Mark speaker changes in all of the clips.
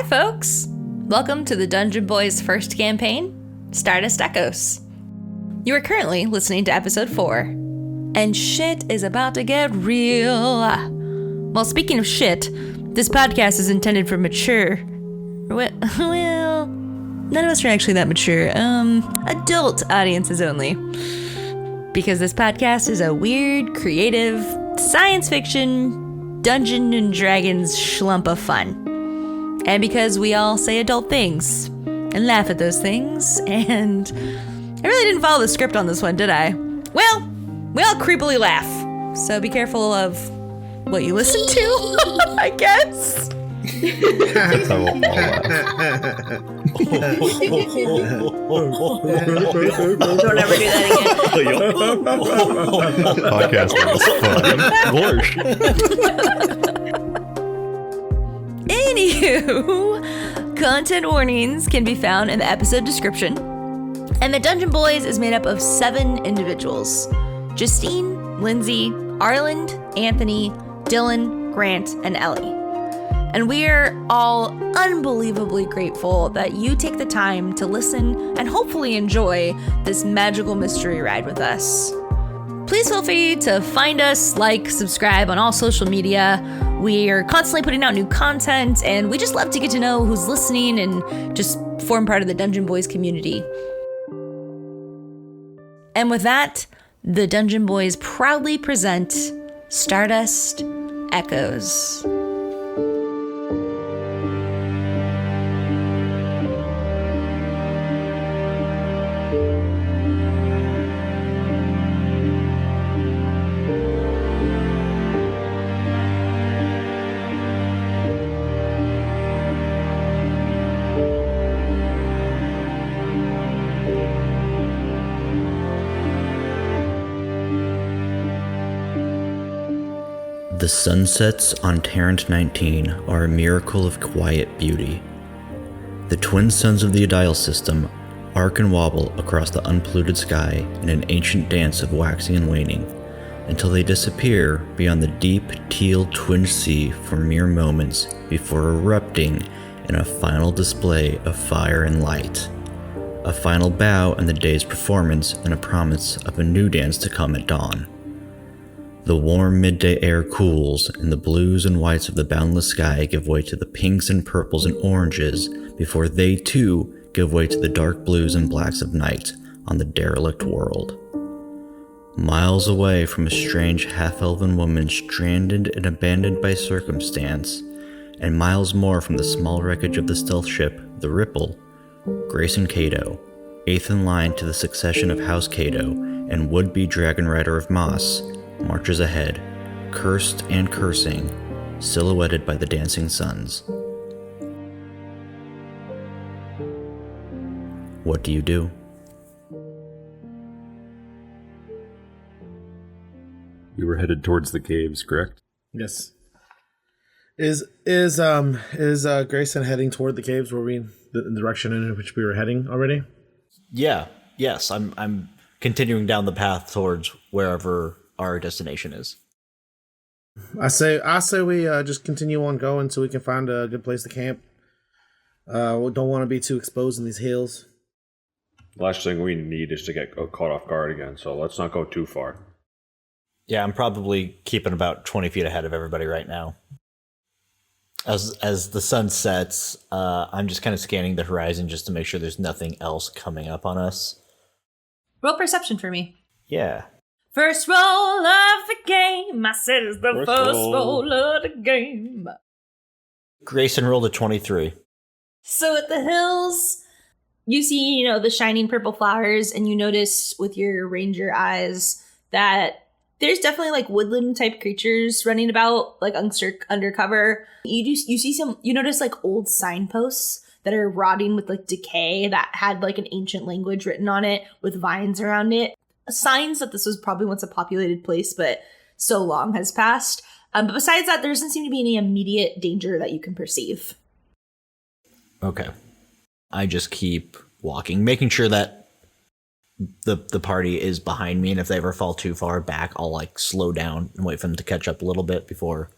Speaker 1: Hi, folks! Welcome to the Dungeon Boiz first campaign, Stardust Echos. You are currently listening to episode 4, and shit is about to get real. Well, speaking of shit, this podcast is intended for mature... Well, none of us are actually that mature. Adult audiences only. Because this podcast is a weird, creative, science fiction, Dungeon and Dragons schlump of fun. And because we all say adult things and laugh at those things, and I really didn't follow the script on this one, did I? Well, we all creepily laugh, so be careful of what you listen to, I guess.
Speaker 2: Don't
Speaker 1: ever do that again.
Speaker 2: Podcasting is fun.
Speaker 1: Anywho, content warnings can be found in the episode description. And the Dungeon Boiz is made up of 7 individuals: Justine, Lindsay, Arland, Anthony, Dylan, Grant, and Ellie. And we're all unbelievably grateful that you take the time to listen and hopefully enjoy this magical mystery ride with us. Please feel free to find us, like, subscribe on all social media. We are constantly putting out new content, and we just love to get to know who's listening and just form part of the Dungeon Boiz community. And with that, the Dungeon Boiz proudly present Stardust Echos.
Speaker 3: The sunsets on Tarrant 19 are a miracle of quiet beauty. The twin suns of the Adial System arc and wobble across the unpolluted sky in an ancient dance of waxing and waning, until they disappear beyond the deep teal twin sea for mere moments before erupting in a final display of fire and light. A final bow in the day's performance and a promise of a new dance to come at dawn. The warm midday air cools, and the blues and whites of the boundless sky give way to the pinks and purples and oranges before they too give way to the dark blues and blacks of night on the derelict world. Miles away from a strange half-elven woman stranded and abandoned by circumstance, and miles more from the small wreckage of the stealth ship, the Ripple, Grayson Cato, 8th in line to the succession of House Cato and would-be dragon rider of Moss, marches ahead, cursed and cursing, silhouetted by the dancing suns. What do you do?
Speaker 2: We were headed towards the caves, correct?
Speaker 4: Yes. Is Grayson heading toward the caves? Were we in the direction in which we were heading already?
Speaker 5: Yes. I'm continuing down the path towards wherever our destination is.
Speaker 4: I say we just continue on going so we can find a good place to camp. We don't want to be too exposed in these hills.
Speaker 6: Last thing we need is to get caught off guard again, so let's not go too far.
Speaker 5: Yeah, I'm probably keeping about 20 feet ahead of everybody right now. As the sun sets, I'm just kind of scanning the horizon just to make sure there's nothing else coming up on us.
Speaker 1: Roll perception for me.
Speaker 5: Yeah.
Speaker 1: First roll of the game. I said it's the first roll of the game.
Speaker 5: Grayson rolled a 23.
Speaker 1: So at the hills, you see, the shining purple flowers, and you notice with your ranger eyes that there's definitely like woodland type creatures running about, like undercover. You notice like old signposts that are rotting with like decay that had like an ancient language written on it with vines around it. Signs that this was probably once a populated place, but so long has passed. But besides that, there doesn't seem to be any immediate danger that you can perceive.
Speaker 5: Okay. I just keep walking, making sure that the party is behind me, and if they ever fall too far back, I'll like slow down and wait for them to catch up a little bit before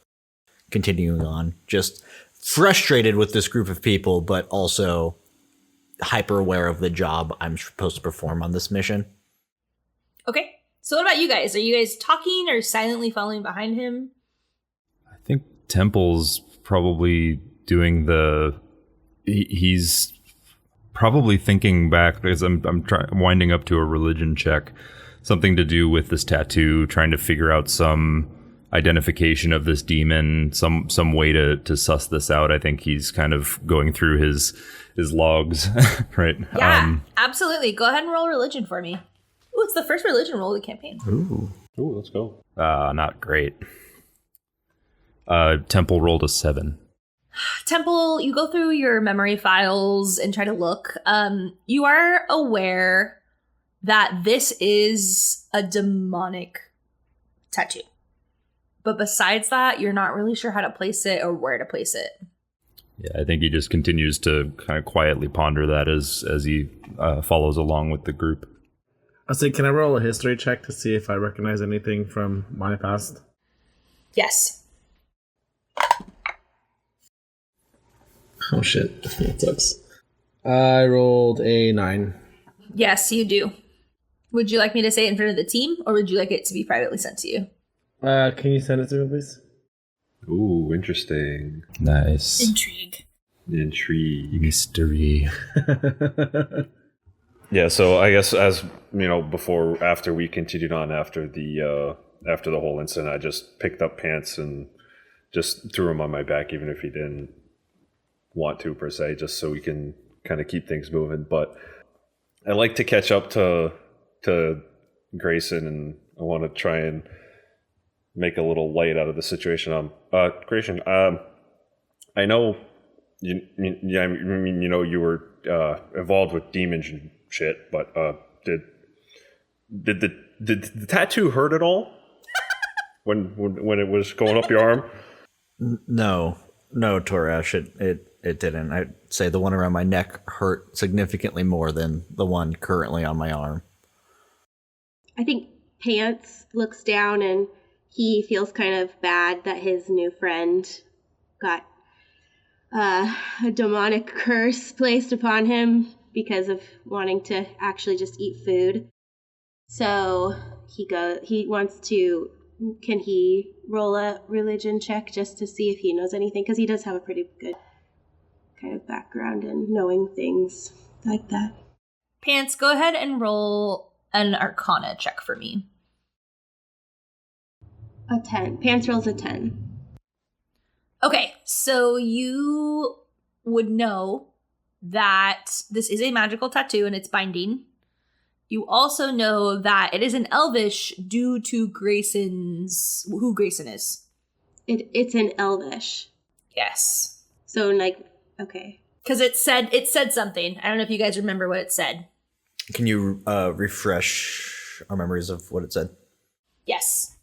Speaker 5: continuing on. Just frustrated with this group of people, but also hyper aware of the job I'm supposed to perform on this mission.
Speaker 1: Okay. So what about you guys? Are you guys talking or silently following behind him?
Speaker 2: I think Temple's probably doing he's probably thinking back, because I'm winding up to a religion check, something to do with this tattoo, trying to figure out some identification of this demon, some way to suss this out. I think he's kind of going through his logs, right?
Speaker 1: Yeah, absolutely. Go ahead and roll religion for me. Ooh, it's the first religion roll of the campaign.
Speaker 6: Ooh, let's go.
Speaker 2: Not great. Temple rolled a 7.
Speaker 1: Temple, you go through your memory files and try to look. You are aware that this is a demonic tattoo. But besides that, you're not really sure how to place it or where to place it.
Speaker 2: Yeah, I think he just continues to kind of quietly ponder that as he follows along with the group.
Speaker 4: I'll say, can I roll a history check to see if I recognize anything from my past?
Speaker 1: Yes.
Speaker 4: Oh shit, that sucks. I rolled a 9.
Speaker 1: Yes, you do. Would you like me to say it in front of the team, or would you like it to be privately sent to you?
Speaker 4: Can you send it to me, please?
Speaker 6: Ooh, interesting.
Speaker 2: Nice.
Speaker 1: Intrigue.
Speaker 2: Mystery.
Speaker 6: Yeah, so I guess after we continued on after the whole incident, I just picked up Pants and just threw him on my back, even if he didn't want to per se, just so we can kind of keep things moving. But I like to catch up to Grayson, and I want to try and make a little light out of the situation. Grayson, I know you were involved with demons and shit, but did the tattoo hurt at all when it was going up your arm?
Speaker 5: No, Torash, it didn't. I'd say the one around my neck hurt significantly more than the one currently on my arm.
Speaker 7: I think Pants looks down and he feels kind of bad that his new friend got a demonic curse placed upon him because of wanting to actually just eat food. So he wants to, can he roll a religion check just to see if he knows anything? Because he does have a pretty good kind of background in knowing things like that.
Speaker 1: Pants, go ahead and roll an Arcana check for me.
Speaker 7: A 10. Pants rolls a 10.
Speaker 1: Okay, so you would know that this is a magical tattoo and it's binding. You also know that it is an Elvish due to who Grayson is.
Speaker 7: It's an Elvish.
Speaker 1: Yes.
Speaker 7: So okay.
Speaker 1: Because it said something. I don't know if you guys remember what it said.
Speaker 5: Can you refresh our memories of what it said?
Speaker 1: Yes.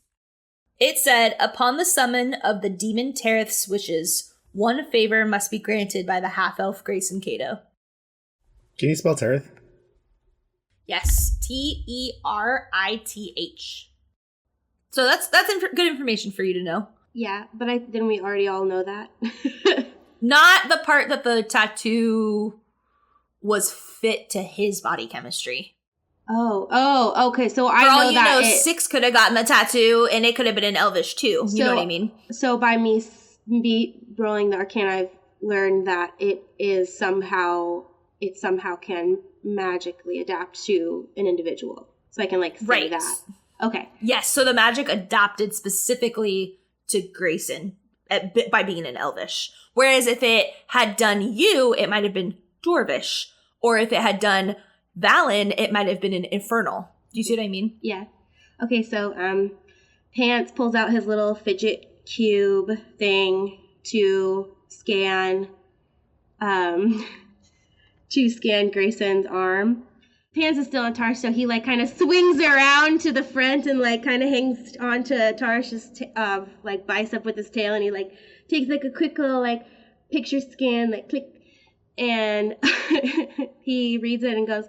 Speaker 1: It said, upon the summon of the demon Tereth's wishes, one favor must be granted by the half-elf Grayson Cato.
Speaker 4: Can you spell Tereth?
Speaker 1: Yes. Terith. So that's good information for you to know.
Speaker 7: Yeah, but didn't we already all know that?
Speaker 1: Not the part that the tattoo was fit to his body chemistry.
Speaker 7: Oh, okay. So I
Speaker 1: For all
Speaker 7: know
Speaker 1: you
Speaker 7: that
Speaker 1: know, Six could have gotten the tattoo, and it could have been an Elvish too. You know what I mean?
Speaker 7: So by me rolling the Arcana, I've learned that it somehow can magically adapt to an individual. So I can say that. Okay.
Speaker 1: Yes. So the magic adapted specifically to Grayson by being an Elvish. Whereas if it had done you, it might have been Dwarvish, or if it had done Valen, it might have been an Infernal. Do you see what I mean?
Speaker 7: Yeah. Okay, so Pants pulls out his little fidget cube thing to scan Grayson's arm. Pants is still on Tarsh, so he kind of swings around to the front and kind of hangs onto Tarsh's bicep with his tail, and he takes a quick little picture scan, click, and he reads it and goes,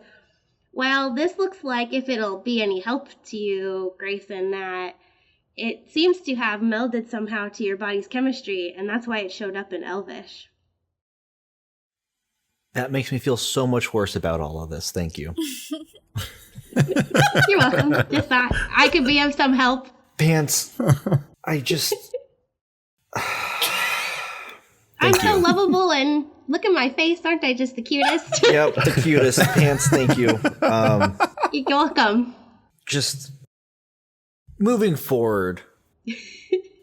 Speaker 7: well, this looks like, if it'll be any help to you, Grayson, that it seems to have melded somehow to your body's chemistry, and that's why it showed up in Elvish.
Speaker 5: That makes me feel so much worse about all of this. Thank you.
Speaker 7: You're welcome. Just thought I could be of some help.
Speaker 5: Pants, I just...
Speaker 7: I'm
Speaker 5: Thank
Speaker 7: so
Speaker 5: you.
Speaker 7: lovable and look at my face. Aren't I just the cutest?
Speaker 5: Yep, the cutest. Pants, thank you.
Speaker 7: You're welcome.
Speaker 5: Just moving forward,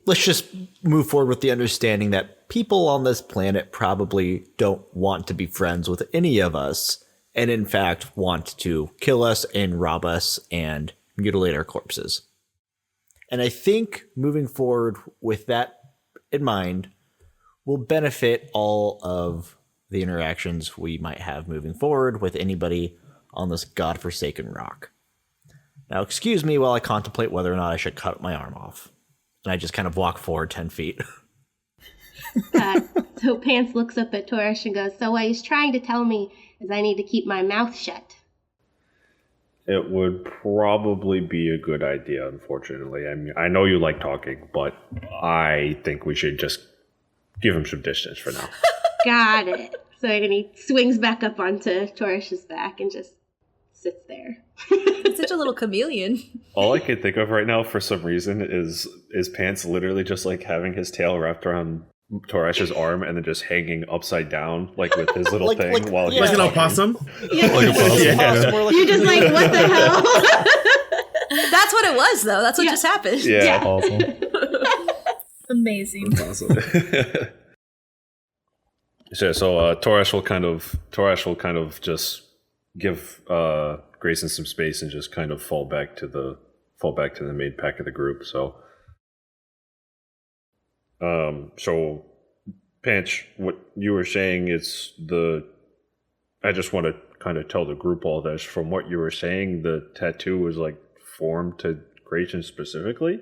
Speaker 5: let's just move forward with the understanding that people on this planet probably don't want to be friends with any of us, and in fact want to kill us and rob us and mutilate our corpses. And I think moving forward with that in mind will benefit all of the interactions we might have moving forward with anybody on this godforsaken rock. Now, excuse me while I contemplate whether or not I should cut my arm off. And I just kind of walk forward 10 feet.
Speaker 7: So Pants looks up at Torish and goes, so what he's trying to tell me is I need to keep my mouth shut.
Speaker 6: It would probably be a good idea, unfortunately. I mean, I know you like talking, but I think we should just give him some distance for now.
Speaker 7: Got it. So then he swings back up onto Torish's back and just sits there.
Speaker 1: It's such a little chameleon.
Speaker 6: All I can think of right now, for some reason, is Pants literally just like having his tail wrapped around Toresh's arm and then just hanging upside down, like with his little thing while he's
Speaker 4: Like an
Speaker 6: talking.
Speaker 4: opossum?
Speaker 2: Like a puzzle.
Speaker 7: You're just like, what the hell?
Speaker 1: That's what it was, though. That's what just happened.
Speaker 6: Yeah.
Speaker 2: Awesome.
Speaker 8: Amazing.
Speaker 4: Awesome.
Speaker 6: So Toresh will kind of just give Grayson some space and just kind of fall back to the main pack of the group. So Panch, what you were saying is I just want to kind of tell the group all this. From what you were saying, the tattoo was like formed to Grayson specifically?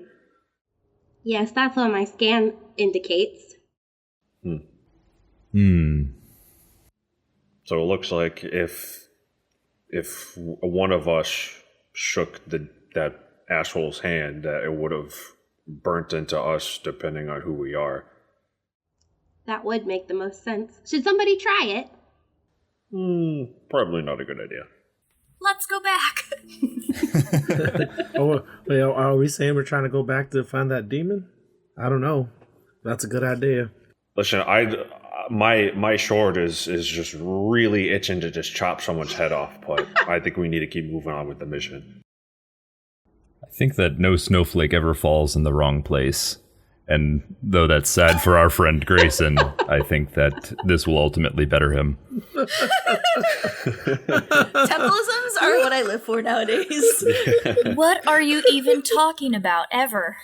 Speaker 7: Yes, that's what my scan indicates.
Speaker 6: So it looks like if one of us shook that asshole's hand, that it would have burnt into us, depending on who we are.
Speaker 7: That would make the most sense. Should somebody try it?
Speaker 6: Probably not a good idea.
Speaker 8: Let's go back.
Speaker 4: Oh, wait, are we saying we're trying to go back to find that demon? I don't know. That's a good idea.
Speaker 6: Listen, my sword is just really itching to just chop someone's head off, but I think we need to keep moving on with the mission.
Speaker 2: I think that no snowflake ever falls in the wrong place. And though that's sad for our friend Grayson, I think that this will ultimately better him.
Speaker 1: Templalisms are what I live for nowadays.
Speaker 8: What are you even talking about, ever?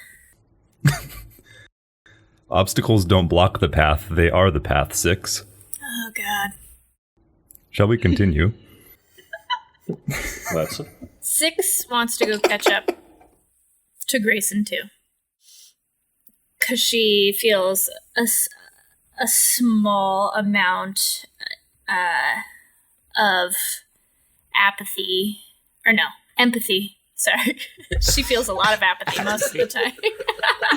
Speaker 2: Obstacles don't block the path, they are the path, 6.
Speaker 8: Oh, God.
Speaker 2: Shall we continue?
Speaker 6: That's
Speaker 8: 6 wants to go catch up to Grayson, too. Because she feels a small amount of apathy. Or no, empathy. Sorry. She feels a lot of apathy most of the time.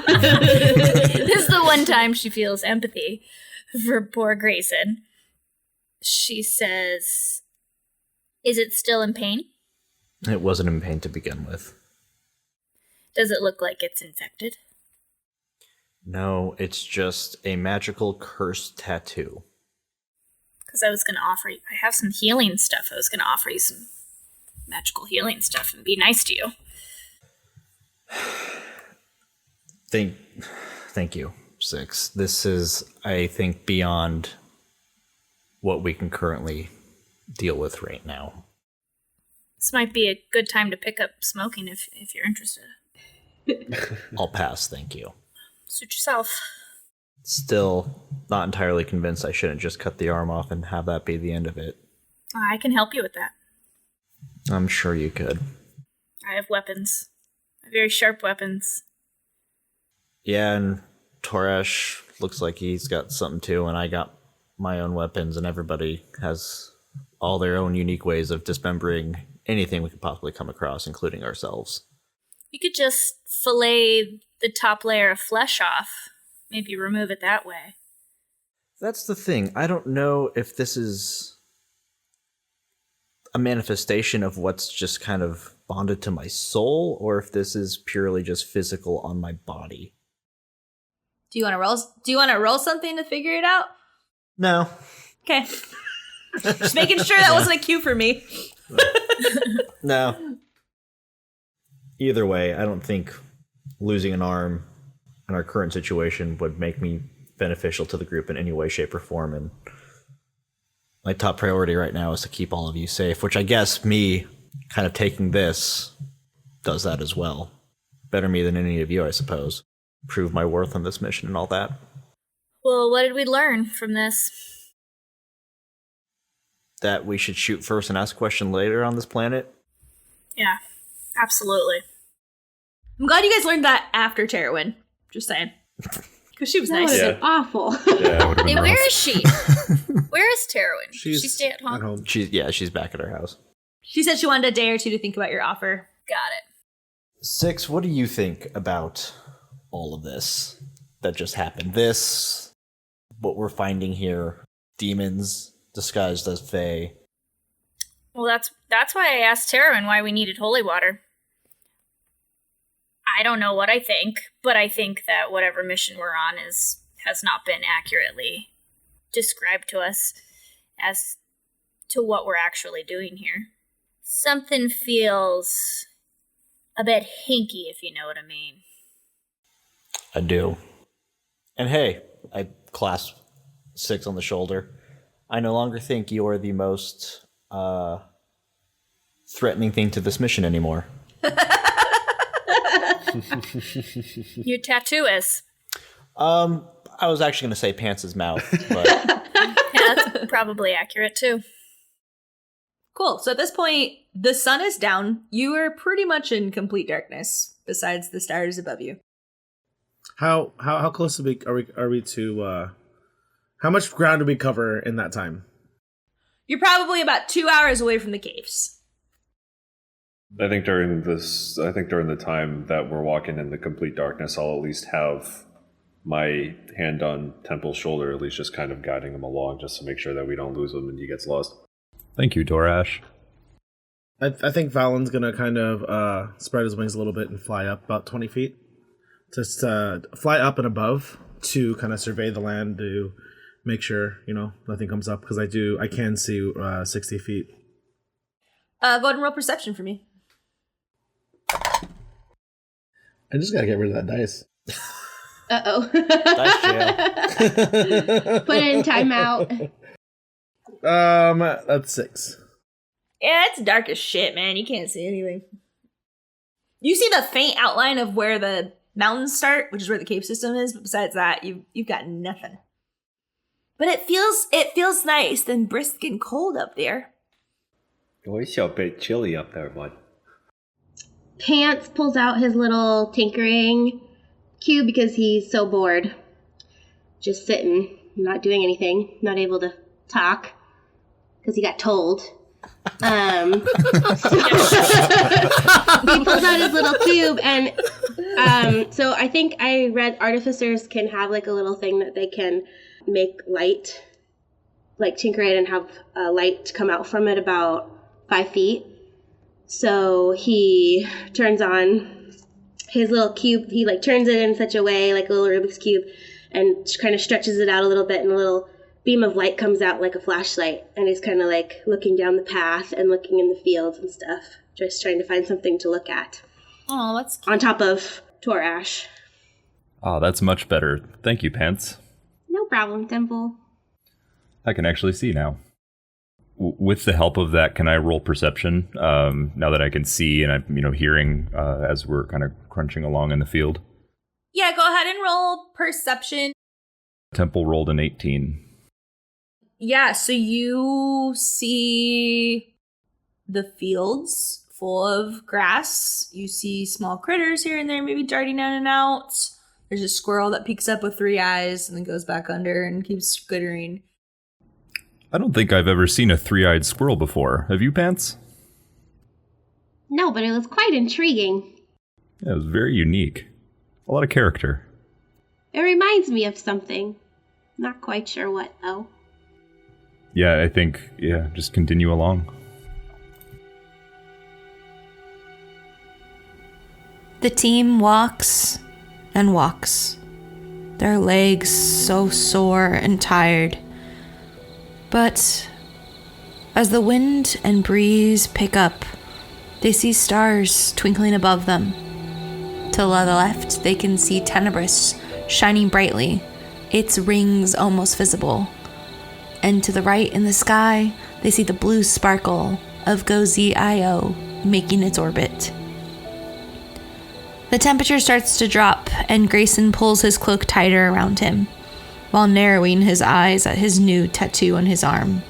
Speaker 8: This is the one time she feels empathy for poor Grayson. She says, is it still in pain?
Speaker 5: It wasn't in pain to begin with.
Speaker 8: Does it look like it's infected?
Speaker 5: No, it's just a magical cursed tattoo.
Speaker 8: Because I was going to offer you, I have some healing stuff. I was going to offer you some magical healing stuff and be nice to you.
Speaker 5: Thank you, 6. This is, I think, beyond what we can currently deal with right now.
Speaker 8: This might be a good time to pick up smoking if you're interested.
Speaker 5: I'll pass, thank you.
Speaker 8: Suit yourself.
Speaker 5: Still not entirely convinced I shouldn't just cut the arm off and have that be the end of it.
Speaker 8: I can help you with that.
Speaker 5: I'm sure you could.
Speaker 8: I have weapons. Very sharp weapons.
Speaker 5: Yeah, and Toresh looks like he's got something too, and I got my own weapons, and everybody has all their own unique ways of dismembering anything we could possibly come across, including ourselves.
Speaker 8: You could just fillet the top layer of flesh off. Maybe remove it that way.
Speaker 5: That's the thing. I don't know if this is a manifestation of what's just kind of bonded to my soul, or if this is purely just physical on my body.
Speaker 1: Do you want to roll? Do you want to roll something to figure it out?
Speaker 5: No.
Speaker 1: Okay. Just making sure that wasn't a cue for me.
Speaker 5: No. Either way, I don't think losing an arm in our current situation would make me beneficial to the group in any way, shape, or form. And my top priority right now is to keep all of you safe, which I guess me kind of taking this does that as well. Better me than any of you, I suppose. Prove my worth on this mission and all that.
Speaker 8: Well, what did we learn from this?
Speaker 5: That we should shoot first and ask a question later on this planet?
Speaker 8: Yeah, absolutely.
Speaker 1: I'm glad you guys learned that after Terrawin. Just saying. Because she was
Speaker 7: That
Speaker 1: nice.
Speaker 7: would have been awful.
Speaker 6: Yeah, it would've been
Speaker 8: Hey,
Speaker 6: rough.
Speaker 8: where is she? Where is Terrawin? Did she stay at home?
Speaker 5: She's back at her house.
Speaker 1: She said she wanted a day or two to think about your offer.
Speaker 8: Got it.
Speaker 5: Six, what do you think about all of this that just happened? This, what we're finding here, demons disguised as Fae.
Speaker 8: Well, that's why I asked Terrawin why we needed holy water. I don't know what I think, but I think that whatever mission we're on has not been accurately described to us as to what we're actually doing here. Something feels a bit hinky, if you know what I mean.
Speaker 5: I do. And hey, I clasp Six on the shoulder. I no longer think you are the most threatening thing to this mission anymore.
Speaker 8: Your tattoo is.
Speaker 5: I was actually going to say Pants' mouth, but
Speaker 8: Yeah, that's probably accurate too.
Speaker 1: Cool. So at this point, the sun is down. You are pretty much in complete darkness, besides the stars above you.
Speaker 4: How close are we to? How much ground do we cover in that time?
Speaker 1: You're probably about 2 hours away from the caves.
Speaker 6: I think during the time that we're walking in the complete darkness, I'll at least have my hand on Temple's shoulder, at least just kind of guiding him along, just to make sure that we don't lose him and he gets lost.
Speaker 2: Thank you, Dorash.
Speaker 4: I think Valen's gonna kind of spread his wings a little bit and fly up about 20 feet. Just fly up and above to kind of survey the land to make sure, nothing comes up, because I can see 60 feet.
Speaker 1: Go ahead and roll perception for me.
Speaker 4: I just gotta get rid of that dice.
Speaker 7: Uh-oh.
Speaker 5: Dice jail.
Speaker 7: Put it in timeout.
Speaker 4: That's 6.
Speaker 1: Yeah, it's dark as shit, man. You can't see anything. You see the faint outline of where the mountains start, which is where the cave system is, but besides that, you've got nothing. But it feels nice and brisk and cold up there.
Speaker 6: Oh, it's a bit chilly up there, bud.
Speaker 7: Pants pulls out his little tinkering cube because he's so bored. Just sitting, not doing anything, not able to talk because he got told. So he pulls out his little cube, and so I think I read artificers can have like a little thing that they can make light, like tinker it and have light come out from it about 5 feet. So he turns on his little cube. He like turns it in such a way, like a little Rubik's cube, and kind of stretches it out a little bit, and a little beam of light comes out like a flashlight. And he's kind of like looking down the path and looking in the fields and stuff, just trying to find something to look at.
Speaker 1: Oh, that's cute.
Speaker 7: On top of Torash.
Speaker 2: Oh, that's much better. Thank you, Pants.
Speaker 7: No problem, Temple.
Speaker 2: I can actually see now. With the help of that, can I roll perception now that I can see and I'm hearing as we're kind of crunching along in the field?
Speaker 1: Yeah, go ahead and roll perception.
Speaker 2: Temple rolled an 18.
Speaker 1: Yeah, so you see the fields full of grass. You see small critters here and there, maybe darting in and out. There's a squirrel that peeks up with 3 eyes and then goes back under and keeps skittering.
Speaker 2: I don't think I've ever seen a 3-eyed squirrel before. Have you, Pants?
Speaker 7: No, but it was quite intriguing.
Speaker 2: Yeah, it was very unique. A lot of character.
Speaker 7: It reminds me of something. Not quite sure what, though.
Speaker 2: Yeah, I think, just continue along.
Speaker 1: The team walks and walks, their legs so sore and tired. But as the wind and breeze pick up, they see stars twinkling above them. To the left, they can see Tenebris shining brightly, its rings almost visible. And to the right in the sky, they see the blue sparkle of Gozi Io making its orbit. The temperature starts to drop, and Grayson pulls his cloak tighter around him, while narrowing his eyes at his new tattoo on his arm.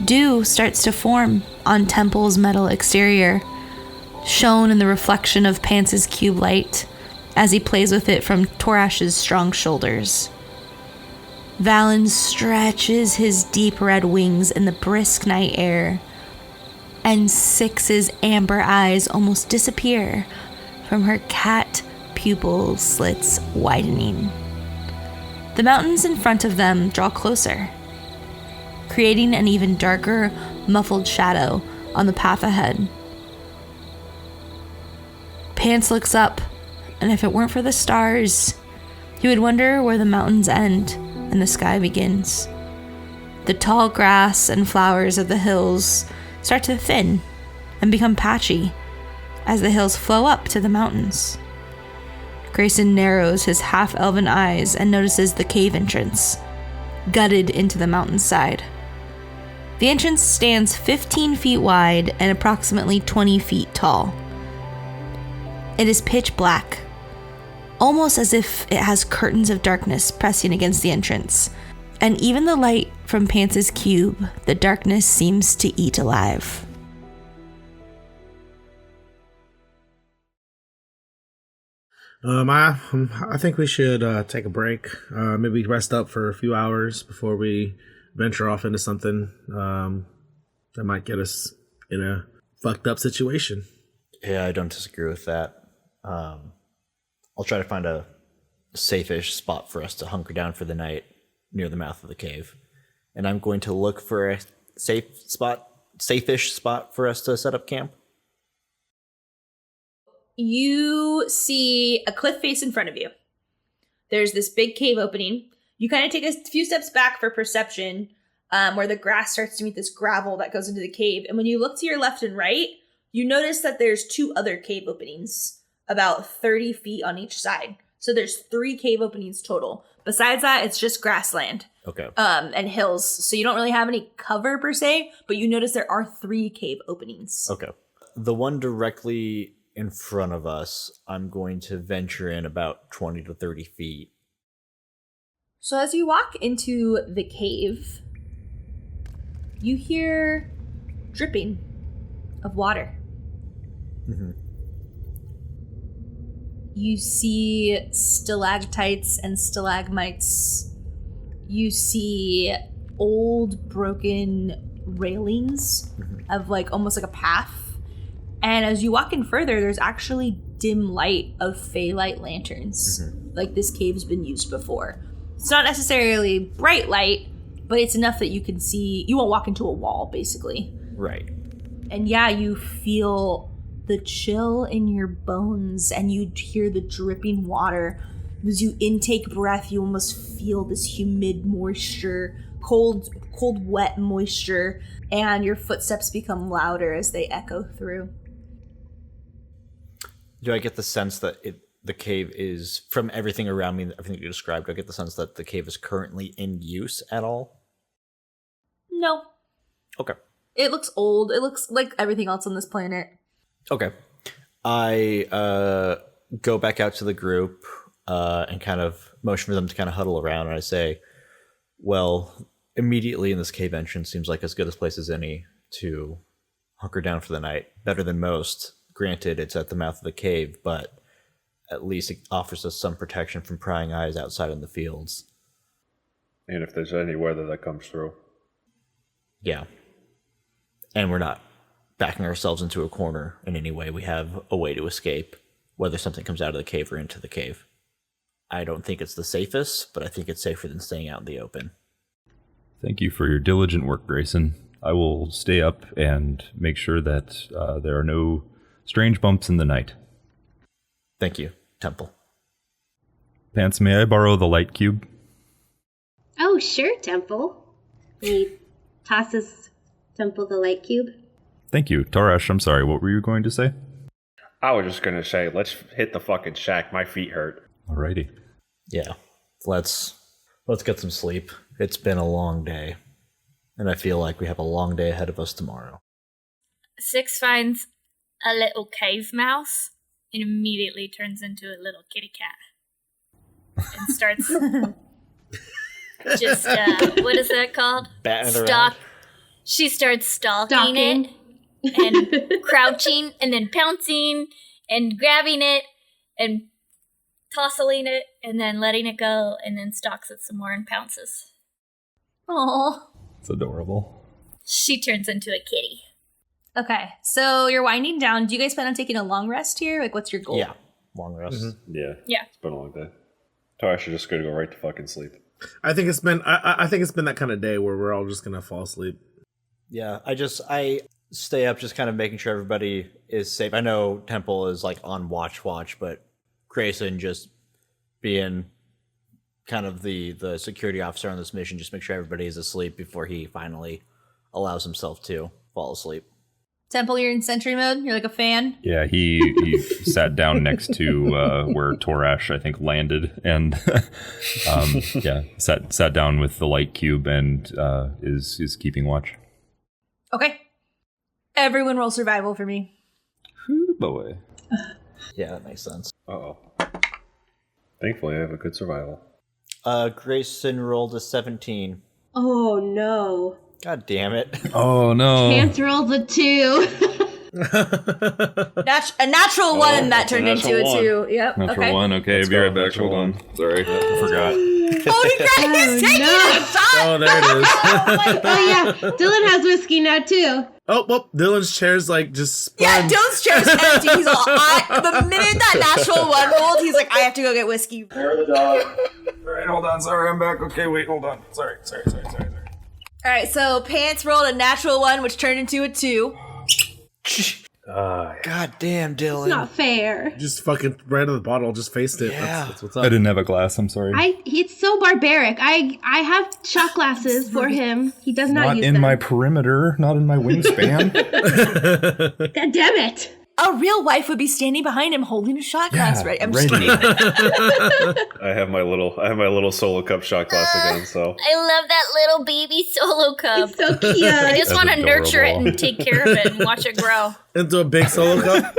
Speaker 1: Dew starts to form on Temple's metal exterior, shown in the reflection of Pance's cube light as he plays with it from Torash's strong shoulders. Valen stretches his deep red wings in the brisk night air, and Six's amber eyes almost disappear from her cat pupil slits widening. The mountains in front of them draw closer, creating an even darker, muffled shadow on the path ahead. Pants looks up, and if it weren't for the stars, he would wonder where the mountains end and the sky begins. The tall grass and flowers of the hills start to thin and become patchy as the hills flow up to the mountains. Grayson narrows his half-elven eyes and notices the cave entrance, gutted into the mountainside. The entrance stands 15 feet wide and approximately 20 feet tall. It is pitch black, almost as if it has curtains of darkness pressing against the entrance, and even the light from Pance's cube, the darkness seems to eat alive.
Speaker 4: I think we should take a break. Maybe rest up for a few hours before we venture off into something that might get us in a fucked up situation.
Speaker 5: Yeah, I don't disagree with that. I'll try to find a safe-ish spot for us to hunker down for the night near the mouth of the cave. And I'm going to look for a safe-ish spot for us to set up camp.
Speaker 1: You see a cliff face in front of you. There's this big cave opening. You kind of take a few steps back for perception, where the grass starts to meet this gravel that goes into the cave. And when you look to your left and right, you notice that there's two other cave openings, about 30 feet on each side. So there's 3 cave openings total. Besides that, it's just grassland.
Speaker 5: Okay.
Speaker 1: And hills. So you don't really have any cover per se, but you notice there are 3 cave openings.
Speaker 5: Okay. The one directly in front of us, I'm going to venture in about 20 to 30 feet.
Speaker 1: So as you walk into the cave, you hear dripping of water.
Speaker 5: Mm-hmm.
Speaker 1: You see stalactites and stalagmites. You see old broken railings of almost like a path. And as you walk in further, there's actually dim light of Fey-light lanterns.
Speaker 5: Mm-hmm.
Speaker 1: Like this cave's been used before. It's not necessarily bright light, but it's enough that you can see. You won't walk into a wall, basically.
Speaker 5: Right.
Speaker 1: And yeah, you feel the chill in your bones, and you hear the dripping water. As you intake breath, you almost feel this humid moisture, cold, wet moisture, and your footsteps become louder as they echo through.
Speaker 5: Do I get the sense that the cave is, from everything around me, everything you described, do I get the sense that the cave is currently in use at all?
Speaker 1: No.
Speaker 5: Okay.
Speaker 1: It looks old. It looks like everything else on this planet.
Speaker 5: Okay. I go back out to the group and kind of motion for them to kind of huddle around, and I say, well, immediately in this cave entrance seems like as good a place as any to hunker down for the night. Better than most. Granted, it's at the mouth of the cave, but at least it offers us some protection from prying eyes outside in the fields.
Speaker 6: And if there's any weather that comes through.
Speaker 5: Yeah. And we're not backing ourselves into a corner in any way. We have a way to escape, whether something comes out of the cave or into the cave. I don't think it's the safest, but I think it's safer than staying out in the open.
Speaker 2: Thank you for your diligent work, Grayson. I will stay up and make sure that there are no strange bumps in the night.
Speaker 5: Thank you, Temple.
Speaker 2: Pants, may I borrow the light cube?
Speaker 7: Oh, sure, Temple. He tosses Temple the light cube.
Speaker 2: Thank you. Torash, I'm sorry, what were you going to say?
Speaker 6: I was just gonna say, let's hit the fucking shack. My feet hurt.
Speaker 2: Alrighty.
Speaker 5: Yeah, let's get some sleep. It's been a long day, and I feel like we have a long day ahead of us tomorrow.
Speaker 8: Six finds a little cave mouse and immediately turns into a little kitty cat and starts just what is that called?
Speaker 5: Batting it around.
Speaker 8: She starts stalking it and crouching and then pouncing and grabbing it and tossing it and then letting it go and then stalks it some more and pounces.
Speaker 1: Aw.
Speaker 2: It's adorable.
Speaker 8: She turns into a kitty.
Speaker 1: Okay, so you're winding down. Do you guys plan on taking a long rest here? Like, what's your goal?
Speaker 5: Yeah, long rest.
Speaker 6: Mm-hmm. Yeah.
Speaker 8: Yeah.
Speaker 6: It's been a long day. Torash is just gonna go right to fucking sleep.
Speaker 4: I think it's been I think it's been that kind of day where we're all just gonna fall asleep.
Speaker 5: Yeah, I stay up just kind of making sure everybody is safe. I know Temple is like on watch, but Grayson just being kind of the security officer on this mission, just make sure everybody is asleep before he finally allows himself to fall asleep.
Speaker 1: Temple, you're in sentry mode? You're like a fan?
Speaker 2: Yeah, he sat down next to where Torash, I think, landed, and sat down with the light cube and is keeping watch.
Speaker 1: Okay. Everyone roll survival for me.
Speaker 2: Ooh, boy.
Speaker 5: Yeah, that makes sense.
Speaker 6: Uh-oh. Thankfully, I have a good survival.
Speaker 5: Grayson rolled a 17.
Speaker 7: Oh, no.
Speaker 5: God damn it.
Speaker 2: Oh, no.
Speaker 7: Pants rolls a 2.
Speaker 1: A natural one, and that turned into a 2. Yep.
Speaker 2: Natural
Speaker 1: okay.
Speaker 2: one. Okay,
Speaker 6: Let's
Speaker 2: be
Speaker 6: go,
Speaker 2: right back.
Speaker 6: natural
Speaker 2: Hold on.
Speaker 6: one.
Speaker 2: Sorry, I forgot.
Speaker 1: He's taking a shot!
Speaker 4: Oh, there it is.
Speaker 7: Oh, yeah. Dylan has whiskey now, too.
Speaker 4: Oh, well, Dylan's chair's like just spun.
Speaker 1: Yeah, Dylan's chair's empty. He's all, the minute that natural one rolled, he's like, I have to go get whiskey.
Speaker 2: Where the dog? All right, hold on. Sorry, I'm back. Okay, wait, hold on. Sorry.
Speaker 1: All right, so Pants rolled a natural one, which turned into a 2.
Speaker 5: God damn, Dylan.
Speaker 7: It's not fair.
Speaker 4: Just fucking right out of the bottle, just faced it.
Speaker 5: Yeah.
Speaker 4: That's what's
Speaker 2: I
Speaker 4: up.
Speaker 2: didn't have a glass. I'm sorry.
Speaker 7: It's so barbaric. I have shot glasses for him. He does not use
Speaker 2: in
Speaker 7: them.
Speaker 2: my perimeter, not in my wingspan.
Speaker 7: God damn it.
Speaker 1: A real wife would be standing behind him holding a shot glass, right? I'm just
Speaker 2: ready.
Speaker 1: kidding.
Speaker 6: I have my little solo cup shot glass again, so.
Speaker 8: I love that little baby solo cup.
Speaker 7: It's so cute.
Speaker 8: I just
Speaker 2: That's
Speaker 8: want to nurture it
Speaker 2: adorable.
Speaker 8: and take care of it and watch it grow.
Speaker 4: Into a big solo cup.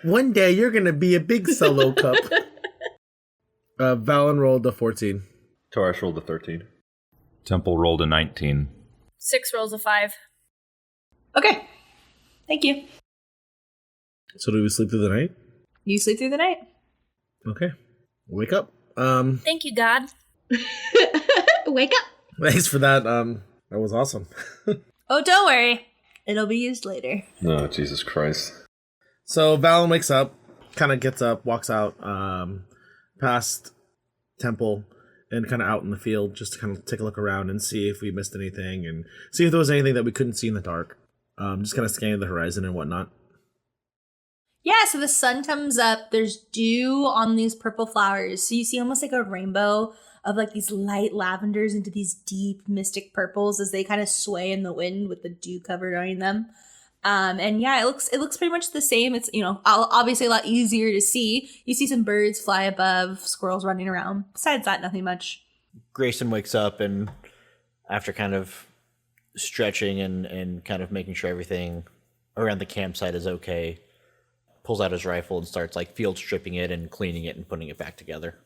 Speaker 4: One day you're gonna be a big solo cup. Valen rolled a 14.
Speaker 6: Torash rolled a 13.
Speaker 2: Temple rolled a 19.
Speaker 8: 6 rolls a 5.
Speaker 1: Okay. Thank you.
Speaker 4: So do we sleep through the night?
Speaker 1: You sleep through the night.
Speaker 4: Okay. Wake up.
Speaker 8: Thank you, God.
Speaker 7: Wake up.
Speaker 4: Thanks for that. That was awesome.
Speaker 1: Oh, don't worry. It'll be used later.
Speaker 6: Oh, Jesus Christ.
Speaker 4: So Valen wakes up, kind of gets up, walks out past Temple and kind of out in the field just to kind of take a look around and see if we missed anything and see if there was anything that we couldn't see in the dark. Just kind of scanning the horizon and whatnot.
Speaker 1: Yeah, so the sun comes up. There's dew on these purple flowers. So you see almost like a rainbow of like these light lavenders into these deep mystic purples as they kind of sway in the wind with the dew covering them. And yeah, it looks pretty much the same. It's, obviously a lot easier to see. You see some birds fly above, squirrels running around. Besides that, nothing much.
Speaker 5: Grayson wakes up and after kind of stretching and kind of making sure everything around the campsite is okay, pulls out his rifle and starts like field stripping it and cleaning it and putting it back together.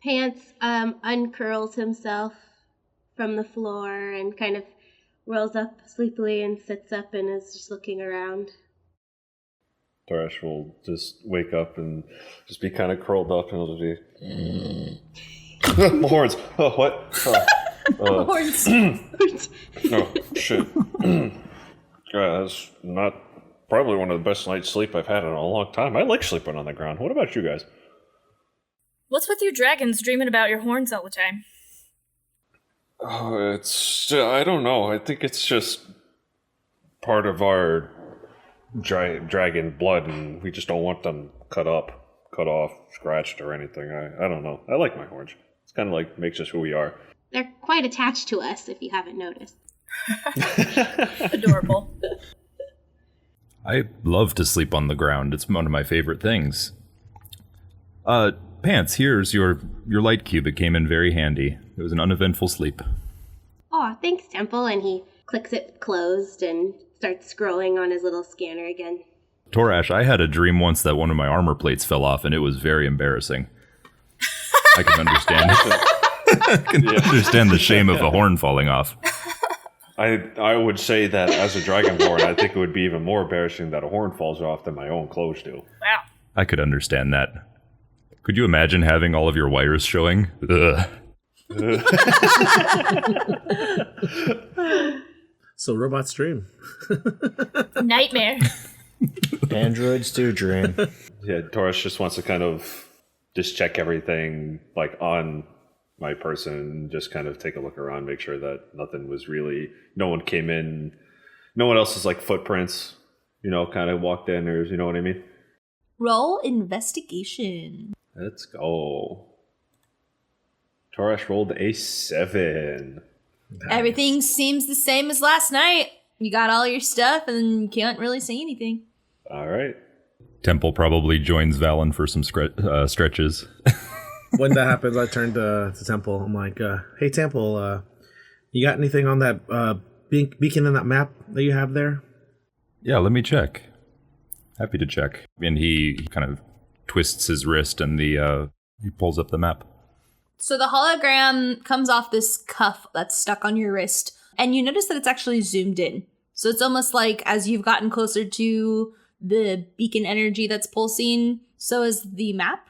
Speaker 7: Pants uncurls himself from the floor and kind of rolls up sleepily and sits up and is just looking around.
Speaker 6: Torash will just wake up and just be kind of curled up and it'll be... Horns! Oh, what?
Speaker 1: Horns.
Speaker 6: Oh, shit. God, that's not probably one of the best night's sleep I've had in a long time. I like sleeping on the ground. What about you guys?
Speaker 8: What's with you dragons dreaming about your horns all the time?
Speaker 6: Oh, I don't know. I think it's just part of our dragon blood, and we just don't want them cut off, scratched, or anything. I don't know. I like my horns. It's kind of like makes us who we are.
Speaker 7: They're quite attached to us, if you haven't noticed.
Speaker 8: Adorable.
Speaker 2: I love to sleep on the ground. It's one of my favorite things. Pants, here's your light cube. It came in very handy. It was an uneventful sleep.
Speaker 7: Oh, thanks, Temple. And he clicks it closed and starts scrolling on his little scanner again.
Speaker 2: Torash, I had a dream once that one of my armor plates fell off, and it was very embarrassing. I can understand. Understand the shame of a horn falling off.
Speaker 6: I would say that as a dragonborn, I think it would be even more embarrassing that a horn falls off than my own clothes do.
Speaker 8: Wow.
Speaker 2: I could understand that. Could you imagine having all of your wires showing? Ugh.
Speaker 4: So robots dream.
Speaker 8: Nightmare.
Speaker 5: Androids do dream.
Speaker 6: Yeah, Taurus just wants to kind of just check everything like on my person, just kind of take a look around, make sure that nothing was really, no one came in, no one else's like footprints, kind of walked in, or you know what I mean?
Speaker 1: Roll investigation.
Speaker 6: Let's go. Taurus rolled a 7.
Speaker 1: Everything seems the same as last night. You got all your stuff and you can't really see anything.
Speaker 6: All right.
Speaker 2: Temple probably joins Valen for some stretches.
Speaker 4: When that happens, I turn to Temple. I'm like, hey, Temple, you got anything on that beacon in that map that you have there?
Speaker 2: Yeah, let me check. Happy to check. And he kind of twists his wrist and he pulls up the map.
Speaker 1: So the hologram comes off this cuff that's stuck on your wrist, and you notice that it's actually zoomed in. So it's almost like as you've gotten closer to the beacon energy that's pulsing, so is the map.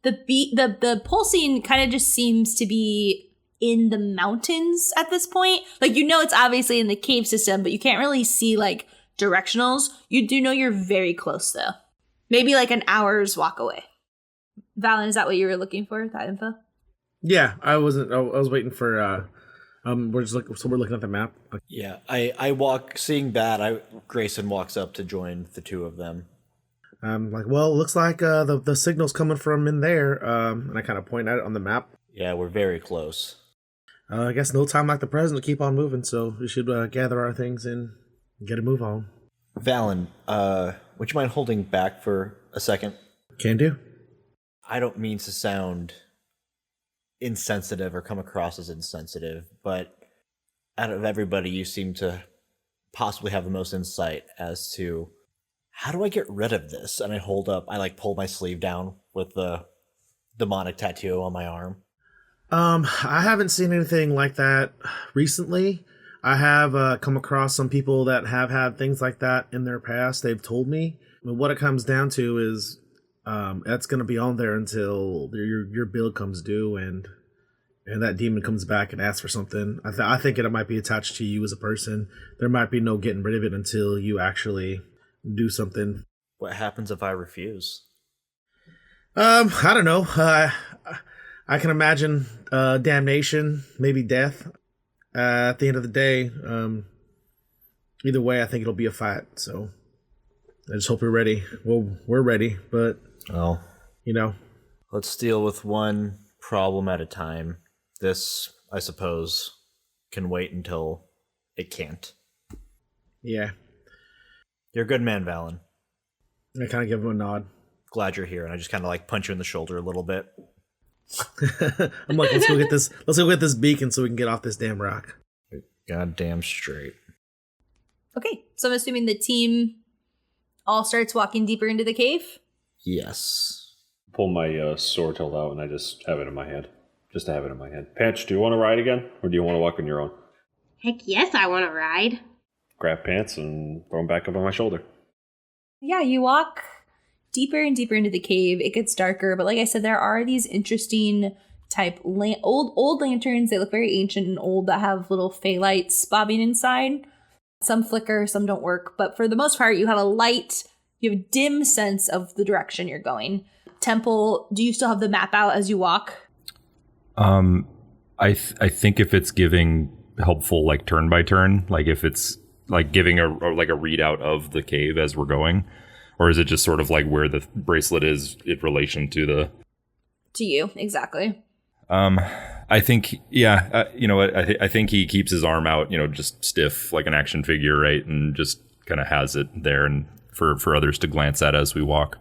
Speaker 1: The pulsing kind of just seems to be in the mountains at this point. Like, it's obviously in the cave system, but you can't really see like directionals. You do know you're very close though. Maybe like an hour's walk away. Valen, is that what you were looking for? That info?
Speaker 4: Yeah, I wasn't. I was waiting for. We're looking at the map.
Speaker 5: Yeah, I walk. Seeing that, Grayson walks up to join the two of them.
Speaker 4: Like, well, it looks like the signal's coming from in there. And I kind of point at it on the map.
Speaker 5: Yeah, we're very close.
Speaker 4: I guess no time like the present to keep on moving, so we should gather our things and get a move on.
Speaker 5: Valen, would you mind holding back for a second?
Speaker 4: Can do.
Speaker 5: I don't mean to sound insensitive or come across as insensitive, but out of everybody, you seem to possibly have the most insight as to how do I get rid of this? And I pull my sleeve down with the demonic tattoo on my arm.
Speaker 4: I haven't seen anything like that recently. I have come across some people that have had things like that in their past. They've told me. But what it comes down to is that's going to be on there until your bill comes due and that demon comes back and asks for something. I think it might be attached to you as a person. There might be no getting rid of it until you actually do something.
Speaker 5: What happens if I refuse?
Speaker 4: I don't know. I can imagine damnation, maybe death. At the end of the day, either way, I think it'll be a fight. So I just hope we're ready. Well, we're ready, but
Speaker 5: let's deal with one problem at a time. This, I suppose, can wait until it can't.
Speaker 4: Yeah.
Speaker 5: You're a good man, Valen.
Speaker 4: I kind of give him a nod.
Speaker 5: Glad you're here, and I just kind of punch you in the shoulder a little bit.
Speaker 4: I'm like, let's go get this beacon so we can get off this damn rock.
Speaker 5: Goddamn straight.
Speaker 1: Okay, so I'm assuming the team all starts walking deeper into the cave?
Speaker 5: Yes.
Speaker 6: Pull my sword hilt out and I just have it in my hand. Just to have it in my hand. Pants, do you want to ride again? Or do you want to walk on your own?
Speaker 7: Heck yes, I want to ride.
Speaker 6: Grab Pants and throw him back up on my shoulder.
Speaker 1: Yeah, you walk deeper and deeper into the cave. It gets darker, but like I said, there are these interesting type old lanterns. They look very ancient and old that have little fey lights bobbing inside. Some flicker, some don't work, but for the most part, you have a dim sense of the direction you're going. Temple, do you still have the map out as you walk?
Speaker 2: I think if it's giving helpful turn by turn, if it's like giving a readout of the cave as we're going, or is it just sort of like where the bracelet is in relation to the?
Speaker 1: To you, exactly.
Speaker 2: I think, yeah, you know what? I think he keeps his arm out, you know, just stiff like an action figure, right, and just kind of has it there and for others to glance at as we walk.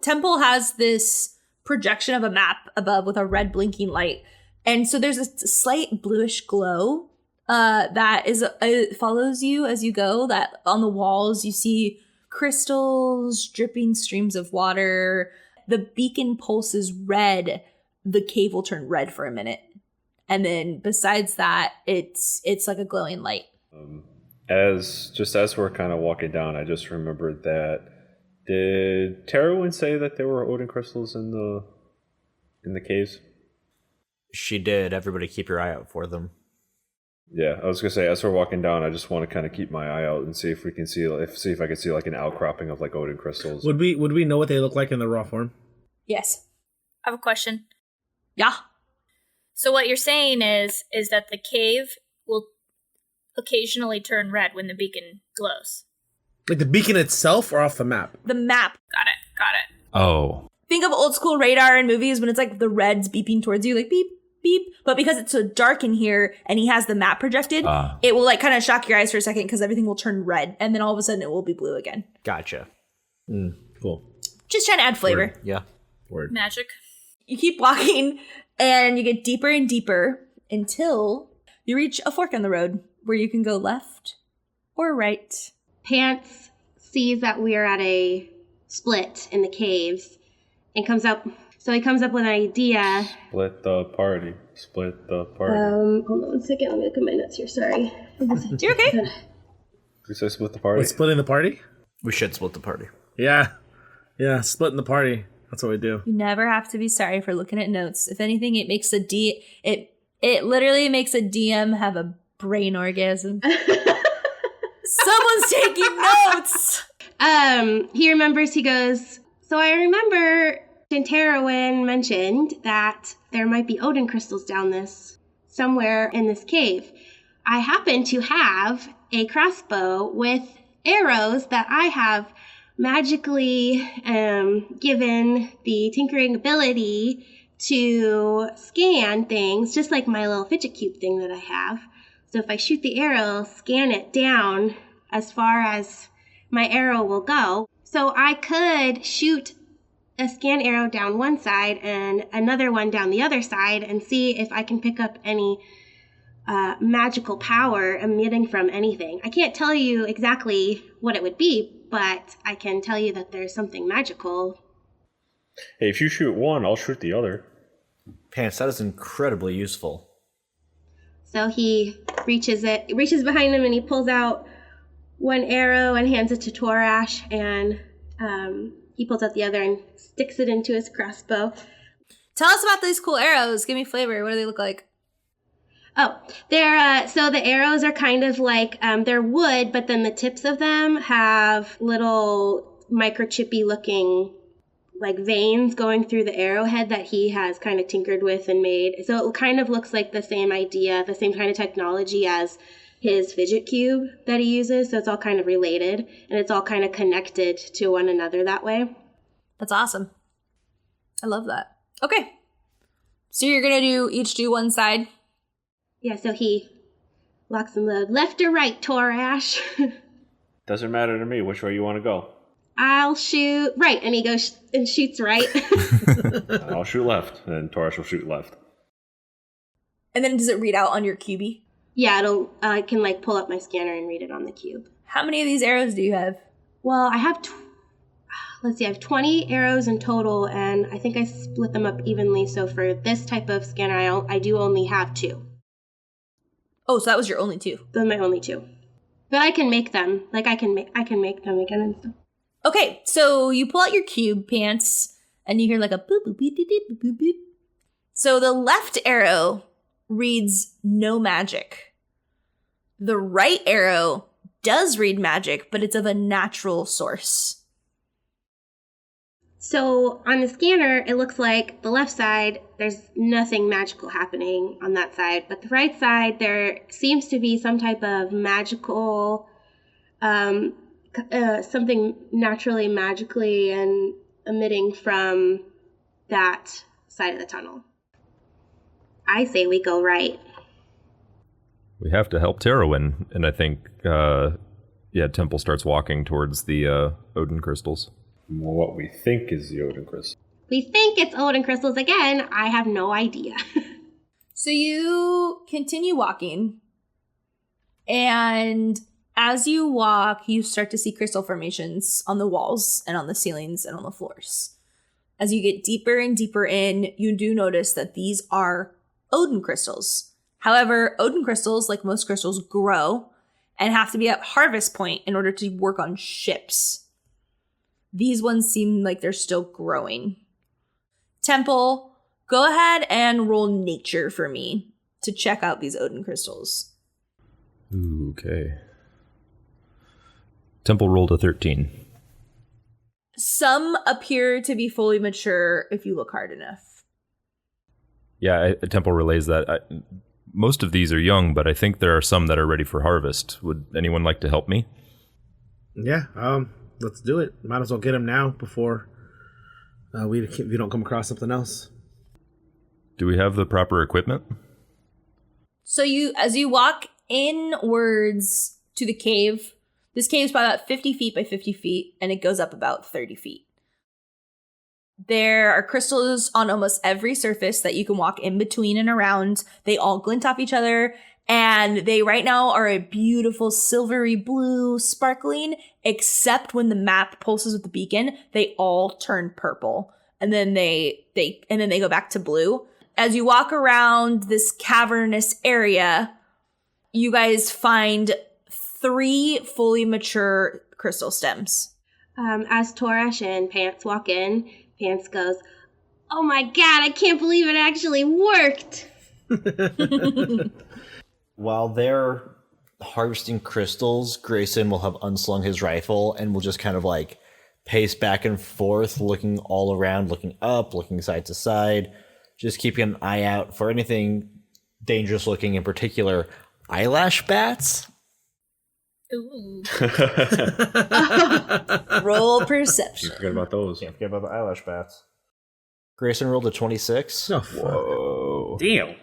Speaker 1: Temple has this projection of a map above with a red blinking light, and so there's a slight bluish glow that is follows you as you go. That on the walls you see crystals, dripping streams of water. The beacon pulses red. The cave will turn red for a minute, and then besides that, it's like a glowing light.
Speaker 6: As we're kind of walking down, I just remembered that. Did Terowin say that there were Odin crystals in the caves?
Speaker 5: She did. Everybody keep your eye out for them.
Speaker 6: Yeah, I was gonna say, as we're walking down, I just want to kind of keep my eye out and see if we can see if I can see like an outcropping of like Odin crystals.
Speaker 4: Would we know what they look like in the raw form?
Speaker 1: Yes.
Speaker 8: I have a question.
Speaker 1: Yeah.
Speaker 8: So what you're saying is that the cave will occasionally turn red when the beacon glows.
Speaker 4: Like the beacon itself or off the map?
Speaker 1: The map.
Speaker 8: Got it.
Speaker 2: Oh.
Speaker 1: Think of old school radar in movies when it's like the red's beeping towards you, like beep, beep. But because it's so dark in here and he has the map projected, it will like kind of shock your eyes for a second because everything will turn red and then all of a sudden it will be blue again.
Speaker 5: Gotcha.
Speaker 4: Cool.
Speaker 1: Just trying to add flavor.
Speaker 4: Word.
Speaker 5: Yeah.
Speaker 4: Word.
Speaker 8: Magic.
Speaker 1: You keep walking and you get deeper and deeper until you reach a fork in the road where you can go left or right.
Speaker 7: Pants sees that we're at a split in the caves and comes up. So he comes up with an idea.
Speaker 6: Split the party.
Speaker 7: Hold on 1 second. Let me look at my notes here. Sorry.
Speaker 1: You're okay.
Speaker 6: We say split the party.
Speaker 4: Wait, splitting the party?
Speaker 5: We should split the party.
Speaker 4: Yeah. Yeah, splitting the party. That's what we do.
Speaker 1: You never have to be sorry for looking at notes. If anything, it makes it literally makes a DM have a brain orgasm. Someone's taking notes.
Speaker 7: He remembers, he goes, so I remember Terowin mentioned that there might be Odin crystals down somewhere in this cave. I happen to have a crossbow with arrows that I have magically given the tinkering ability to scan things, just like my little fidget cube thing that I have. So if I shoot the arrow, scan it down as far as my arrow will go. So I could shoot a scan arrow down one side and another one down the other side and see if I can pick up any magical power emitting from anything. I can't tell you exactly what it would be, but I can tell you that there's something magical.
Speaker 6: Hey, if you shoot one, I'll shoot the other.
Speaker 5: Pants, that is incredibly useful.
Speaker 7: So he reaches behind him and he pulls out one arrow and hands it to Torash, and he pulls out the other and sticks it into his crossbow.
Speaker 1: Tell us about these cool arrows. Give me flavor. What do they look like?
Speaker 7: Oh, they're so the arrows are kind of like they're wood, but then the tips of them have little microchippy looking like veins going through the arrowhead that he has kind of tinkered with and made. So it kind of looks like the same idea, the same kind of technology as his fidget cube that he uses. So it's all kind of related and it's all kind of connected to one another that way.
Speaker 1: That's awesome. I love that. Okay. So you're going to each do one side?
Speaker 7: Yeah, so he locks and load. Left or right, Torash?
Speaker 6: Doesn't matter to me which way you want to go.
Speaker 7: I'll shoot right. And he goes and shoots right.
Speaker 6: I'll shoot left, and Torash will shoot left.
Speaker 1: And then does it read out on your cubie?
Speaker 7: Yeah, I can like pull up my scanner and read it on the cube.
Speaker 1: How many of these arrows do you have?
Speaker 7: Well, I have, I have 20 arrows in total, and I think I split them up evenly. So for this type of scanner, I do only have 2.
Speaker 1: Oh, so that was your only 2.
Speaker 7: Those are my only 2. But I can make them. Like I can make them again and stuff.
Speaker 1: Okay, so you pull out your cube, Pants, and you hear like a boop, boop, beep, beep, beep, boop, beep. So the left arrow reads no magic. The right arrow does read magic, but it's of a natural source.
Speaker 7: So on the scanner, it looks like the left side, there's nothing magical happening on that side. But the right side, there seems to be some type of magical, something naturally magically and emitting from that side of the tunnel. I say we go right.
Speaker 2: We have to help Terowin, and I think, Temple starts walking towards the Odin crystals.
Speaker 6: What we think is the Odin crystal.
Speaker 7: We think it's Odin crystals again. I have no idea.
Speaker 1: So you continue walking, and as you walk, you start to see crystal formations on the walls and on the ceilings and on the floors. As you get deeper and deeper in, you do notice that these are Odin crystals. However, Odin crystals, like most crystals, grow and have to be at harvest point in order to work on ships. These ones seem like they're still growing. Temple, go ahead and roll nature for me to check out these Odin crystals.
Speaker 2: Ooh, okay. Temple rolled a 13.
Speaker 1: Some appear to be fully mature if you look hard enough.
Speaker 2: Yeah, Temple relays that. Most of these are young, but I think there are some that are ready for harvest. Would anyone like to help me?
Speaker 4: Yeah, let's do it. Might as well get him now before we don't come across something else.
Speaker 2: Do we have the proper equipment?
Speaker 1: So as you walk inwards to the cave, this cave is about 50 feet by 50 feet, and it goes up about 30 feet. There are crystals on almost every surface that you can walk in between and around. They all glint off each other, and they right now are a beautiful silvery blue sparkling, except when the map pulses with the beacon, they all turn purple. And then they go back to blue. As you walk around this cavernous area, you guys find 3 fully mature crystal stems.
Speaker 7: As Toresh and Pants walk in, Pants goes, "Oh my god, I can't believe it actually worked!"
Speaker 5: While they're harvesting crystals, Grayson will have unslung his rifle and will just kind of like pace back and forth, looking all around, looking up, looking side to side, just keeping an eye out for anything dangerous looking, in particular, eyelash bats.
Speaker 8: Ooh.
Speaker 1: Roll perception.
Speaker 6: You forget about those.
Speaker 5: Can't forget about the eyelash bats. Grayson rolled a 26.
Speaker 4: Oh,
Speaker 2: Whoa.
Speaker 6: Damn.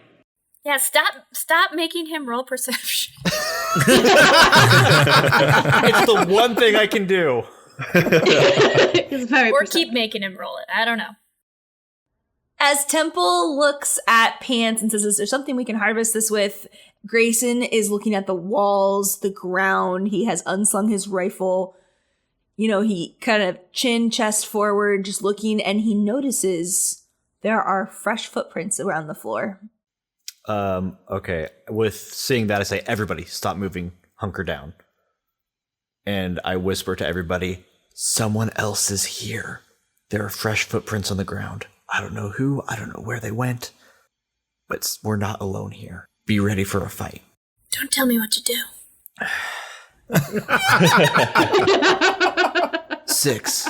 Speaker 8: Yeah, stop making him roll perception.
Speaker 5: It's the one thing I can do.
Speaker 8: Or keep making him roll it. I don't know.
Speaker 1: As Temple looks at Pants and says, "Is there something we can harvest this with?" Grayson is looking at the walls, the ground. He has unslung his rifle. He kind of chest forward, just looking, and he notices there are fresh footprints around the floor.
Speaker 5: Okay. With seeing that, I say, "Everybody, stop moving. Hunker down." And I whisper to everybody, "Someone else is here. There are fresh footprints on the ground. I don't know who. I don't know where they went. But we're not alone here. Be ready for a fight."
Speaker 8: Don't tell me what to do.
Speaker 5: 6.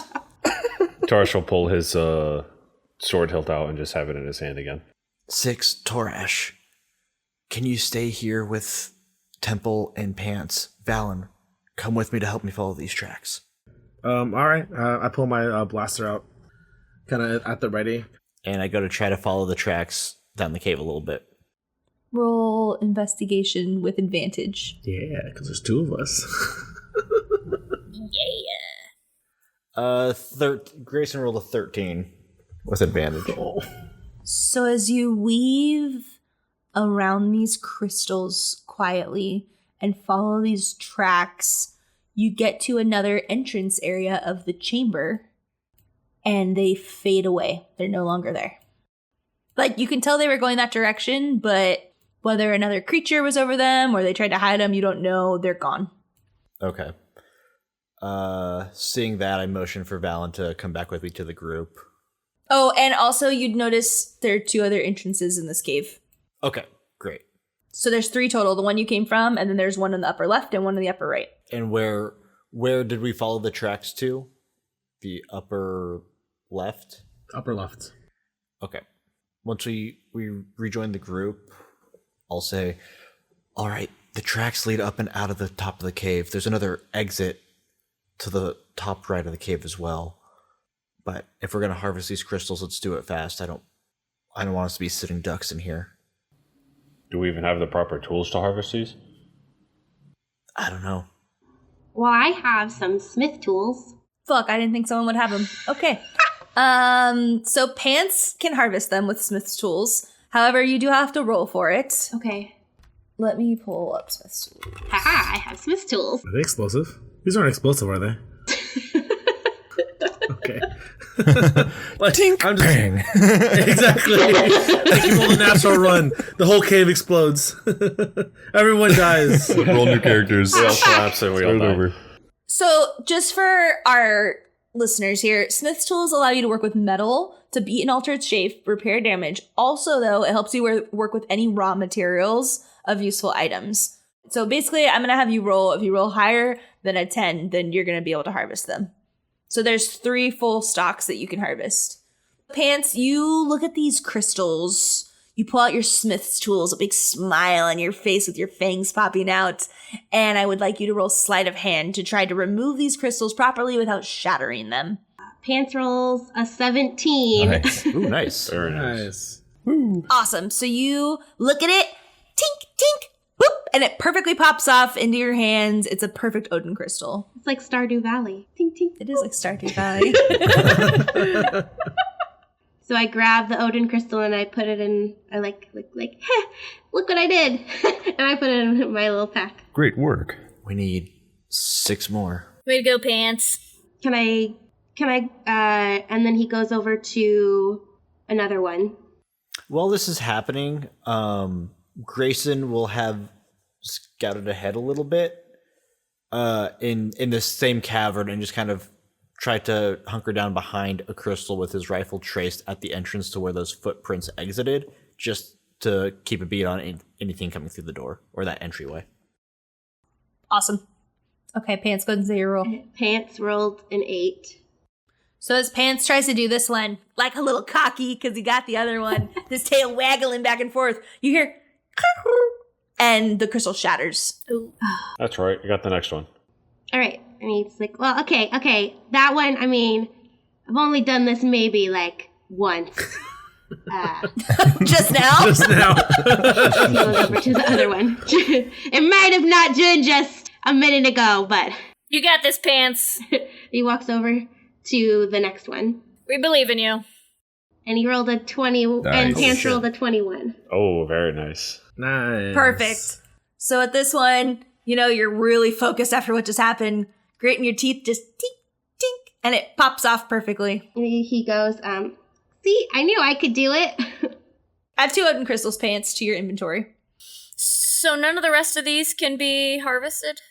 Speaker 6: Tarsh will pull his sword hilt out and just have it in his hand again.
Speaker 5: 6, Toresh. Can you stay here with Temple and Pants? Valen, come with me to help me follow these tracks.
Speaker 4: All right. I pull my blaster out, kind of at the ready.
Speaker 5: And I go to try to follow the tracks down the cave a little bit.
Speaker 1: Roll investigation with advantage.
Speaker 4: Yeah, because there's 2 of us.
Speaker 8: Yeah.
Speaker 5: Grayson rolled a 13 with advantage.
Speaker 4: Oh.
Speaker 1: So as you weave around these crystals quietly and follow these tracks, you get to another entrance area of the chamber, and they fade away. They're no longer there. Like, you can tell they were going that direction, but whether another creature was over them or they tried to hide them, you don't know. They're gone.
Speaker 5: Okay. Seeing that, I motion for Valen to come back with me to the group.
Speaker 1: Oh, and also you'd notice there are 2 other entrances in this cave.
Speaker 5: Okay, great.
Speaker 1: So there's 3 total. The one you came from, and then there's one in the upper left and one in the upper right.
Speaker 5: And where did we follow the tracks to? The upper left?
Speaker 4: Upper left.
Speaker 5: Okay. Once we rejoin the group, I'll say, all right, the tracks lead up and out of the top of the cave. There's another exit to the top right of the cave as well. But if we're going to harvest these crystals, let's do it fast. I don't want us to be sitting ducks in here.
Speaker 6: Do we even have the proper tools to harvest these?
Speaker 5: I don't know.
Speaker 7: Well, I have some smith tools.
Speaker 1: Fuck, I didn't think someone would have them. Okay. So Pants can harvest them with Smith's tools. However, you do have to roll for it.
Speaker 7: Okay.
Speaker 1: Let me pull up Smith's tools.
Speaker 7: Haha, I have smith tools.
Speaker 4: Are they explosive? These aren't explosive, are they? Okay.
Speaker 5: Tink,
Speaker 4: I'm just,
Speaker 5: bang.
Speaker 4: exactly. Like you pull a natural run, the whole cave explodes. Everyone dies.
Speaker 2: Roll new characters.
Speaker 6: We all collapse and we all
Speaker 2: Start
Speaker 6: die.
Speaker 2: over.
Speaker 1: So, just for our listeners here, Smith's tools allow you to work with metal to beat and alter its shape, repair damage. Also, though, it helps you work with any raw materials of useful items. So basically, I'm going to have you roll. If you roll higher than a 10, then you're going to be able to harvest them. So there's 3 full stocks that you can harvest. Pants, you look at these crystals. You pull out your Smith's tools, a big smile on your face with your fangs popping out. And I would like you to roll sleight of hand to try to remove these crystals properly without shattering them.
Speaker 7: Pants rolls a 17.
Speaker 5: Nice. Ooh, nice.
Speaker 6: Very nice.
Speaker 1: Awesome. So you look at it, tink, tink, boop, and it perfectly pops off into your hands. It's a perfect Odin crystal.
Speaker 7: It's like Stardew Valley. Tink, tink.
Speaker 1: It is like Stardew Valley.
Speaker 7: So I grab the Odin crystal and I put it in, I like, look what I did. And I put it in my little pack.
Speaker 2: Great work.
Speaker 5: We need 6 more.
Speaker 8: Way to go, Pants.
Speaker 7: Can I, and then he goes over to another one.
Speaker 5: While this is happening, Grayson will have scouted ahead a little bit in this same cavern and just kind of tried to hunker down behind a crystal with his rifle traced at the entrance to where those footprints exited, just to keep a beat on anything coming through the door or that entryway.
Speaker 1: Awesome. Okay, Pants, go ahead and say your roll.
Speaker 7: Pants rolled an 8.
Speaker 1: So as Pants tries to do this one, like a little cocky because he got the other one, his tail waggling back and forth, you hear, and the crystal shatters.
Speaker 8: Ooh.
Speaker 6: That's right. I got the next one.
Speaker 7: All right. And he's like, well, okay. That one, I mean, I've only done this maybe like once.
Speaker 1: Just now?
Speaker 4: Just now.
Speaker 7: He goes over to the other one. It might have not been just a minute ago, but
Speaker 8: You got this, Pants.
Speaker 7: he walks over to the next one.
Speaker 8: We believe in you.
Speaker 7: And he rolled a 20, and
Speaker 2: Nice.
Speaker 7: Pants rolled a 21.
Speaker 6: Oh, very nice.
Speaker 4: Nice.
Speaker 1: Perfect. So at this one, you know, you're really focused after what just happened. Grating your teeth, just tink, tink, and it pops off perfectly.
Speaker 7: And he goes, see, I knew I could do it.
Speaker 1: Add 2 Odin crystals, Pants, to your inventory.
Speaker 8: So none of the rest of these can be harvested?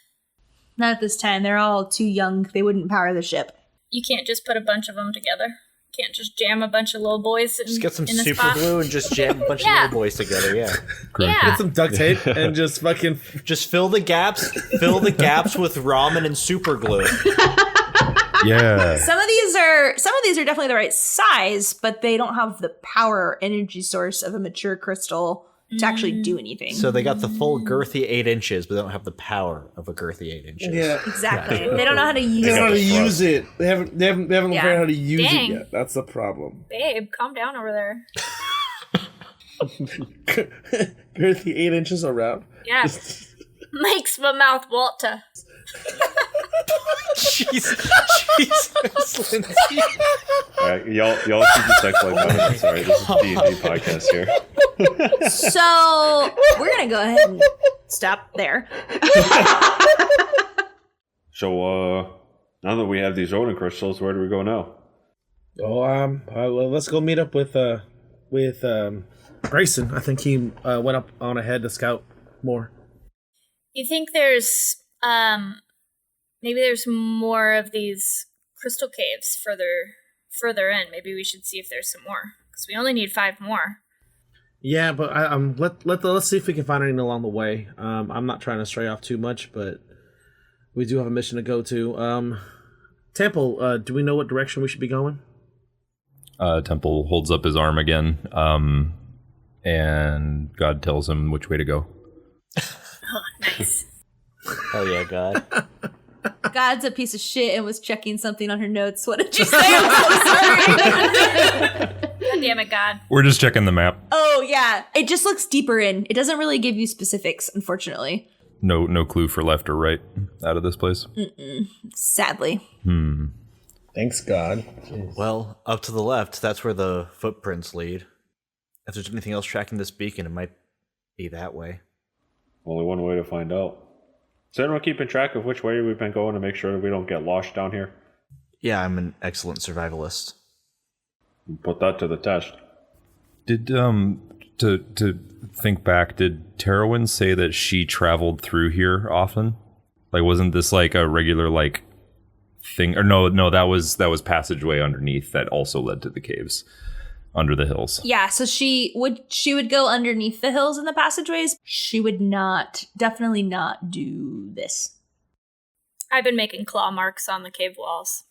Speaker 1: Not at this time. They're all too young. They wouldn't power the ship.
Speaker 8: You can't just put a bunch of them together? Can't just jam a bunch of little boys in,
Speaker 5: Just get some
Speaker 8: in a
Speaker 5: super
Speaker 8: spot?
Speaker 5: glue and just jam a bunch
Speaker 8: Yeah.
Speaker 5: of little boys together, yeah.
Speaker 8: Yeah.
Speaker 4: Get some duct tape and just fucking.
Speaker 5: Just fill the gaps with ramen and super glue.
Speaker 2: Yeah.
Speaker 1: Some of these are definitely the right size, but they don't have the power or energy source of a mature crystal to actually do anything.
Speaker 5: So they got the full girthy 8 inches, but they don't have the power of a girthy 8 inches.
Speaker 4: Yeah.
Speaker 1: Exactly. They don't know how to use
Speaker 4: They don't know how to
Speaker 1: it.
Speaker 4: use it. They haven't learned
Speaker 1: Yeah.
Speaker 4: how to use
Speaker 8: Dang.
Speaker 4: it yet. That's the problem.
Speaker 8: Babe, calm down over there.
Speaker 4: Girthy 8 inches around.
Speaker 8: Yeah. Makes my mouth water.
Speaker 5: Jesus, Lindsay.
Speaker 6: All right, y'all keep your sex life going. Sorry, this is D&D podcast here.
Speaker 1: So we're gonna go ahead and stop there.
Speaker 6: So, now that we have these Odin crystals, where do we go now?
Speaker 4: Well, let's go meet up with Grayson. I think he went up on ahead to scout more.
Speaker 8: You think there's, maybe there's more of these crystal caves further in. Maybe we should see if there's some more. Because we only need 5 more.
Speaker 4: Yeah, but let's see if we can find anything along the way. I'm not trying to stray off too much, but we do have a mission to go to. Temple, do we know what direction we should be going?
Speaker 2: Temple holds up his arm again, and God tells him which way to go.
Speaker 8: Oh, nice.
Speaker 5: Hell yeah, God.
Speaker 1: God's a piece of shit and was checking something on her notes. What did you say? I'm so sorry.
Speaker 8: God damn it, God.
Speaker 2: We're just checking the map.
Speaker 1: Oh, yeah. It just looks deeper in. It doesn't really give you specifics, unfortunately.
Speaker 2: No clue for left or right out of this place.
Speaker 1: Sadly.
Speaker 4: Thanks, God.
Speaker 5: Well, up to the left, that's where the footprints lead. If there's anything else tracking this beacon, it might be that way.
Speaker 6: Only one way to find out. Is anyone keeping track of which way we've been going to make sure that we don't get lost down here?
Speaker 5: Yeah, I'm an excellent survivalist.
Speaker 6: Put that to the test.
Speaker 2: Did to think back, did Terowyn say that she traveled through here often? Like, wasn't this like a regular like thing? Or no, that was passageway underneath that also led to the caves under the hills.
Speaker 1: Yeah, so she would go underneath the hills in the passageways. She would definitely not do this.
Speaker 8: I've been making claw marks on the cave walls.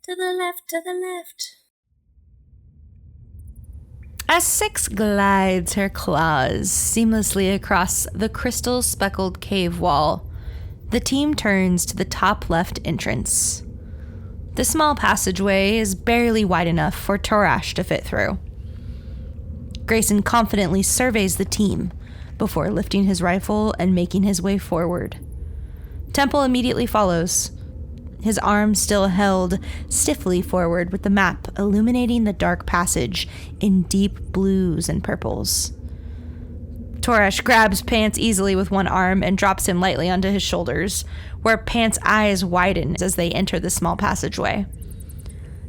Speaker 8: To the left, to the left.
Speaker 1: As Six glides her claws seamlessly across the crystal-speckled cave wall, the team turns to the top left entrance. The small passageway is barely wide enough for Torash to fit through. Grayson confidently surveys the team before lifting his rifle and making his way forward. Temple immediately follows, his arm still held stiffly forward with the map illuminating the dark passage in deep blues and purples. Torash grabs Pants easily with one arm and drops him lightly onto his shoulders, where Pants' eyes widen as they enter the small passageway.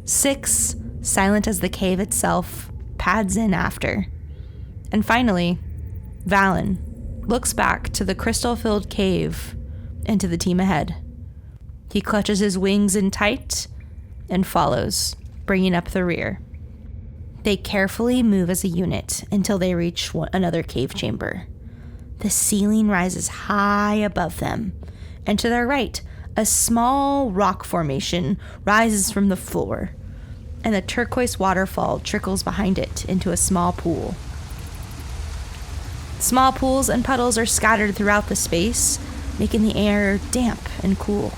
Speaker 1: Six, silent as the cave itself, pads in after. And finally, Valen looks back to the crystal-filled cave and to the team ahead. He clutches his wings in tight and follows, bringing up the rear. They carefully move as a unit until they reach another cave chamber. The ceiling rises high above them, and to their right, a small rock formation rises from the floor, and a turquoise waterfall trickles behind it into a small pool. Small pools and puddles are scattered throughout the space, making the air damp and cool.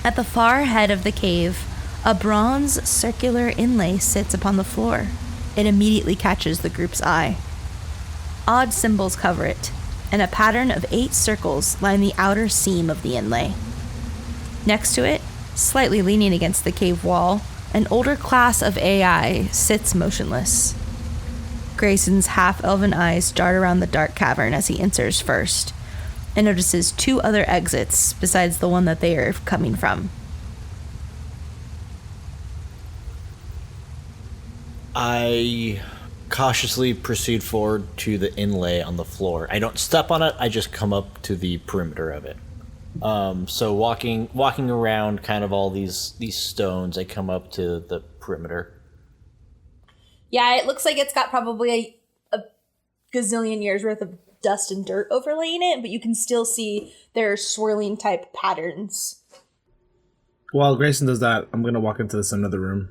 Speaker 1: At the far head of the cave, a bronze circular inlay sits upon the floor. It immediately catches the group's eye. Odd symbols cover it, and a pattern of 8 circles line the outer seam of the inlay. Next to it, slightly leaning against the cave wall, an older class of AI sits motionless. Grayson's half-elven eyes dart around the dark cavern as he enters first, and notices 2 other exits besides the one that they are coming from.
Speaker 5: I cautiously proceed forward to the inlay on the floor. I don't step on it, I just come up to the perimeter of it. So walking around kind of all these stones, I come up to the perimeter.
Speaker 1: Yeah, it looks like it's got probably a gazillion years worth of dust and dirt overlaying it, but you can still see their swirling type patterns.
Speaker 4: While Grayson does that, I'm going to walk into the center of the room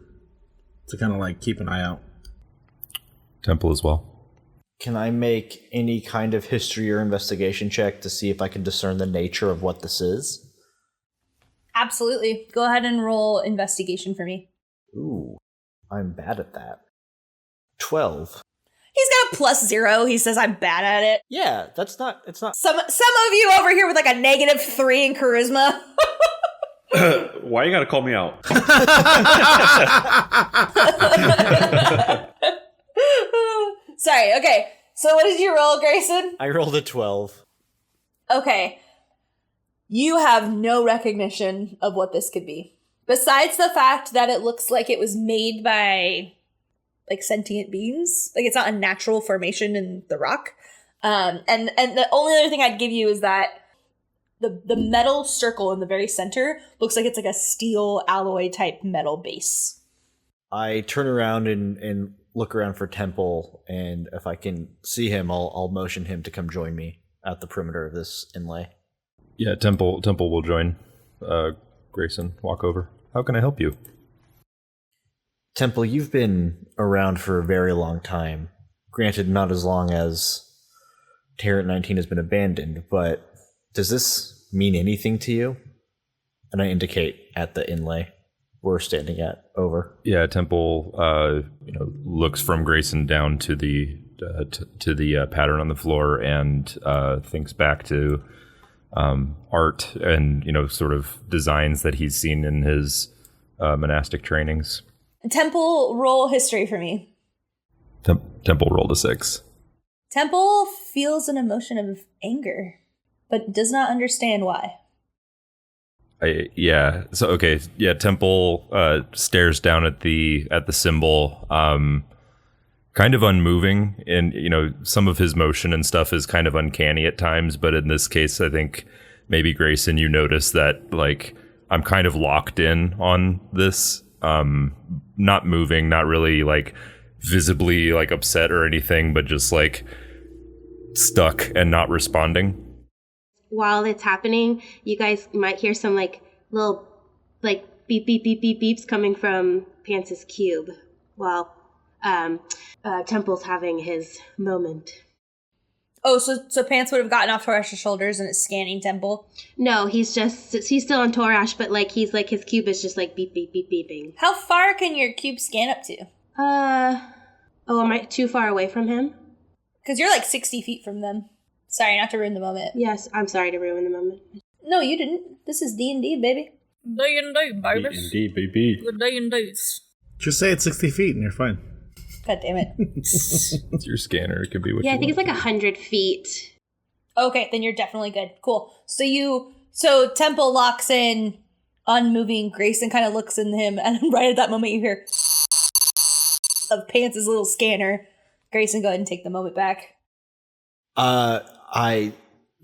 Speaker 4: to kind of like keep an eye out.
Speaker 2: Temple as well.
Speaker 5: Can I make any kind of history or investigation check to see if I can discern the nature of what this is?
Speaker 1: Absolutely. Go ahead and roll investigation for me.
Speaker 5: Ooh, I'm bad at that. 12.
Speaker 1: He's got a +0. He says I'm bad at it.
Speaker 5: Yeah, it's not.
Speaker 1: Some of you over here with like a -3 in charisma.
Speaker 6: Why you gotta call me out?
Speaker 1: Sorry, okay. So what did you roll, Grayson?
Speaker 5: I rolled a 12.
Speaker 1: Okay. You have no recognition of what this could be. Besides the fact that it looks like it was made by like sentient beings. Like it's not a natural formation in the rock. And the only other thing I'd give you is that the metal circle in the very center looks like it's like a steel alloy type metal base.
Speaker 5: I turn around and look around for Temple, and if I can see him, I'll motion him to come join me at the perimeter of this inlay.
Speaker 2: Yeah, Temple will join. Grayson, walk over. How can I help you?
Speaker 5: Temple, you've been around for a very long time. Granted, not as long as Terrant 19 has been abandoned, but does this mean anything to you? And I indicate at the inlay we're standing at. Over.
Speaker 2: Yeah, Temple looks from Grayson down to the pattern on the floor and thinks back to art and sort of designs that he's seen in his monastic trainings.
Speaker 1: Temple, roll history for me.
Speaker 2: Temple rolled a 6.
Speaker 1: Temple feels an emotion of anger, but does not understand why.
Speaker 2: Temple stares down at the symbol, kind of unmoving, and some of his motion and stuff is kind of uncanny at times, but in this case I think maybe Grayson, you notice that like I'm kind of locked in on this, not moving, not really like visibly like upset or anything, but just like stuck and not responding.
Speaker 7: While it's happening, you guys might hear some like little like beep beep beep beep beeps coming from Pance's cube while Temple's having his moment.
Speaker 1: Oh, so Pants would have gotten off Torash's shoulders and it's scanning Temple?
Speaker 7: No, he's still on Torash, but like he's like his cube is just like beep beep beep beeping.
Speaker 1: How far can your cube scan up to?
Speaker 7: Am I too far away from him?
Speaker 1: Because you're like 60 feet from them. Sorry, not to ruin the moment.
Speaker 7: Yes, I'm sorry to ruin the moment.
Speaker 1: No, you didn't. This is D&D, baby.
Speaker 8: D&D, baby.
Speaker 6: D&D, baby.
Speaker 8: The D&Ds.
Speaker 4: Just say it's 60 feet and you're fine.
Speaker 1: God damn it.
Speaker 2: It's your scanner. It could be what you
Speaker 7: I think
Speaker 2: want.
Speaker 7: it's like 100 feet.
Speaker 1: Okay, then you're definitely good. Cool. So Temple locks in, unmoving. Grayson kind of looks in him, and right at that moment you hear of Pants' little scanner. Grayson, go ahead and take the moment back.
Speaker 5: I,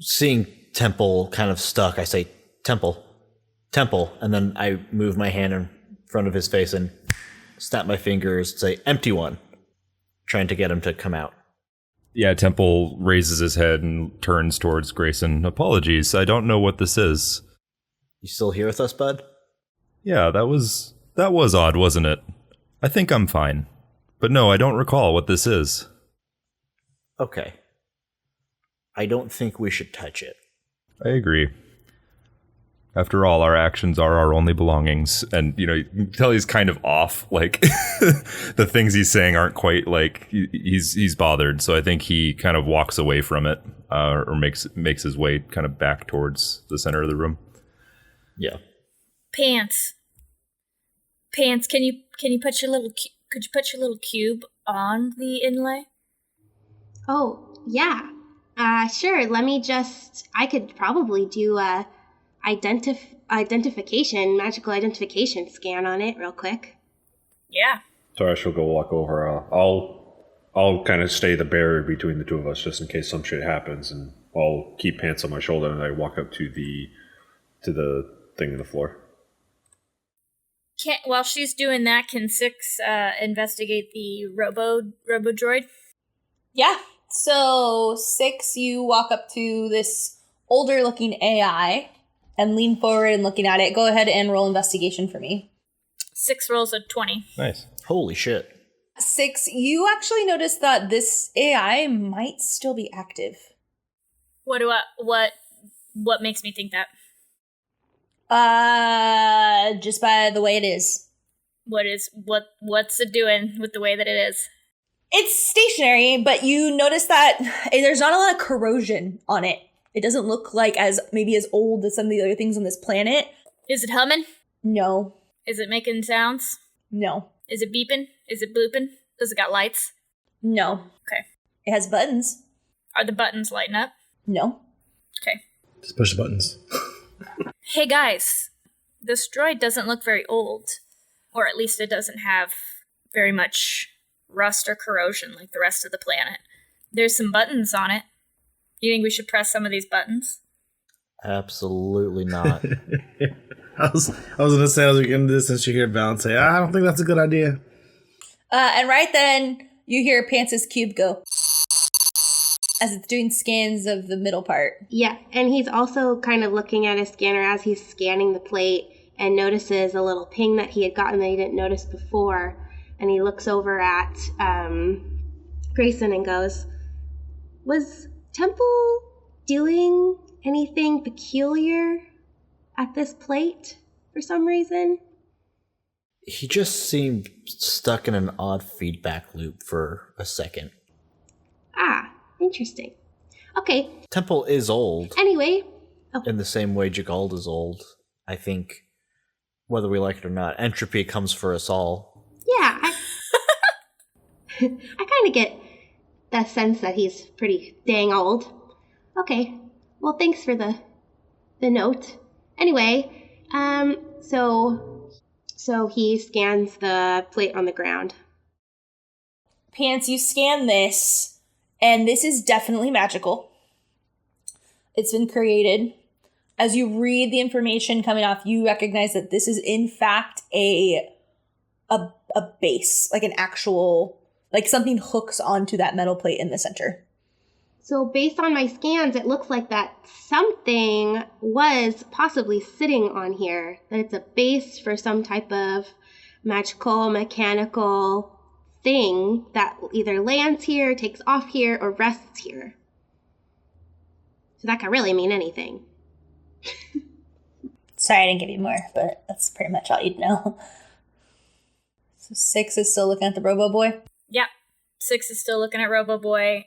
Speaker 5: seeing Temple kind of stuck, I say, Temple, and then I move my hand in front of his face and snap my fingers, say, empty one, trying to get him to come out.
Speaker 2: Yeah, Temple raises his head and turns towards Grayson. Apologies, I don't know what this is.
Speaker 5: You still here with us, bud?
Speaker 2: Yeah, that was odd, wasn't it? I think I'm fine. But no, I don't recall what this is.
Speaker 5: Okay. I don't think we should touch it.
Speaker 2: I agree. After all, our actions are our only belongings. And, you can tell he's kind of off. Like, the things he's saying aren't quite like, he's bothered. So I think he kind of walks away from it, or makes his way kind of back towards the center of the room.
Speaker 5: Yeah.
Speaker 8: Pants, can you put your little could you put your little cube on the inlay?
Speaker 7: Oh, yeah. Sure. I could probably do a magical identification scan on it real quick.
Speaker 8: Yeah.
Speaker 6: Torash will go walk over. I'll kind of stay the barrier between the two of us just in case some shit happens, and I'll keep Pants on my shoulder and I walk up to the thing in the floor.
Speaker 8: While she's doing that, can Six investigate the robo droid?
Speaker 1: Yeah. So 6, you walk up to this older looking AI and lean forward and looking at it. Go ahead and roll investigation for me.
Speaker 8: 6 rolls a 20.
Speaker 2: Nice.
Speaker 5: Holy shit.
Speaker 1: 6, you actually notice that this AI might still be active.
Speaker 8: What makes me think that?
Speaker 1: Just by the way it is.
Speaker 8: What's it doing with the way that it is?
Speaker 1: It's stationary, but you notice that there's not a lot of corrosion on it. It doesn't look like as old as some of the other things on this planet.
Speaker 8: Is it humming?
Speaker 1: No.
Speaker 8: Is it making sounds?
Speaker 1: No.
Speaker 8: Is it beeping? Is it blooping? Does it got lights?
Speaker 1: No.
Speaker 8: Okay.
Speaker 1: It has buttons.
Speaker 8: Are the buttons lighting up?
Speaker 1: No.
Speaker 8: Okay.
Speaker 4: Just push the buttons.
Speaker 8: Hey guys, this droid doesn't look very old. Or at least it doesn't have very much rust or corrosion like the rest of the planet. There's some buttons on it. You think we should press some of these buttons?
Speaker 5: Absolutely not.
Speaker 4: I was gonna say, as we get into this, and you hear Val say, I don't think that's a good idea.
Speaker 1: And right then, you hear Pants' cube go as it's doing scans of the middle part.
Speaker 7: Yeah, and he's also kind of looking at his scanner as he's scanning the plate and notices a little ping that he had gotten that he didn't notice before. and he looks over at Grayson and goes, "Was Temple doing anything peculiar at this plate for some reason?"
Speaker 5: He just seemed stuck in an odd feedback loop for a second.
Speaker 7: Ah, interesting. Okay.
Speaker 5: Temple is old.
Speaker 7: Anyway.
Speaker 5: In the same way Jagald is old. I think, whether we like it or not, entropy comes for us all.
Speaker 7: Yeah, I kind of get the sense that he's pretty dang old. Okay, well, thanks for the note. Anyway, so he scans the plate on the ground.
Speaker 1: Pants, you scan this, and this is definitely magical. It's been created. As you read the information coming off, you recognize that this is in fact a base, like an actual, like something hooks onto that metal plate in the center.
Speaker 7: So based on my scans, it looks like that something was possibly sitting on here, that it's a base for some type of magical, mechanical thing that either lands here, takes off here, or rests here. So that could really mean anything.
Speaker 1: Sorry, I didn't give you more, but that's pretty much all you'd know. So 6 is still looking at the Robo Boy?
Speaker 8: Yep. 6 is still looking at Robo Boy.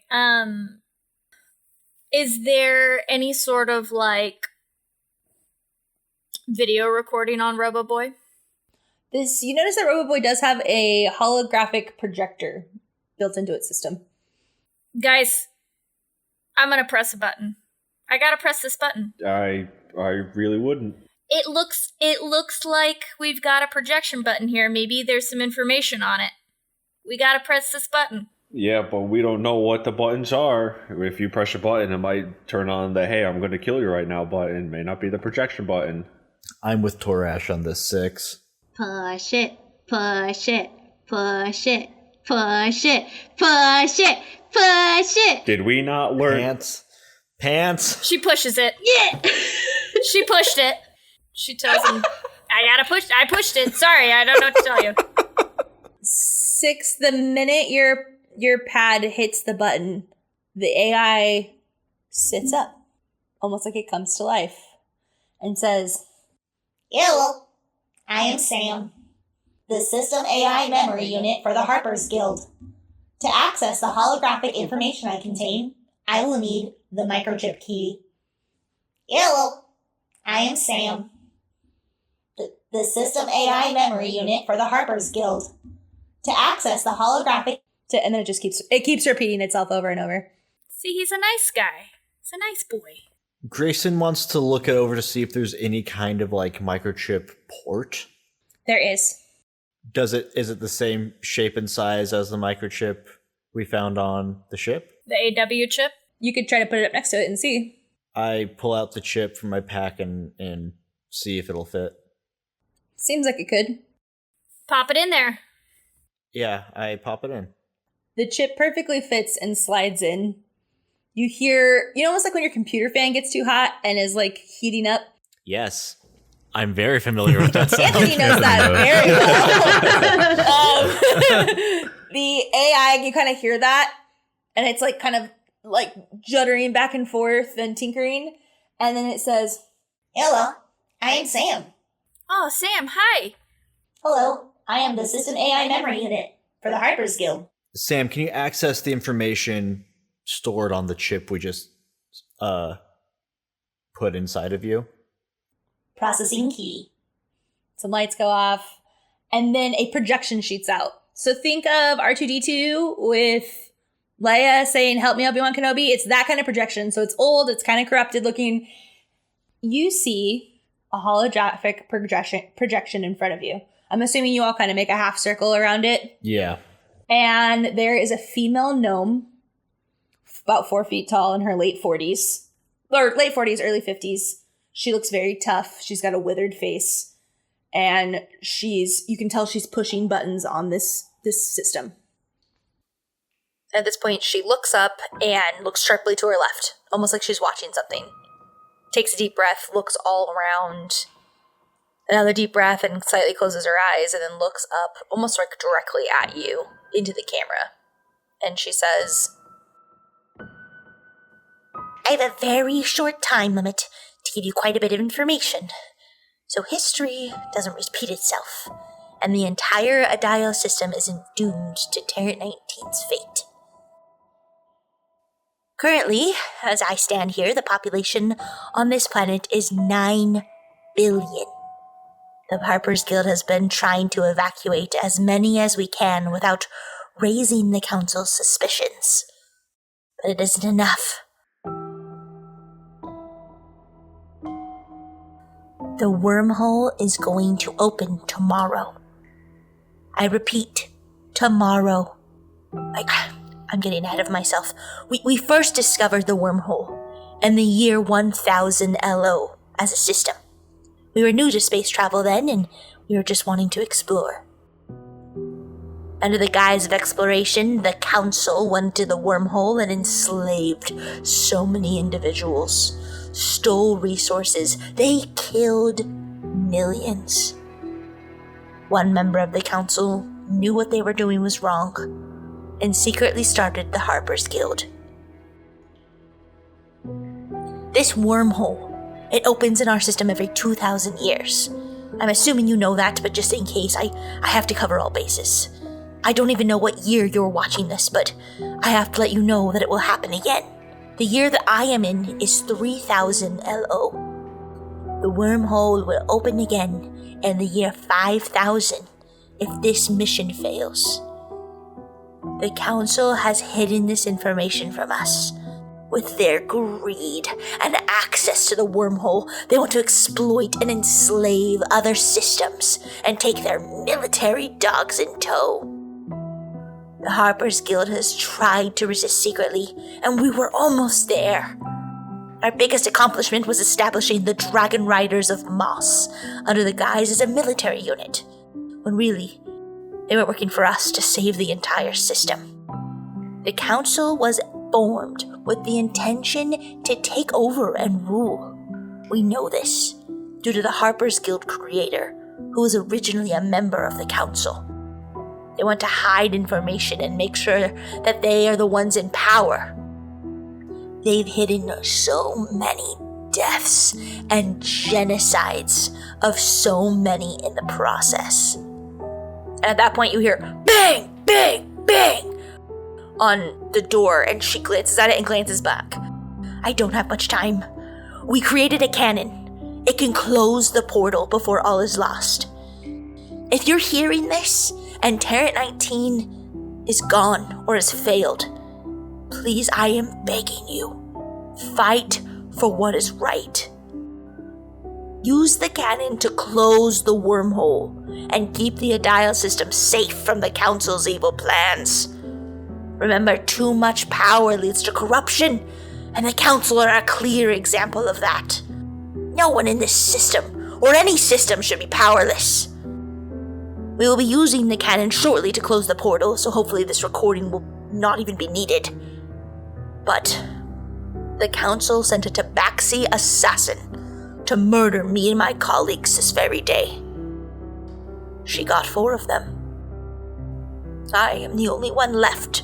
Speaker 8: Is there any sort of, like, video recording on Robo Boy?
Speaker 1: You notice that Robo Boy does have a holographic projector built into its system.
Speaker 8: Guys, I'm gonna press a button. I gotta press this button.
Speaker 6: I really wouldn't.
Speaker 8: It looks like we've got a projection button here. Maybe there's some information on it. We gotta press this button.
Speaker 6: Yeah, but we don't know what the buttons are. If you press a button, it might turn on the "Hey, I'm going to kill you right now" button. It may not be the projection button.
Speaker 5: I'm with Torash on this 6.
Speaker 7: Push it, push it, push it, push it, push it, push it.
Speaker 6: Did we not learn?
Speaker 5: Pants.
Speaker 8: She pushes it.
Speaker 7: Yeah.
Speaker 8: She pushed it. She tells him, I pushed it. Sorry, I don't know what to tell you.
Speaker 1: 6, the minute your pad hits the button, the AI sits up, almost like it comes to life, and says,
Speaker 9: "Hello, I am Sam, the System AI Memory Unit for the Harper's Guild. To access the holographic information I contain, I will need the microchip key. Hello, I am Sam, the System AI Memory Unit for the Harper's Guild. To access the holographic..."
Speaker 1: And then it keeps repeating itself over and over.
Speaker 8: See, he's a nice guy. He's a nice boy.
Speaker 5: Grayson wants to look it over to see if there's any kind of like microchip port.
Speaker 1: There is.
Speaker 5: Is it the same shape and size as the microchip we found on the ship?
Speaker 8: The AW chip?
Speaker 1: You could try to put it up next to it and see.
Speaker 5: I pull out the chip from my pack and see if it'll fit.
Speaker 1: Seems like it could.
Speaker 8: Pop it in there.
Speaker 5: Yeah, I pop it in.
Speaker 1: The chip perfectly fits and slides in. You hear, almost like when your computer fan gets too hot and is like heating up.
Speaker 5: Yes. I'm very familiar with that sound.
Speaker 1: Anthony knows that very well. The AI, you kind of hear that, and it's like kind of like juddering back and forth and tinkering, and then it says,
Speaker 9: "Hello, I am Sam.
Speaker 8: Oh, Sam, hi.
Speaker 9: Hello, I am the System AI Memory Unit for the Harper's Guild."
Speaker 5: Sam, can you access the information stored on the chip we just put inside of you?
Speaker 9: Processing key.
Speaker 1: Some lights go off, and then a projection shoots out. So think of R2-D2 with Leia saying, "Help me, Obi-Wan Kenobi." It's that kind of projection. So it's old, it's kind of corrupted looking. You see a holographic projection in front of you. I'm assuming you all kind of make a half circle around it.
Speaker 5: Yeah.
Speaker 1: And there is a female gnome, about 4 feet tall, in her late 40s, early 50s. She looks very tough. She's got a withered face, and you can tell she's pushing buttons on this system. At this point, she looks up and looks sharply to her left, almost like she's watching something. Takes a deep breath, looks all around, Another deep breath and slightly closes her eyes and then looks up almost like directly at you into the camera. And she says,
Speaker 9: I have a very short time limit to give you quite a bit of information, so history doesn't repeat itself, and the entire Adial system isn't doomed to Terran 19's fate. Currently, as I stand here, the population on this planet is 9 billion. The Harper's Guild has been trying to evacuate as many as we can without raising the Council's suspicions. But it isn't enough. The wormhole is going to open tomorrow. I repeat, tomorrow. I'm getting ahead of myself. We first discovered the wormhole in the year 1000 LO as a system. We were new to space travel then, and we were just wanting to explore. Under the guise of exploration, the Council went to the wormhole and enslaved so many individuals, stole resources. They killed millions. One member of the Council knew what they were doing was wrong and secretly started the Harper's Guild. This wormhole, it opens in our system every 2,000 years. I'm assuming you know that, but just in case, I have to cover all bases. I don't even know what year you're watching this, but I have to let you know that it will happen again. The year that I am in is 3000 LO. The wormhole will open again in the year 5000 if this mission fails. The Council has hidden this information from us. With their greed and access to the wormhole, they want to exploit and enslave other systems and take their military dogs in tow. The Harper's Guild has tried to resist secretly, and we were almost there. Our biggest accomplishment was establishing the Dragon Riders of Moss under the guise as a military unit, when really, they were working for us to save the entire system. The Council was formed with the intention to take over and rule. We know this due to the Harper's Guild creator, who was originally a member of the Council. They want to hide information and make sure that they are the ones in power. They've hidden so many deaths and genocides of so many in the process. And at that point you hear bang, bang, bang on the door, and she glances at it and glances back. I don't have much time. We created a cannon. It can close the portal before all is lost. If you're hearing this and Terran 19 is gone or has failed, please, I am begging you, fight for what is right. Use the cannon to close the wormhole and keep the Adial system safe from the Council's evil plans. Remember, too much power leads to corruption, and the Council are a clear example of that. No one in this system, or any system, should be powerless. We will be using the cannon shortly to close the portal, so hopefully this recording will not even be needed. But the Council sent a Tabaxi assassin to murder me and my colleagues this very day. She got 4 of them. I am the only one left.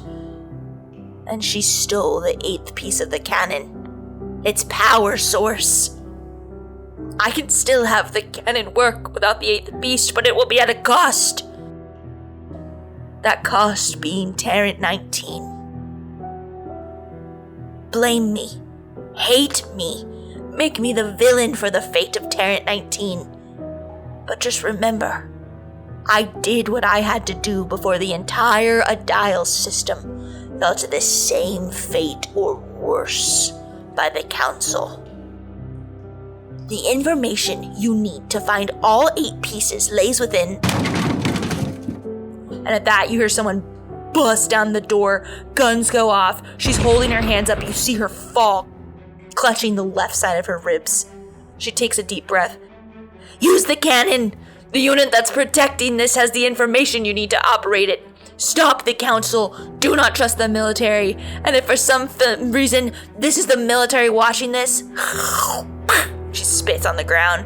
Speaker 9: And she stole the 8th piece of the cannon, its power source. I can still have the cannon work without the 8th beast, but it will be at a cost. That cost being Terran 19. Blame me, hate me, make me the villain for the fate of Terran 19. But just remember, I did what I had to do before the entire Adial system fell to the same fate or worse by the Council. The information you need to find all 8 pieces lays within. And at that, you hear someone bust down the door, guns go off, she's holding her hands up, you see her fall, clutching the left side of her ribs. She takes a deep breath. Use the cannon! The unit that's protecting this has the information you need to operate it. Stop the Council. Do not trust the military. And if for some reason this is the military watching this, she spits on the ground.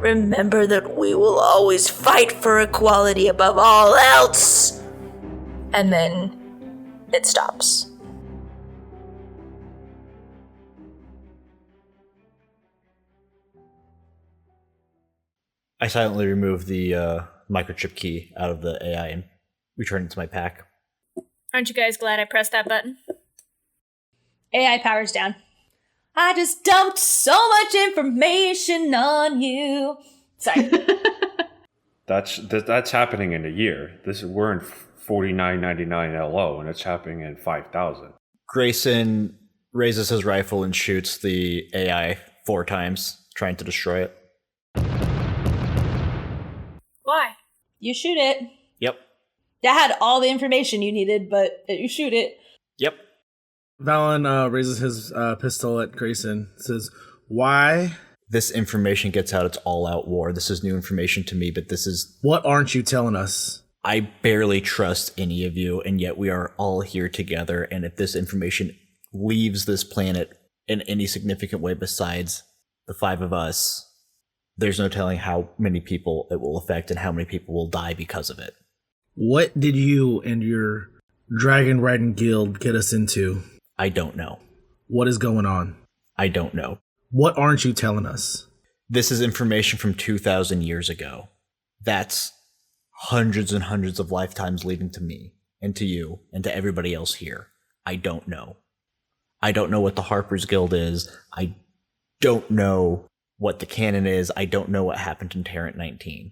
Speaker 1: Remember that we will always fight for equality above all else. And then it stops.
Speaker 5: I silently remove the microchip key out of the AI and return it to my pack.
Speaker 8: Aren't you guys glad I pressed that button?
Speaker 1: AI powers down. I just dumped so much information on you. Sorry.
Speaker 6: That's happening in a year. We're in 49.99 LO, and it's happening in 5,000.
Speaker 5: Grayson raises his rifle and shoots the AI 4 times, trying to destroy it.
Speaker 8: Why?
Speaker 1: You shoot it.
Speaker 5: Yep.
Speaker 1: That had all the information you needed, but you shoot it.
Speaker 5: Yep.
Speaker 4: Valen raises his pistol at Grayson. Says, "Why?
Speaker 5: This information gets out. It's all out war. This is new information to me, but this is...
Speaker 4: What aren't you telling us?"
Speaker 5: I barely trust any of you, and yet we are all here together, and if this information leaves this planet in any significant way besides the 5 of us, there's no telling how many people it will affect and how many people will die because of it.
Speaker 4: What did you and your dragon riding guild get us into?
Speaker 5: I don't know.
Speaker 4: What is going on?
Speaker 5: I don't know.
Speaker 4: What aren't you telling us?
Speaker 5: This is information from 2,000 years ago. That's hundreds and hundreds of lifetimes leading to me, and to you, and to everybody else here. I don't know. I don't know what the Harper's Guild is. I don't know what the canon is. I don't know what happened in Tarrant 19.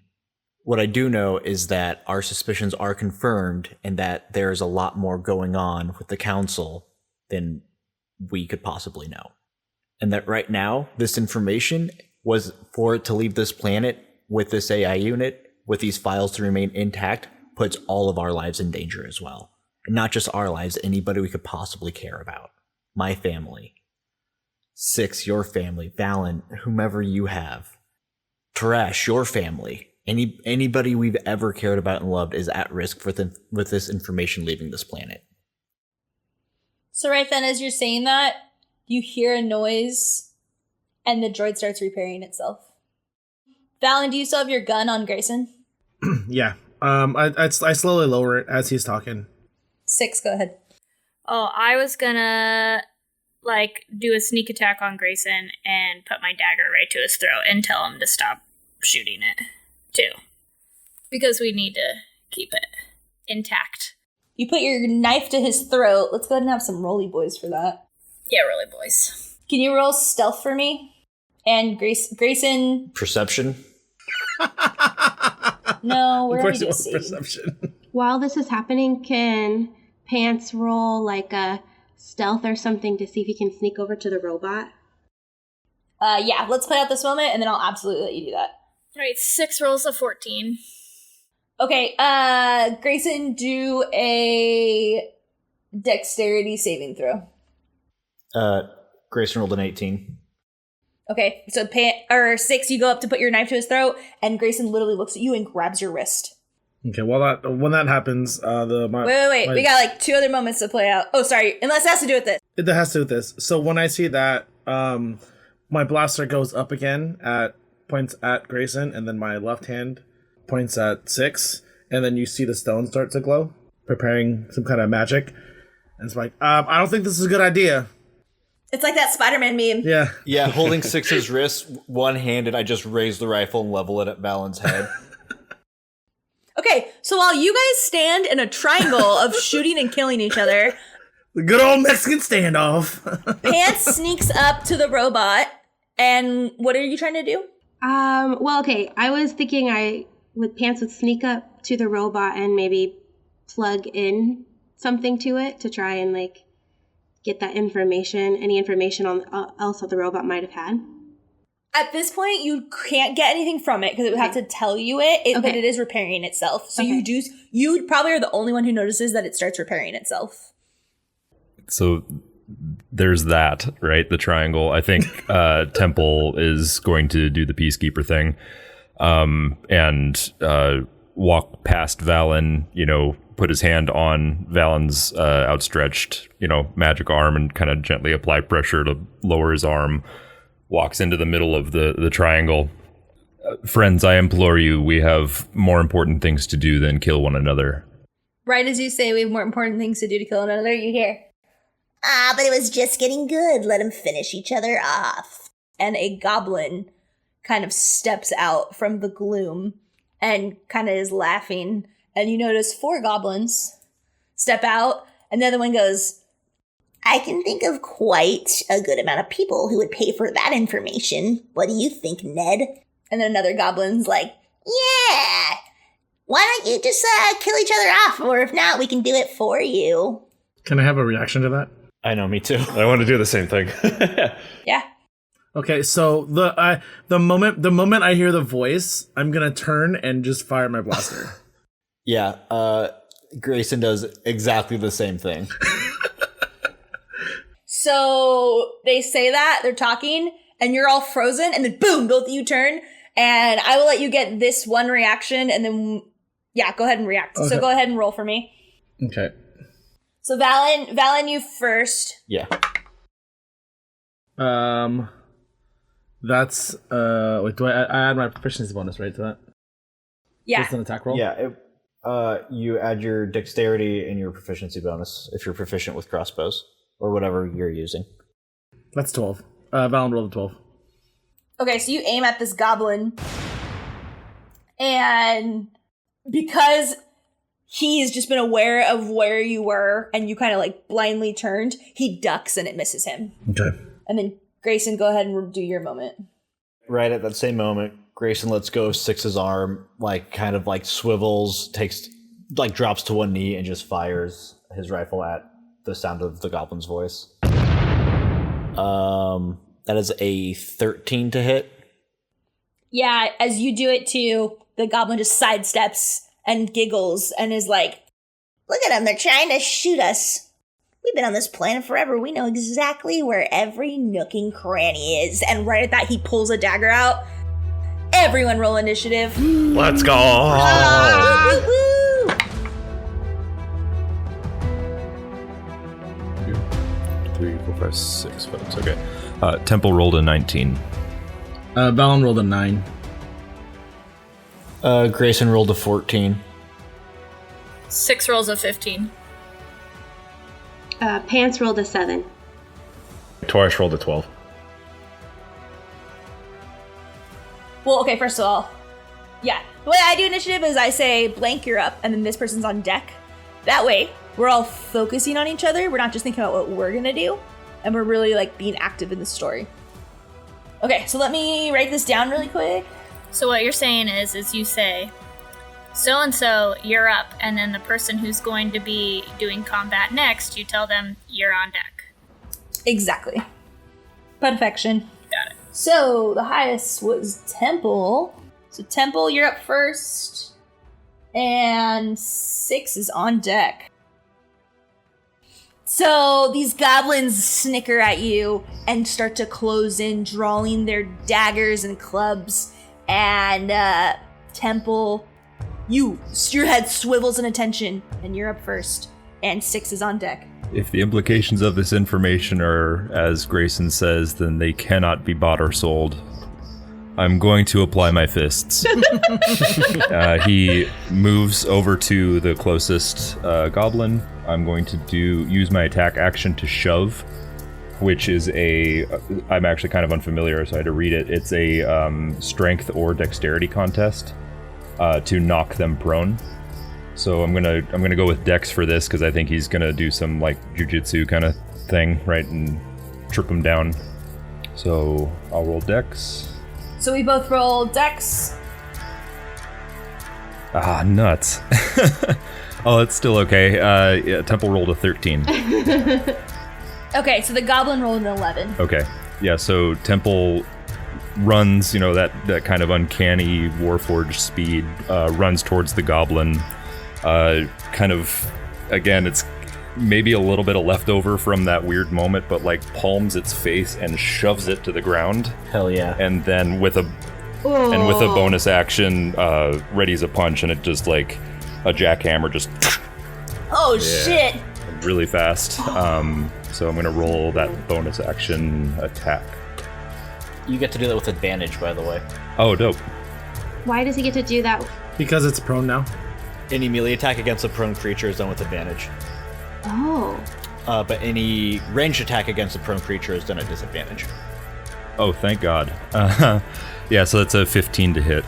Speaker 5: What I do know is that our suspicions are confirmed, and that there is a lot more going on with the council than we could possibly know. And that right now, this information was for it to leave this planet with this AI unit, with these files to remain intact, puts all of our lives in danger as well. And not just our lives, anybody we could possibly care about. My family. 6, your family. Valen, whomever you have. Tarash, your family. Anybody we've ever cared about and loved is at risk with this information leaving this planet.
Speaker 1: So right then, as you're saying that, you hear a noise, and the droid starts repairing itself. Valen, do you still have your gun on Grayson?
Speaker 4: Yeah. I slowly lower it as he's talking.
Speaker 1: 6, go ahead.
Speaker 8: Oh, I was gonna, do a sneak attack on Grayson and put my dagger right to his throat and tell him to stop shooting it, too. Because we need to keep it intact.
Speaker 1: You put your knife to his throat. Let's go ahead and have some roly boys for that.
Speaker 8: Yeah, really, boys.
Speaker 1: Can you roll stealth for me? And Grayson...
Speaker 5: Perception?
Speaker 1: No, we're
Speaker 4: Of course
Speaker 1: already
Speaker 4: it was
Speaker 1: saving.
Speaker 4: perception.
Speaker 7: While this is happening, can Pants roll a stealth or something to see if he can sneak over to the robot?
Speaker 1: Yeah, let's play out this moment, and then I'll absolutely let you do that.
Speaker 8: All right, 6 rolls of 14.
Speaker 1: Okay, Grayson, do a dexterity saving throw.
Speaker 5: Grayson rolled an 18.
Speaker 1: Okay, so 6, you go up to put your knife to his throat, and Grayson literally looks at you and grabs your wrist.
Speaker 4: Okay, when that happens,
Speaker 1: Wait. We got 2 other moments to play out. Oh, sorry. Unless it has to do with this.
Speaker 4: It has to do with this. So when I see that, my blaster goes up again points at Grayson, and then my left hand points at 6, and then you see the stone start to glow, preparing some kind of magic. And it's like, I don't think this is a good idea.
Speaker 1: It's like that Spider-Man meme.
Speaker 4: Yeah.
Speaker 5: Yeah, holding 6's wrist, one-handed, I just raise the rifle and level it at Valen's head.
Speaker 1: Okay, so while you guys stand in a triangle of shooting and killing each other,
Speaker 4: The good old Mexican standoff.
Speaker 1: Pants sneaks up to the robot, and what are you trying to do?
Speaker 7: Well, okay. I was thinking Pants would sneak up to the robot and maybe plug in something to it to try and get that information, any information else that the robot might have had.
Speaker 1: At this point, you can't get anything from it because it would have to tell you but it is repairing itself. So you probably are the only one who notices that it starts repairing itself.
Speaker 2: So there's that, right? The triangle. I think Temple is going to do the Peacekeeper thing and walk past Valen, put his hand on Valen's outstretched, magic arm and kind of gently apply pressure to lower his arm. Walks into the middle of the triangle. Friends, I implore you, we have more important things to do than kill one another.
Speaker 1: Right as you say we have more important things to do to kill another, you hear,
Speaker 9: But it was just getting good. Let them finish each other off.
Speaker 1: and a goblin kind of steps out from the gloom and kind of is laughing. And you notice 4 goblins step out, and the other one goes,
Speaker 9: I can think of quite a good amount of people who would pay for that information. What do you think, Ned?
Speaker 1: and then another goblin's like,
Speaker 9: Yeah! Why don't you just kill each other off? Or if not, we can do it for you.
Speaker 4: Can I have a reaction to that?
Speaker 5: I know, me too.
Speaker 6: I want to do the same thing.
Speaker 1: yeah.
Speaker 4: Okay, so the moment I hear the voice, I'm gonna turn and just fire my blaster.
Speaker 5: Yeah, Grayson does exactly the same thing.
Speaker 1: So they say that, they're talking, and you're all frozen, and then boom, both of you turn, and I will let you get this one reaction, and then, yeah, go ahead and react.
Speaker 4: Okay.
Speaker 1: So go ahead and roll for me.
Speaker 4: Okay.
Speaker 1: So Valen, you first.
Speaker 5: Yeah.
Speaker 4: That's wait, do I add my proficiency bonus right to that?
Speaker 1: Yeah.
Speaker 4: Just an attack roll?
Speaker 5: Yeah, you add your dexterity and your proficiency bonus if you're proficient with crossbows or whatever you're using.
Speaker 4: That's 12. Valen rolled a 12.
Speaker 1: Okay, so you aim at this goblin, and because he's just been aware of where you were, and you kind of like blindly turned, he ducks and it misses him.
Speaker 4: Okay.
Speaker 1: And then Grayson, go ahead and do your moment.
Speaker 5: Right at that same moment, Grayson lets go of Six's arm, like kind of like swivels, drops to one knee and just fires his rifle at the sound of the goblin's voice. That is a 13 to hit.
Speaker 1: Yeah, as you do it too, the goblin just sidesteps and giggles and is like,
Speaker 9: Look at them. They're trying to shoot us. We've been on this planet forever. We know exactly where every nook and cranny is.
Speaker 1: and right at that, he pulls a dagger out. Everyone roll initiative.
Speaker 6: Let's go.
Speaker 9: Woo-hoo!
Speaker 2: 3, 4, 5, 6 votes. Okay. Temple rolled a 19.
Speaker 4: Valen rolled a 9.
Speaker 5: Grayson rolled a 14.
Speaker 8: 6 rolls of 15.
Speaker 7: Pants rolled a 7.
Speaker 6: Twice rolled a 12.
Speaker 1: Well, okay, first of all, yeah. The way I do initiative is I say, blank, you're up, and then this person's on deck. That way, we're all focusing on each other. We're not just thinking about what we're gonna do, and we're really, like, being active in the story. Okay, so let me write this down really quick.
Speaker 8: So what you're saying is you say, so-and-so, you're up, and then the person who's going to be doing combat next, you tell them you're on deck.
Speaker 1: Exactly. Perfection.
Speaker 8: Got it.
Speaker 1: So, the highest was Temple. So, Temple, you're up first. And 6 is on deck. So, these goblins snicker at you and start to close in, drawing their daggers and clubs. And, Temple, your head swivels in attention, and you're up first. And 6 is on deck.
Speaker 2: If the implications of this information are, as Grayson says, then they cannot be bought or sold. I'm going to apply my fists. He moves over to the closest goblin. I'm going to use my attack action to shove, which is I'm actually kind of unfamiliar, so I had to read it. It's a strength or dexterity contest to knock them prone. So I'm gonna go with Dex for this because I think he's gonna do some like jujitsu kind of thing, right, and trip him down. So I'll roll Dex.
Speaker 1: So we both roll Dex.
Speaker 2: Ah, nuts. Oh, it's still okay. Yeah, Temple rolled a 13.
Speaker 1: Okay, so the goblin rolled an 11.
Speaker 2: Okay. Yeah, so Temple runs, that kind of uncanny Warforged speed, runs towards the goblin. Kind of, again, it's maybe a little bit of leftover from that weird moment, but like palms its face and shoves it to the ground.
Speaker 5: Hell yeah.
Speaker 2: And then with a bonus action, readies a punch, and it just like a jackhammer just
Speaker 1: Oh, shit!
Speaker 2: really fast. So I'm gonna roll that bonus action attack.
Speaker 5: You get to do that with advantage, by the way.
Speaker 2: Oh, dope.
Speaker 7: Why does he get to do that?
Speaker 4: Because it's prone now.
Speaker 5: Any melee attack against a prone creature is done with advantage.
Speaker 7: Oh.
Speaker 5: But any ranged attack against a prone creature is done at disadvantage.
Speaker 2: Oh, thank God. Yeah, so that's a 15 to hit.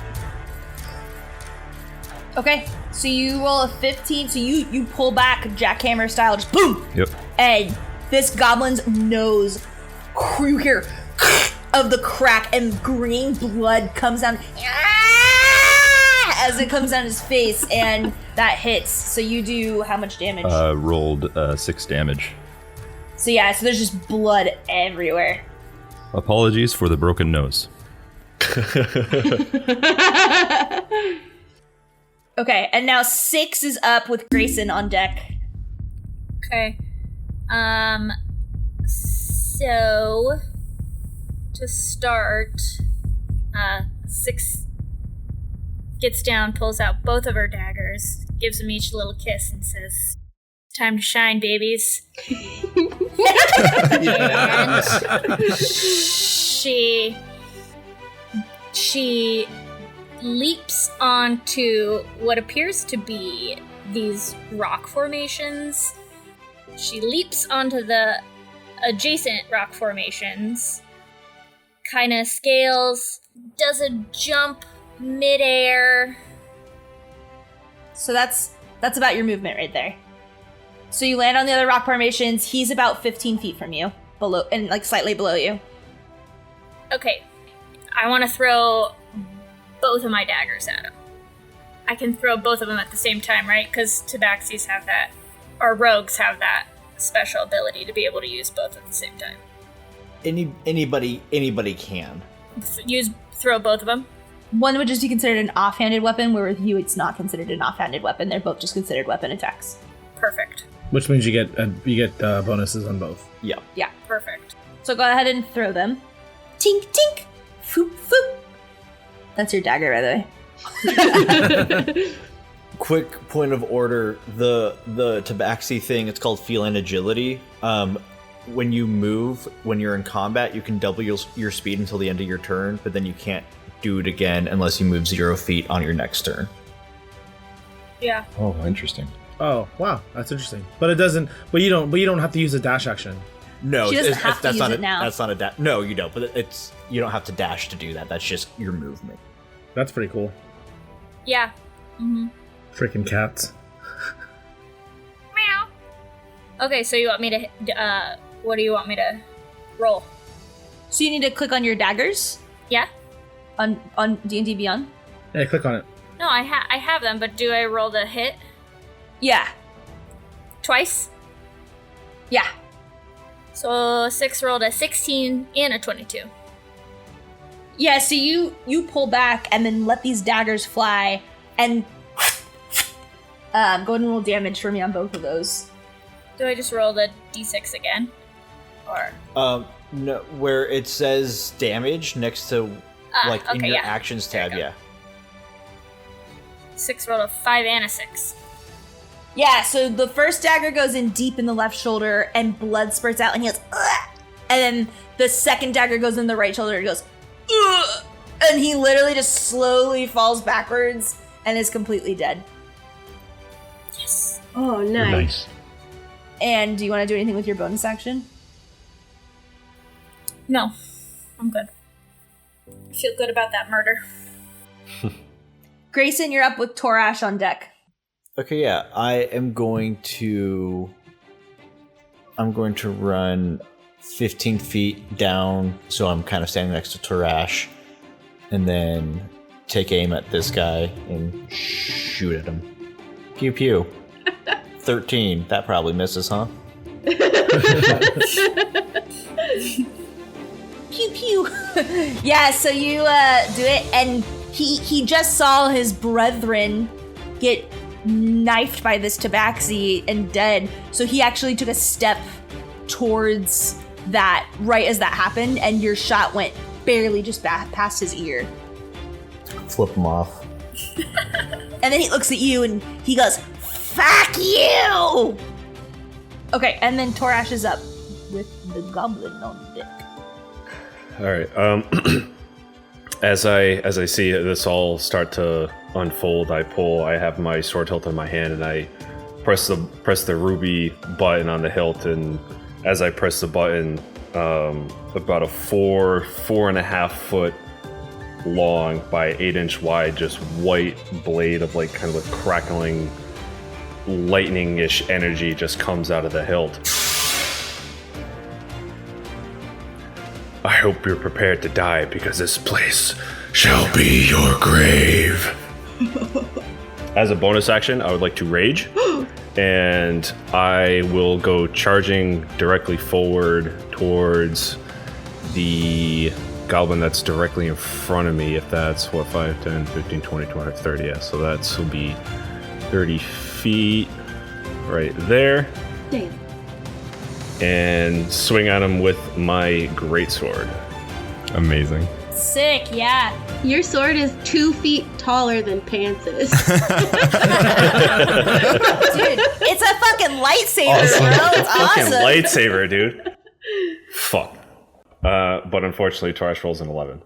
Speaker 1: Okay, so you roll a 15, so you pull back jackhammer style, just boom!
Speaker 2: Yep.
Speaker 1: And this goblin's nose, you hear of the crack, and green blood comes down as it comes down his face, and that hits. So you do how much damage?
Speaker 2: Rolled 6 damage.
Speaker 1: So yeah, so there's just blood everywhere.
Speaker 2: Apologies for the broken nose.
Speaker 1: Okay, and now 6 is up with Grayson on deck.
Speaker 8: Okay. So to start, 6 gets down, pulls out both of her daggers, gives them each a little kiss, and says, "Time to shine, babies." And she leaps onto what appears to be these rock formations. She leaps onto the adjacent rock formations, kind of scales, does a jump midair.
Speaker 1: So that's about your movement right there. So you land on the other rock formations. He's about 15 feet from you, below, and like slightly below you.
Speaker 8: Okay, I want to throw both of my daggers at him. I can throw both of them at the same time, right? Because tabaxis have that, or rogues have that special ability to be able to use both at the same time.
Speaker 5: Anybody can.
Speaker 8: Throw both of them.
Speaker 1: One would just be considered an offhanded weapon, where with you it's not considered an offhanded weapon. They're both just considered weapon attacks.
Speaker 8: Perfect.
Speaker 4: Which means you get bonuses on both.
Speaker 5: Yeah.
Speaker 1: Yeah.
Speaker 8: Perfect.
Speaker 1: So go ahead and throw them. Tink, tink. Foop, foop. That's your dagger, by the way.
Speaker 5: Quick point of order: the tabaxi thing. It's called feline agility. When you move, when you're in combat, you can double your speed until the end of your turn, but then you can't do it again unless you move 0 feet on your next turn.
Speaker 8: Yeah.
Speaker 2: Oh, interesting.
Speaker 4: Oh, wow, that's interesting. But it doesn't. But you don't have to use a dash action.
Speaker 5: No,
Speaker 1: She doesn't have to
Speaker 5: that's
Speaker 1: use
Speaker 5: not
Speaker 1: it now.
Speaker 5: That's not a dash. No, you don't. But you don't have to dash to do that. That's just your movement.
Speaker 4: That's pretty cool.
Speaker 8: Yeah. Mm-hmm.
Speaker 4: Freaking cats.
Speaker 8: Meow. Okay, so you want me to, what do you want me to roll?
Speaker 1: So you need to click on your daggers
Speaker 8: Yeah?
Speaker 1: on D&D Beyond.
Speaker 4: Hey, click on it.
Speaker 8: No, I have them, but do I roll the hit
Speaker 1: Yeah.
Speaker 8: twice?
Speaker 1: Yeah.
Speaker 8: So 6 rolled a 16 and a 22.
Speaker 1: Yeah, so you pull back and then let these daggers fly and go ahead and roll damage for me on both of those.
Speaker 8: Do I just roll the d6 again? Or
Speaker 5: No, where it says damage next to in
Speaker 8: okay,
Speaker 5: your
Speaker 8: yeah.
Speaker 5: actions
Speaker 8: There
Speaker 5: tab,
Speaker 8: you go.
Speaker 5: yeah.
Speaker 8: 6 rolled a 5 and a 6.
Speaker 1: Yeah, so the first dagger goes in deep in the left shoulder and blood spurts out and he goes, ugh! And then the second dagger goes in the right shoulder and he goes, ugh! And he literally just slowly falls backwards and is completely dead.
Speaker 8: Yes.
Speaker 7: Oh, nice.
Speaker 1: And do you want to do anything with your bonus action?
Speaker 8: No, I'm good. I feel good about that murder.
Speaker 1: Grayson, you're up with Torash on deck.
Speaker 5: Okay, yeah. I'm going to run 15 feet down, so I'm kind of standing next to Tarash, and then take aim at this guy and shoot at him. Pew pew. 13. That probably misses, huh?
Speaker 1: Pew pew. Yeah, so you do it, and he just saw his brethren get knifed by this tabaxi and dead, so he actually took a step towards that right as that happened, and your shot went barely just past his ear.
Speaker 5: Flip him off.
Speaker 1: And then he looks at you and he goes, "Fuck you!" Okay, and then Torash is up with the goblin on deck.
Speaker 6: All right. as I see this all start to unfold, I have my sword hilt in my hand, and I press the ruby button on the hilt, and as I press the button, about a 4.5 foot long by 8-inch wide, just white blade of like kind of a crackling lightning-ish energy just comes out of the hilt. I hope you're prepared to die, because this place shall be your grave. As a bonus action, I would like to rage, and I will go charging directly forward towards the goblin that's directly in front of me, if that's, 5, 10, 15, 20, 25, 30, yeah. So that will be 30 feet right there.
Speaker 7: Damn.
Speaker 6: And swing at him with my greatsword.
Speaker 2: Amazing.
Speaker 8: Sick, yeah.
Speaker 7: Your sword is 2 feet taller than Pants is.
Speaker 1: Dude, it's a fucking lightsaber, bro. It's
Speaker 6: Fucking
Speaker 1: awesome.
Speaker 6: lightsaber, dude. Fuck. But unfortunately, Torash rolls an 11.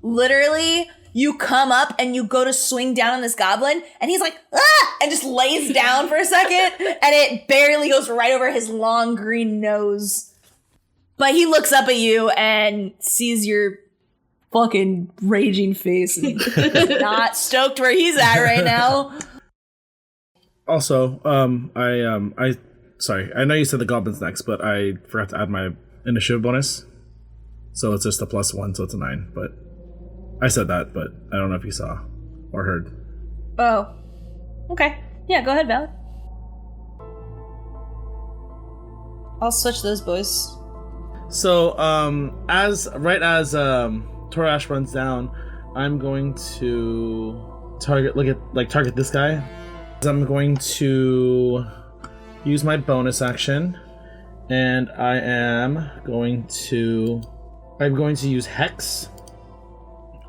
Speaker 1: Literally, you come up and you go to swing down on this goblin, and he's like, ah! And just lays down for a second, and it barely goes right over his long green nose. But he looks up at you and sees your fucking raging face and not stoked where he's at right now.
Speaker 4: Also, sorry, I know you said the goblin's next, but I forgot to add my initiative bonus. So it's just a +1, so it's a 9. But I said that, but I don't know if you saw or heard.
Speaker 1: Oh. Okay. Yeah, go ahead, Val. I'll switch those boys.
Speaker 4: So, as Torash runs down, I'm going to target this guy. I'm going to use my bonus action, and I'm going to use Hex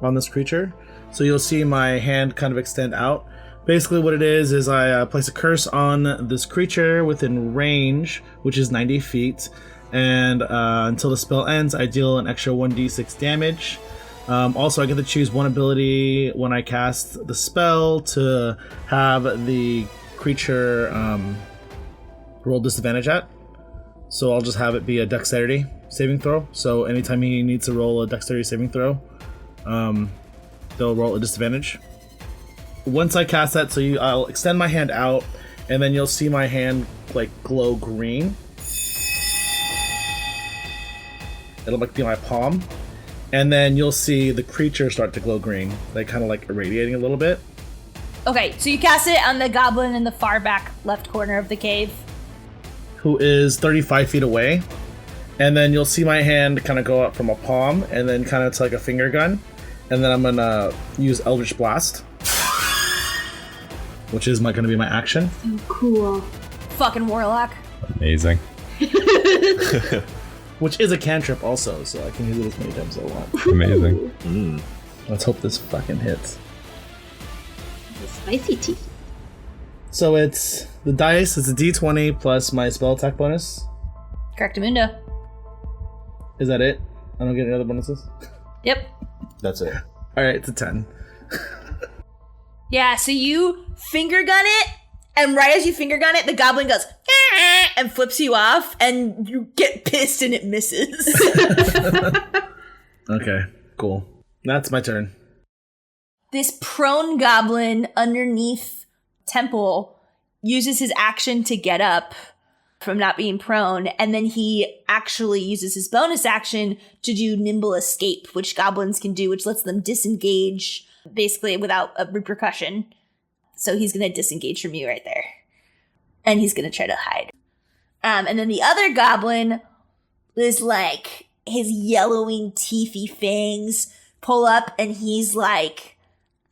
Speaker 4: on this creature. So you'll see my hand kind of extend out. Basically what it is I place a curse on this creature within range, which is 90 feet, and until the spell ends, I deal an extra 1d6 damage. Also, I get to choose one ability when I cast the spell to have the creature roll disadvantage at. So I'll just have it be a dexterity saving throw. So anytime he needs to roll a dexterity saving throw, they'll roll a disadvantage. Once I cast that, I'll extend my hand out, and then you'll see my hand like glow green. It'll like be my palm, and then you'll see the creature start to glow green, like kind of like irradiating a little bit.
Speaker 1: Okay, so you cast it on the goblin in the far back left corner of the cave,
Speaker 4: who is 35 feet away. And then you'll see my hand kind of go up from a palm, and then kind of to like a finger gun. And then I'm gonna use Eldritch Blast, which is gonna be my action.
Speaker 7: So cool.
Speaker 1: fucking warlock.
Speaker 2: Amazing.
Speaker 4: Which is a cantrip also, so I can use it as many times as I want.
Speaker 2: Amazing.
Speaker 4: Let's hope this fucking hits.
Speaker 7: The spicy tea.
Speaker 4: So it's the dice, it's a d20 plus my spell attack bonus.
Speaker 1: Correctamundo.
Speaker 4: Is that it? I don't get any other bonuses?
Speaker 1: Yep.
Speaker 5: That's it.
Speaker 4: Alright, it's a 10.
Speaker 1: Yeah, so you finger gun it, and right as you finger gun it, the goblin goes "Ah," and flips you off, and you get pissed and it misses.
Speaker 4: Okay, cool. That's my turn.
Speaker 1: This prone goblin underneath Temple uses his action to get up from not being prone, and then he actually uses his bonus action to do nimble escape, which goblins can do, which lets them disengage basically without a repercussion. So he's going to disengage from you right there. And he's going to try to hide. And then the other goblin is like, his yellowing, teethy fangs pull up, and he's like,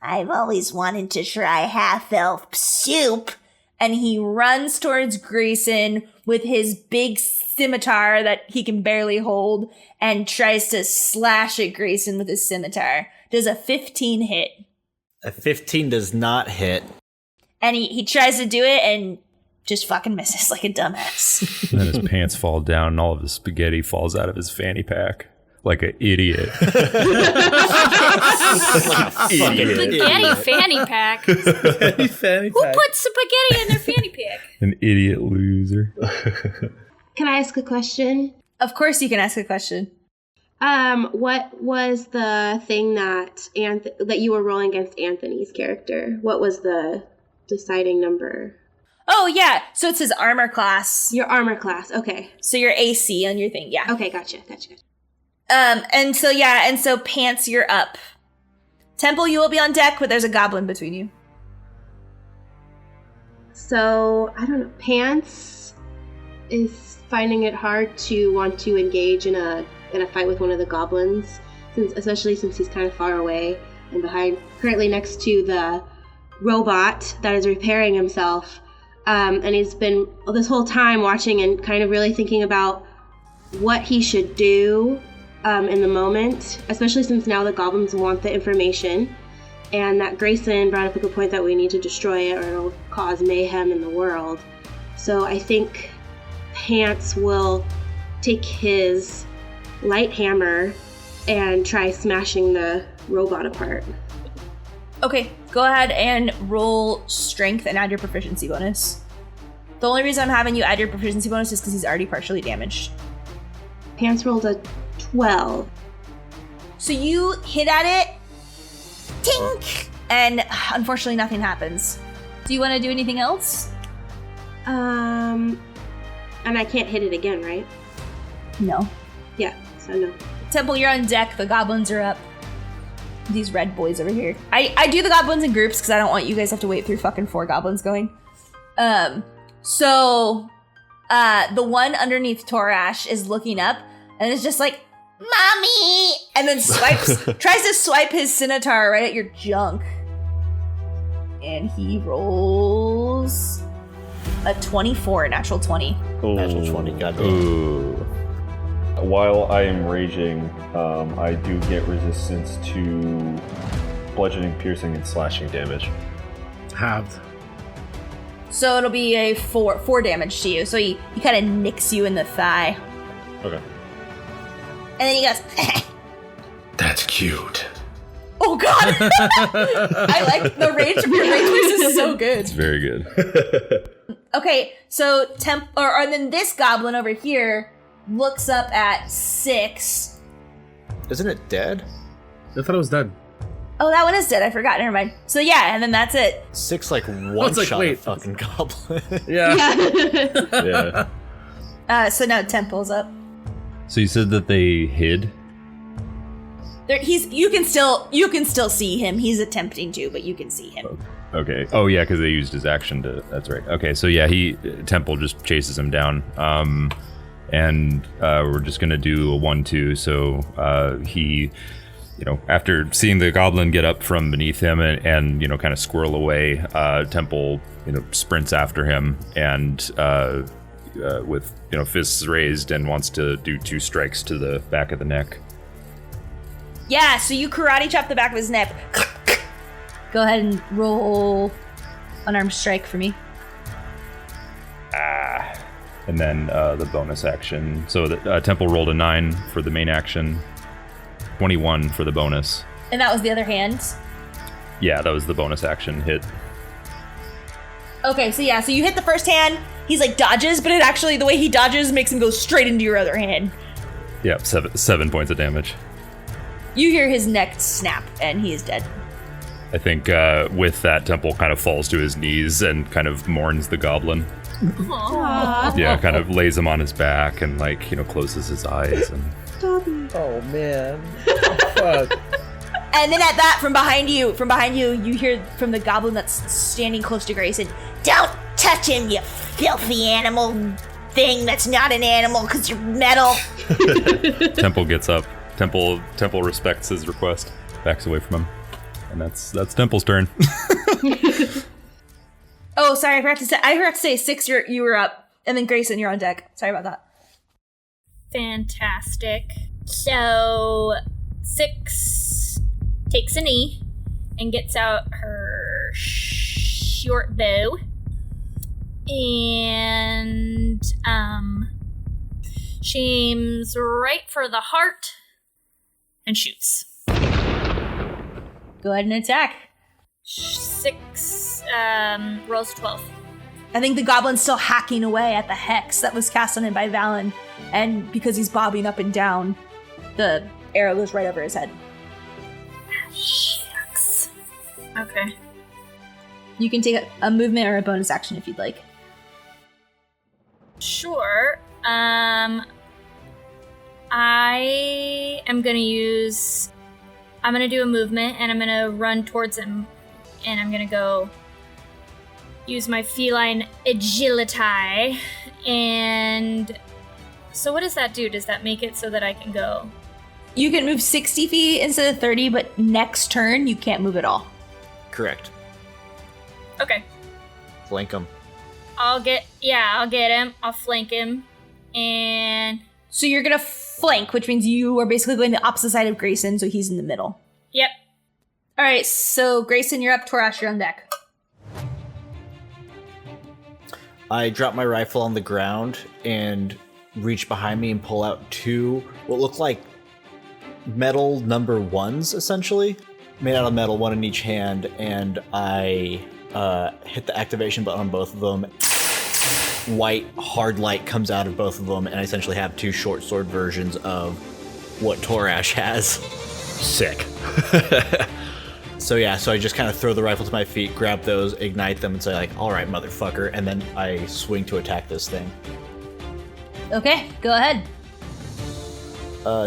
Speaker 1: I've always wanted to try half-elf soup. And he runs towards Grayson with his big scimitar that he can barely hold and tries to slash at Grayson with his scimitar. Does a 15 hit.
Speaker 5: A 15 does not hit.
Speaker 1: And he tries to do it and just fucking misses like a dumbass.
Speaker 2: And then his pants fall down and all of the spaghetti falls out of his fanny pack. like an idiot.
Speaker 8: Spaghetti fanny pack. Who
Speaker 4: Fanny pack.
Speaker 8: puts spaghetti in their fanny pack?
Speaker 2: An idiot loser.
Speaker 7: Can I ask a question?
Speaker 1: Of course you can ask a question.
Speaker 7: What was the thing that that you were rolling against Anthony's character? What was the deciding number?
Speaker 1: Oh, yeah. So it's his armor class.
Speaker 7: Your armor class. Okay.
Speaker 1: So your AC on your thing, yeah.
Speaker 7: Okay, gotcha.
Speaker 1: And so Pants, you're up. Temple, you will be on deck, but there's a goblin between you.
Speaker 7: So, I don't know. Pants is finding it hard to want to engage in a fight with one of the goblins, especially since he's kind of far away and currently next to the robot that is repairing himself. And he's been this whole time watching and kind of really thinking about what he should do in the moment, especially since now the goblins want the information, and that Grayson brought up a good point that we need to destroy it or it'll cause mayhem in the world. So I think Pants will take his light hammer and try smashing the robot apart.
Speaker 1: Okay, go ahead and roll strength and add your proficiency bonus. The only reason I'm having you add your proficiency bonus is because he's already partially damaged.
Speaker 7: Pants rolled a 12.
Speaker 1: So you hit at it, tink, and unfortunately nothing happens. Do you want to do anything else?
Speaker 7: And I can't hit it again, right?
Speaker 1: No.
Speaker 7: Yeah, so no.
Speaker 1: Temple, you're on deck. The goblins are up. These red boys over here. I do the goblins in groups because I don't want you guys to have to wait through fucking 4 goblins going. So the one underneath Torash is looking up and is just like, Mommy! And then tries to swipe his scimitar right at your junk. And he rolls a 24, natural 20.
Speaker 5: Natural 20, goddamn.
Speaker 6: Ooh. While I am raging, I do get resistance to bludgeoning, piercing, and slashing damage.
Speaker 4: Halved.
Speaker 1: So it'll be a 4 damage to you. So he kind of nicks you in the thigh.
Speaker 6: Okay.
Speaker 1: And then he goes,
Speaker 6: That's cute.
Speaker 1: oh god! I like the range of your rage voice is so good.
Speaker 2: It's very good.
Speaker 1: Okay, so and then this goblin over here looks up at 6.
Speaker 5: Isn't it dead?
Speaker 4: I thought it was dead.
Speaker 1: Oh, that one is dead. I forgot. Never mind. So yeah, and then that's it.
Speaker 5: 6 like one
Speaker 4: like,
Speaker 5: shot
Speaker 4: wait.
Speaker 5: a fucking goblin.
Speaker 4: Yeah.
Speaker 6: Yeah.
Speaker 1: So now Temple's up.
Speaker 2: So you said that they hid?
Speaker 1: You can still see him. He's attempting to, but you can see him.
Speaker 2: Okay. Oh yeah, because they used his action to. That's right. Okay. So yeah, Temple just chases him down. And we're just gonna do a 1-2. So he, after seeing the goblin get up from beneath him and kind of squirrel away, Temple sprints after him and with fists raised and wants to do 2 strikes to the back of the neck.
Speaker 1: Yeah. So you karate chop the back of his neck. Go ahead and roll unarmed strike for me.
Speaker 2: And then the bonus action. So the Temple rolled a 9 for the main action, 21 for the bonus.
Speaker 1: And that was the other hand.
Speaker 2: Yeah, that was the bonus action hit.
Speaker 1: Okay, so you hit the first hand. He's like dodges, but it actually, the way he dodges makes him go straight into your other hand.
Speaker 2: Yep, 7 points of damage.
Speaker 1: You hear his neck snap, and he is dead.
Speaker 2: I think with that, Temple kind of falls to his knees and kind of mourns the goblin.
Speaker 8: Aww.
Speaker 2: Yeah, kind of lays him on his back and closes his eyes. And
Speaker 4: Oh man. Fuck.
Speaker 1: And then at that, from behind you, you hear from the goblin that's standing close to Grayson, "Don't touch him, you filthy animal thing that's not an animal because you're metal."
Speaker 2: Temple gets up. Temple respects his request, backs away from him, and that's Temple's turn.
Speaker 1: Oh, sorry, I forgot to say 6. You were up, and then Grayson, you're on deck. Sorry about that.
Speaker 8: Fantastic. So 6 takes a knee and gets out her short bow and she aims right for the heart and shoots.
Speaker 1: Go ahead and attack.
Speaker 8: 6 rolls 12.
Speaker 1: I think the goblin's still hacking away at the hex that was cast on him by Valen, and because he's bobbing up and down, the arrow goes right over his head.
Speaker 8: Shucks. Okay.
Speaker 1: You can take a movement or a bonus action if you'd like.
Speaker 8: Sure. I am gonna I'm gonna do a movement, and I'm gonna run towards him, and I'm gonna go use my feline agility. And so what does that do? Does that make it so that I can go?
Speaker 1: You can move 60 feet instead of 30, but next turn you can't move at all.
Speaker 5: Correct.
Speaker 8: Okay.
Speaker 5: Flank him.
Speaker 8: I'll get him. I'll flank him. And
Speaker 1: So you're gonna flank, which means you are basically going the opposite side of Grayson, so he's in the middle.
Speaker 8: yep.
Speaker 1: All right, so Grayson, you're up. Torash, you're on deck.
Speaker 5: I drop my rifle on the ground and reach behind me and pull out 2 what look like metal number 1s, essentially. Made out of metal, 1 in each hand, and I hit the activation button on both of them. White hard light comes out of both of them, and I essentially have 2 short sword versions of what Torash has.
Speaker 6: Sick.
Speaker 5: So I just kind of throw the rifle to my feet, grab those, ignite them, and say like, all right, motherfucker, and then I swing to attack this thing.
Speaker 1: Okay, go ahead.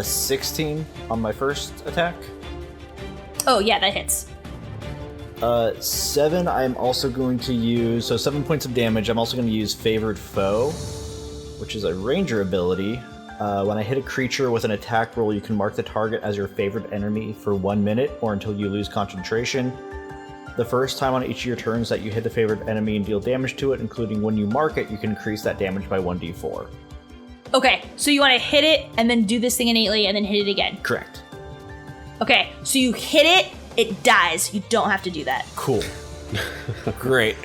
Speaker 5: 16 on my first attack.
Speaker 1: Oh, yeah, that hits.
Speaker 5: 7, I'm also going to use, so 7 points of damage. I'm also going to use Favored Foe, which is a ranger ability. When I hit a creature with an attack roll, you can mark the target as your favorite enemy for 1 minute or until you lose concentration. The first time on each of your turns that you hit the favorite enemy and deal damage to it, including when you mark it, you can increase that damage by 1d4.
Speaker 1: Okay, so you want to hit it and then do this thing innately and then hit it again.
Speaker 5: Correct.
Speaker 1: Okay, so you hit it, it dies. You don't have to do that.
Speaker 5: Cool. Great.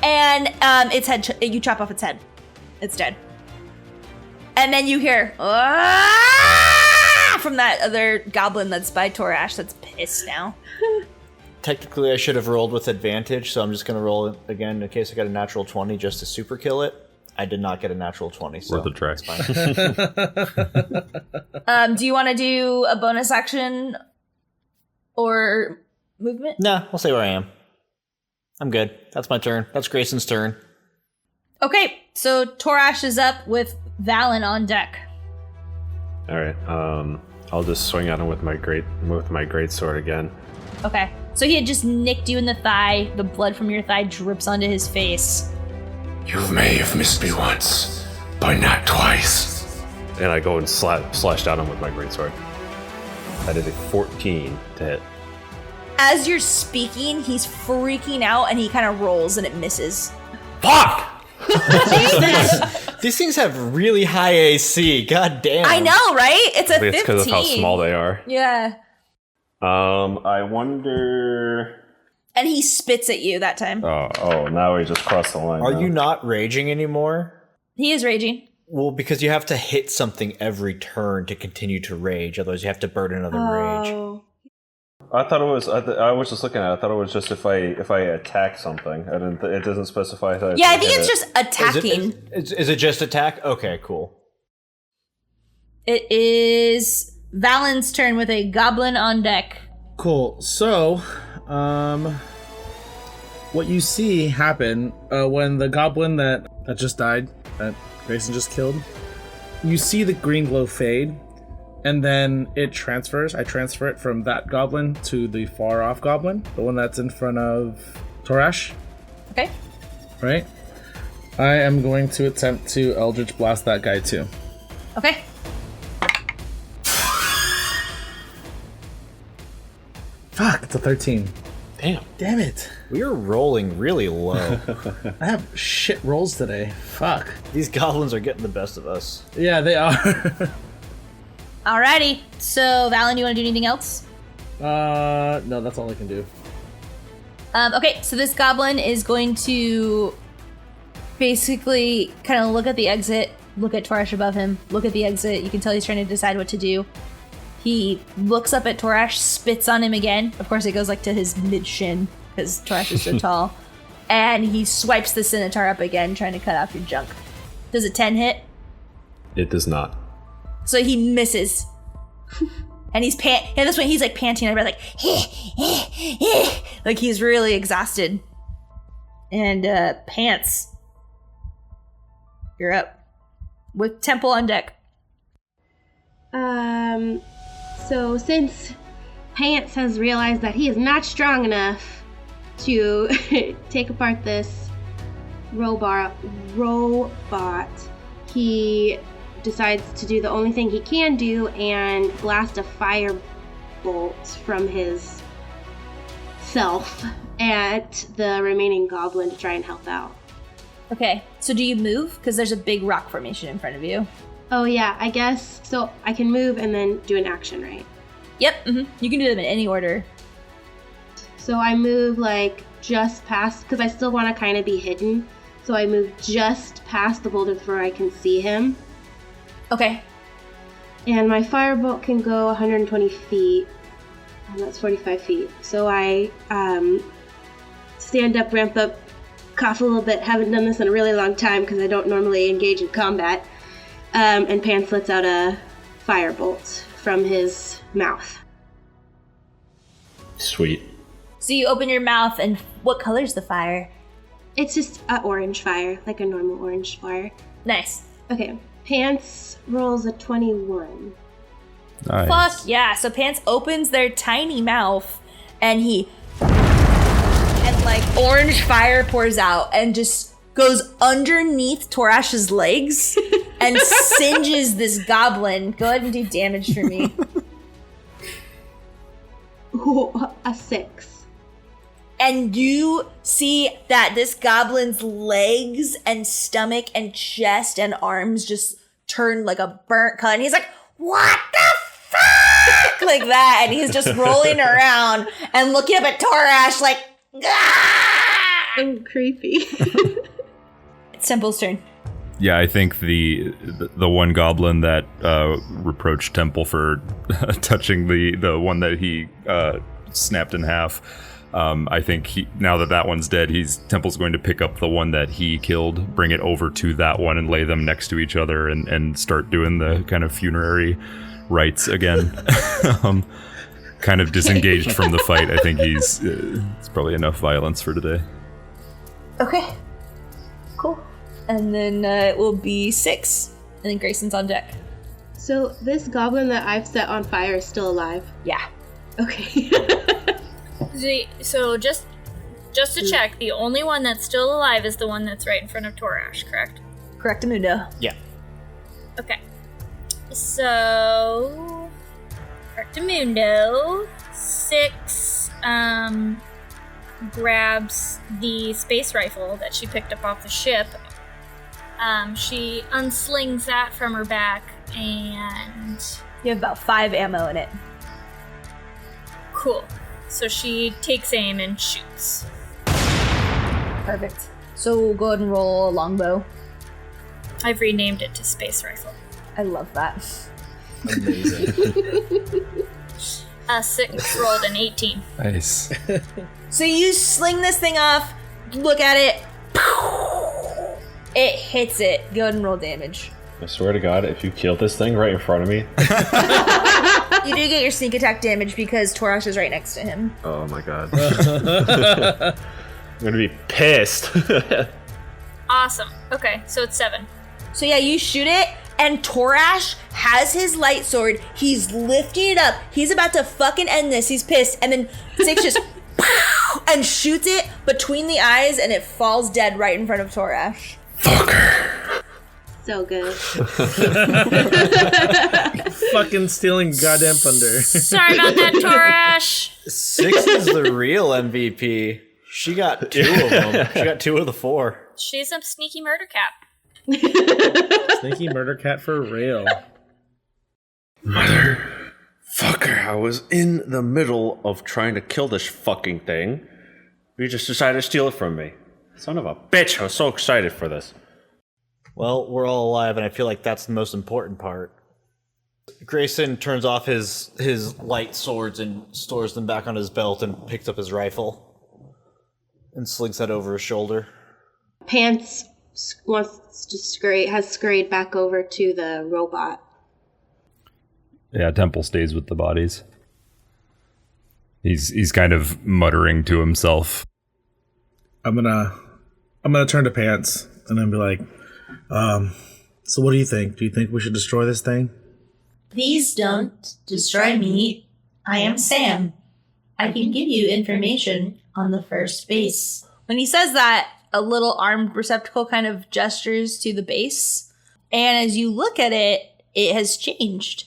Speaker 1: And its head, you chop off its head. It's dead. And then you hear from that other goblin that's by Torash that's pissed now.
Speaker 5: Technically, I should have rolled with advantage, so I'm just going to roll it again in case I got a natural 20 just to super kill it. I did not get a natural 20, so
Speaker 2: Worth a try.
Speaker 5: it's fine.
Speaker 1: Do you want to do a bonus action or movement?
Speaker 5: Nah, I'll stay where I am. I'm good. That's my turn. That's Grayson's turn.
Speaker 1: Okay, so Torash is up with Valen on deck.
Speaker 6: All right. I'll just swing at him with my great sword again.
Speaker 1: Okay, so he had just nicked you in the thigh. The blood from your thigh drips onto his face.
Speaker 10: You may have missed me once, but not twice.
Speaker 6: And I go and slash down him with my great sword. I did a 14 to hit.
Speaker 1: As you're speaking, he's freaking out and he kind of rolls and it misses.
Speaker 6: Fuck!
Speaker 5: These things have really high AC. God damn.
Speaker 1: I know, right? It's a 15.
Speaker 6: It's because of how small they are.
Speaker 1: Yeah.
Speaker 6: I wonder.
Speaker 1: And he spits at you that time.
Speaker 6: Oh, now we just crossed the line.
Speaker 5: Are
Speaker 6: now.
Speaker 5: you not raging anymore?
Speaker 1: He is raging.
Speaker 5: Well, because you have to hit something every turn to continue to rage. Otherwise, you have to burn another rage.
Speaker 6: I thought it was. I was just looking at it. I thought it was just if I attack something. It doesn't specify that.
Speaker 1: Yeah, I think it's just attacking.
Speaker 5: Is it just attack? Okay, cool.
Speaker 1: It is Valen's turn with a goblin on deck.
Speaker 4: Cool. So, what you see happen when the goblin that just died, that Grayson just killed, you see the green glow fade, and then it transfers. I transfer it from that goblin to the far off goblin, the one that's in front of Torash.
Speaker 1: Okay.
Speaker 4: Right? I am going to attempt to Eldritch Blast that guy too.
Speaker 1: Okay.
Speaker 4: Fuck, it's a 13. Damn it.
Speaker 5: We are rolling really low.
Speaker 4: I have shit rolls today. Fuck.
Speaker 5: These goblins are getting the best of us.
Speaker 4: Yeah, they are.
Speaker 1: Alrighty. So, Valen, you want to do anything else?
Speaker 4: No, that's all I can do.
Speaker 1: Okay, so this goblin is going to basically kind of look at the exit, look at Torash above him, look at the exit. You can tell he's trying to decide what to do. He looks up at Torash, spits on him again. Of course, it goes like to his mid-shin because Torash is so tall. And he swipes the scimitar up again, trying to cut off your junk. Does a 10 hit?
Speaker 6: It does not.
Speaker 1: So he misses. And he's this way he's like panting under breath, like he's really exhausted. And Pants, you're up with Temple on deck.
Speaker 7: So since Pants has realized that he is not strong enough to take apart this robot, he decides to do the only thing he can do and blast a fire bolt from his self at the remaining goblin to try and help out.
Speaker 1: Okay, so do you move? Because there's a big rock formation in front of you.
Speaker 7: Oh yeah, I guess. So I can move and then do an action, right?
Speaker 1: Yep, you can do them in any order.
Speaker 7: So I move like just past, because I still want to kind of be hidden. So I move just past the boulder before I can see him.
Speaker 1: Okay.
Speaker 7: And my firebolt can go 120 feet. And that's 45 feet. So I stand up, ramp up, cough a little bit. Haven't done this in a really long time because I don't normally engage in combat. And Pants lets out a firebolt from his mouth.
Speaker 6: Sweet.
Speaker 1: So you open your mouth, and what color's the fire?
Speaker 7: It's just an orange fire, like a normal orange fire.
Speaker 1: Nice.
Speaker 7: Okay. Pants rolls a 21.
Speaker 2: Nice.
Speaker 1: Fuck yeah. So Pants opens their tiny mouth and like orange fire pours out and just goes underneath Torash's legs and singes this goblin. Go ahead and do damage for me.
Speaker 7: Ooh, a 6.
Speaker 1: And you see that this goblin's legs and stomach and chest and arms just turn like a burnt color. And he's like, what the fuck? Like that. And he's just rolling around and looking up at Torash like, ah!
Speaker 7: So creepy.
Speaker 1: It's Temple's turn.
Speaker 2: Yeah, I think the one goblin that reproached Temple for touching the one that he snapped in half. I think now that one's dead, Temple's going to pick up the one that he killed, bring it over to that one, and lay them next to each other, and start doing the kind of funerary rites again. Kind of disengaged from the fight. I think it's probably enough violence for today.
Speaker 1: Okay. Cool. And then it will be 6, and then Grayson's on deck.
Speaker 7: So this goblin that I've set on fire is still alive?
Speaker 1: Yeah.
Speaker 7: Okay.
Speaker 8: So just to check, the only one that's still alive is the one that's right in front of Torash, correct?
Speaker 1: Correctamundo.
Speaker 5: Yeah.
Speaker 8: Okay. So Correctamundo 6 grabs the space rifle that she picked up off the ship. She unslings that from her back, and
Speaker 1: You have about 5 ammo in it.
Speaker 8: cool. So she takes aim and shoots.
Speaker 1: Perfect. So we'll go ahead and roll a longbow.
Speaker 8: I've renamed it to space rifle.
Speaker 1: I love that.
Speaker 5: Amazing.
Speaker 8: 6 rolled an 18.
Speaker 2: Nice.
Speaker 1: So you sling this thing off, look at it, it hits it. Go ahead and roll damage.
Speaker 6: I swear to God, if you kill this thing right in front of me.
Speaker 1: You do get your sneak attack damage because Torash is right next to him.
Speaker 6: Oh my God. I'm gonna be pissed.
Speaker 8: Awesome. Okay, so it's 7.
Speaker 1: So yeah, you shoot it, and Torash has his light sword. He's lifting it up. He's about to fucking end this. He's pissed. And then Six just and shoots it between the eyes, and it falls dead right in front of Torash.
Speaker 10: Fucker.
Speaker 7: So good.
Speaker 4: Fucking stealing goddamn thunder.
Speaker 8: Sorry about that, Torash.
Speaker 5: 6 is the real MVP. She got 2 of them. She got 2 of the 4.
Speaker 8: She's a sneaky murder cap.
Speaker 4: Sneaky murder cat for real.
Speaker 6: Motherfucker, I was in the middle of trying to kill this fucking thing. You just decided to steal it from me. Son of a bitch, I was so excited for this.
Speaker 5: Well, we're all alive, and I feel like that's the most important part. Grayson turns off his light swords and stores them back on his belt and picks up his rifle and slings that over his shoulder.
Speaker 7: Pants has scurried back over to the robot.
Speaker 2: Yeah, Temple stays with the bodies. He's kind of muttering to himself.
Speaker 4: I'm gonna turn to Pants and then be like, so what do you think? Do you think we should destroy this thing?
Speaker 9: Please don't destroy me. I am Sam. I can give you information on the first base.
Speaker 1: When he says that, a little armed receptacle kind of gestures to the base. And as you look at it, it has changed.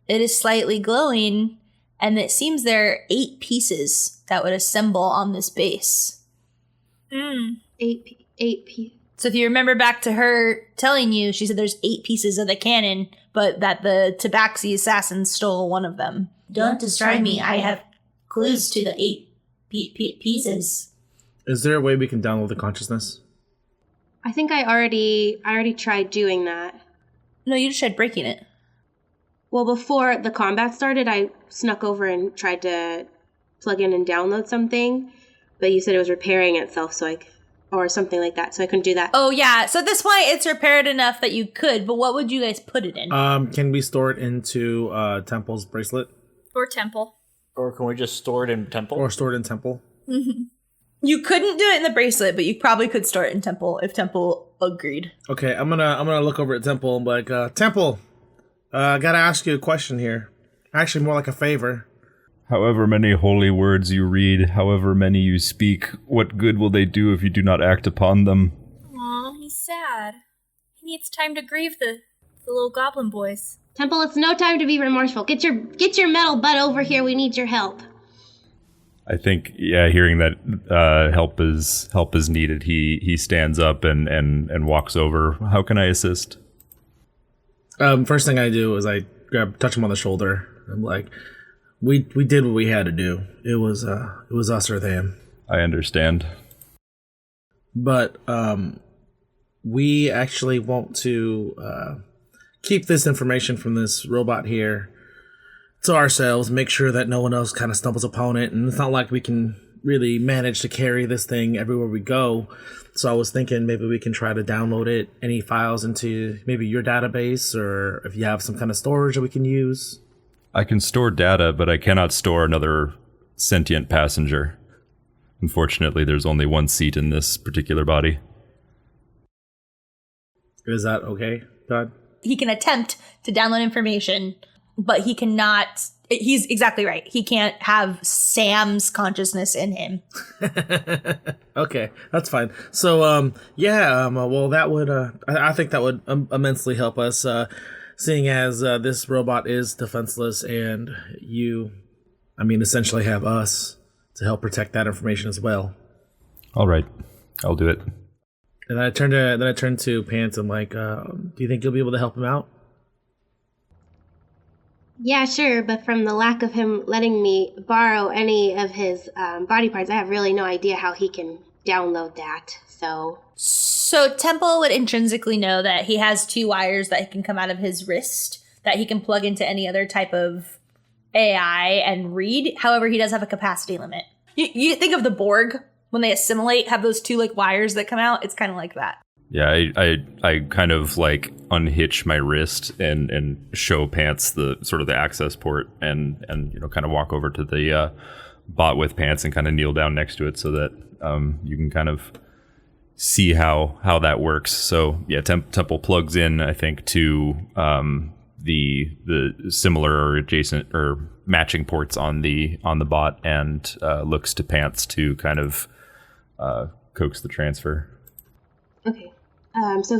Speaker 1: It is slightly glowing, and it seems there are 8 pieces that would assemble on this base.
Speaker 7: 8 pieces.
Speaker 1: So if you remember back to her telling you, she said there's 8 pieces of the cannon, but that the Tabaxi assassins stole one of them.
Speaker 9: Don't destroy me. I have clues to the 8 pieces.
Speaker 4: Is there a way we can download the consciousness?
Speaker 7: I think I already tried doing that.
Speaker 1: No, you just tried breaking it.
Speaker 7: Well, before the combat started, I snuck over and tried to plug in and download something, but you said it was repairing itself, or something like that, so I couldn't do that.
Speaker 1: Oh, yeah. So at this point, it's repaired enough that you could, but what would you guys put it in?
Speaker 4: Can we store it into Temple's bracelet?
Speaker 8: Or Temple.
Speaker 5: Or can we just store it in Temple?
Speaker 4: Or store it in Temple?
Speaker 1: Mm-hmm. You couldn't do it in the bracelet, but you probably could store it in Temple if Temple agreed.
Speaker 4: Okay, I'm gonna look over at Temple and be like, Temple, gotta ask you a question here. Actually, more like a favor.
Speaker 2: However many holy words you read, however many you speak, what good will they do if you do not act upon them?
Speaker 8: Aw, he's sad. He needs time to grieve the little goblin boys.
Speaker 7: Temple, it's no time to be remorseful. Get your metal butt over here. We need your help.
Speaker 2: I think, yeah, hearing that help is needed, he stands up and walks over. How can I assist?
Speaker 4: First thing I do is I touch him on the shoulder. I'm like, we did what we had to do. It was us or them.
Speaker 2: I understand.
Speaker 4: But we actually want to keep this information from this robot here to ourselves, make sure that no one else kind of stumbles upon it, and it's not like we can really manage to carry this thing everywhere we go. So I was thinking maybe we can try to download it, any files into maybe your database, or if you have some kind of storage that we can use.
Speaker 2: I can store data, but I cannot store another sentient passenger. Unfortunately, there's only one seat in this particular body.
Speaker 4: Is that okay, Todd?
Speaker 1: He can attempt to download information, but he cannot. He's exactly right. He can't have Sam's consciousness in him.
Speaker 4: Okay, that's fine. So, well, that would, I think that would immensely help us, seeing as this robot is defenseless, and you, essentially have us to help protect that information as well.
Speaker 2: All right, I'll do it.
Speaker 4: And then I turn to Pants and like, do you think you'll be able to help him out?
Speaker 7: Yeah, sure, but from the lack of him letting me borrow any of his body parts, I have really no idea how he can download that, So
Speaker 1: Temple would intrinsically know that he has 2 wires that can come out of his wrist that he can plug into any other type of AI and read. However, he does have a capacity limit. You think of the Borg, when they assimilate, have those 2 like wires that come out? It's kind of like that.
Speaker 2: Yeah, I kind of like unhitch my wrist and show Pants the sort of the access port and kind of walk over to the bot with Pants and kind of kneel down next to it so that you can kind of see how that works. So yeah, Temple plugs in, I think, to the similar or adjacent or matching ports on the bot and looks to Pants to kind of coax the transfer.
Speaker 7: Okay. So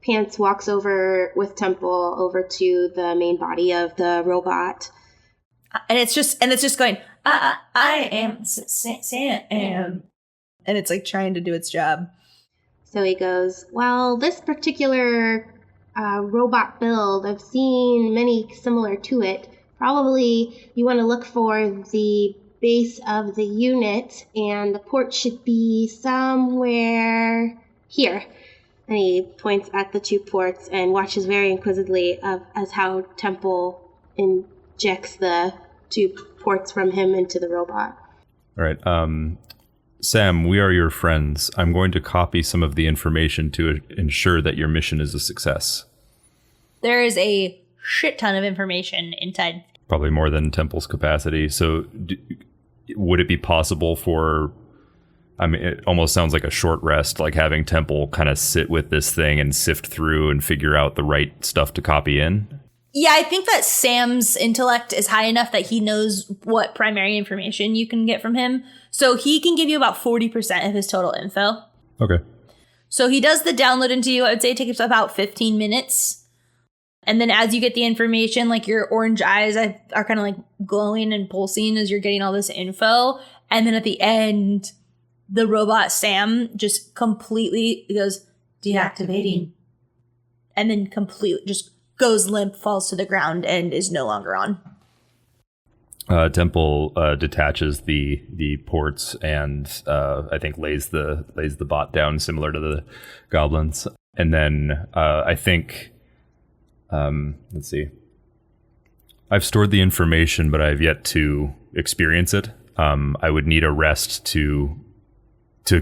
Speaker 7: Pants walks over with Temple over to the main body of the robot.
Speaker 1: And it's just going, I am Sam. And it's like trying to do its job.
Speaker 7: So he goes, well, this particular robot build, I've seen many similar to it. Probably you want to look for the base of the unit, and the port should be somewhere here. And he points at the 2 ports and watches very inquisitively as how Temple injects the 2 ports from him into the robot.
Speaker 2: All right. Sam, we are your friends. I'm going to copy some of the information to ensure that your mission is a success.
Speaker 1: There is a shit ton of information inside.
Speaker 2: Probably more than Temple's capacity. So would it be possible for... I mean, it almost sounds like a short rest, like having Temple kind of sit with this thing and sift through and figure out the right stuff to copy in.
Speaker 1: Yeah, I think that Sam's intellect is high enough that he knows what primary information you can get from him. So he can give you about 40% of his total info.
Speaker 2: Okay.
Speaker 1: So he does the download into you. I would say it takes about 15 minutes. And then as you get the information, like your orange eyes are kind of like glowing and pulsing as you're getting all this info. And then at the end... the robot Sam just completely goes deactivating and then completely just goes limp, falls to the ground, and is no longer on.
Speaker 2: Temple detaches the ports and I think lays the bot down similar to the goblins. And then I think let's see. I've stored the information, but I've yet to experience it. I would need a rest to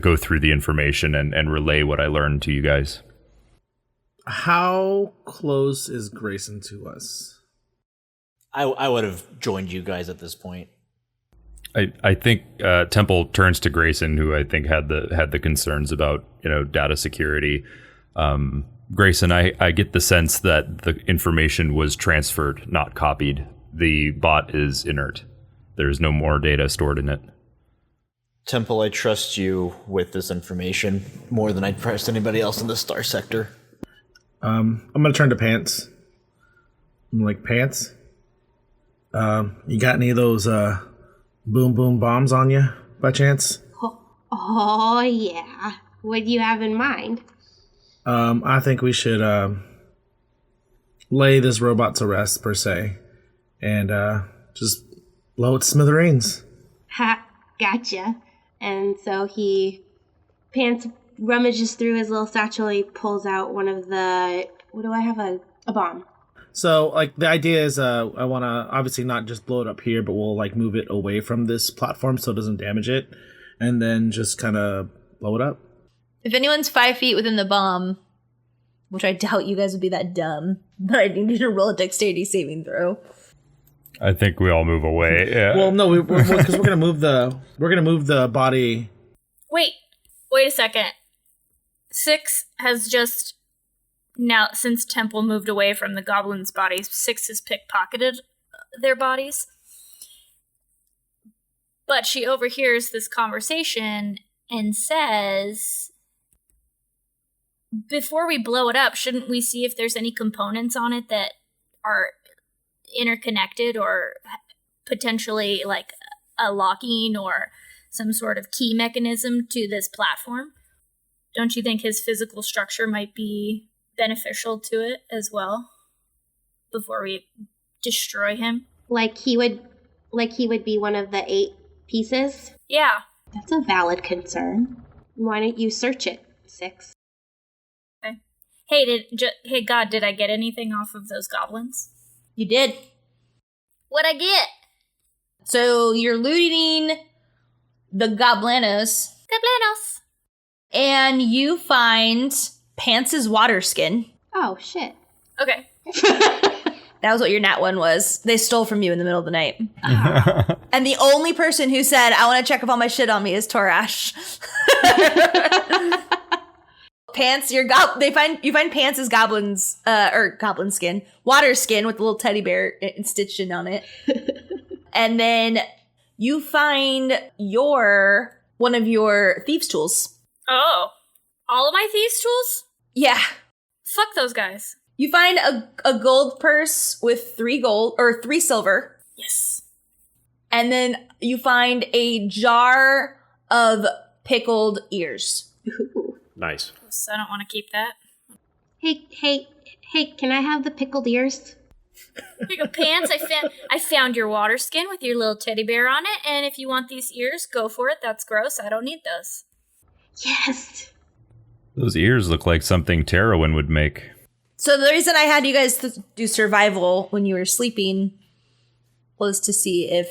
Speaker 2: go through the information and relay what I learned to you guys.
Speaker 4: How close is Grayson to us?
Speaker 5: I would have joined you guys at this point.
Speaker 2: I think Temple turns to Grayson, who I think had the concerns about data security. Grayson, I get the sense that the information was transferred, not copied. The bot is inert. There is no more data stored in it.
Speaker 5: Temple, I trust you with this information more than I'd trust anybody else in the Star Sector.
Speaker 4: I'm gonna turn to Pants. I'm like, Pants, you got any of those boom boom bombs on you by chance?
Speaker 7: Oh yeah. What do you have in mind?
Speaker 4: I think we should lay this robot to rest per se, and just blow it to smithereens.
Speaker 7: Ha, gotcha. And so Pants rummages through his little satchel. He pulls out one of the, what do I have? A bomb.
Speaker 4: So, like, the idea is I want to obviously not just blow it up here, but we'll, like, move it away from this platform so it doesn't damage it, and then just kind of blow it up.
Speaker 1: If anyone's 5 feet within the bomb, which I doubt you guys would be that dumb, but I need you to roll a dexterity saving throw.
Speaker 2: I think we all move away. Yeah.
Speaker 4: Well, no, because we're gonna move the body.
Speaker 8: Wait a second. 6 has just now, since Temple moved away from the goblins' bodies, 6 has pickpocketed their bodies. But she overhears this conversation and says, before we blow it up, shouldn't we see if there's any components on it that are interconnected or potentially like a locking or some sort of key mechanism to this platform? Don't you think his physical structure might be beneficial to it as well before we destroy him?
Speaker 7: Like he would be one of the 8 pieces?
Speaker 8: Yeah.
Speaker 7: That's a valid concern. Why don't you search it, 6?
Speaker 8: Okay. Hey, God, did I get anything off of those goblins?
Speaker 1: You did.
Speaker 8: What'd I get?
Speaker 1: So you're looting the goblinos.
Speaker 8: Goblinos.
Speaker 1: And you find Pants' water skin.
Speaker 7: Oh, shit.
Speaker 8: Okay.
Speaker 1: That was what your nat one was. They stole from you in the middle of the night. And the only person who said, I want to check if all my shit on me is Torash. Pants, you find Pants' goblin skin, water skin with a little teddy bear stitched in on it. And then you find one of your thieves' tools.
Speaker 8: Oh, all of my thieves' tools?
Speaker 1: Yeah.
Speaker 8: Fuck those guys.
Speaker 1: You find a gold purse with 3 silver.
Speaker 8: Yes.
Speaker 1: And then you find a jar of pickled ears.
Speaker 7: Ooh.
Speaker 6: Nice.
Speaker 8: So I don't want to keep that.
Speaker 7: Hey, can I have the pickled ears?
Speaker 8: Here you go, Pants. I found your water skin with your little teddy bear on it, and if you want these ears, go for it. That's gross. I don't need those.
Speaker 7: Yes.
Speaker 2: Those ears look like something Terrowin would make.
Speaker 1: So the reason I had you guys do survival when you were sleeping was to see if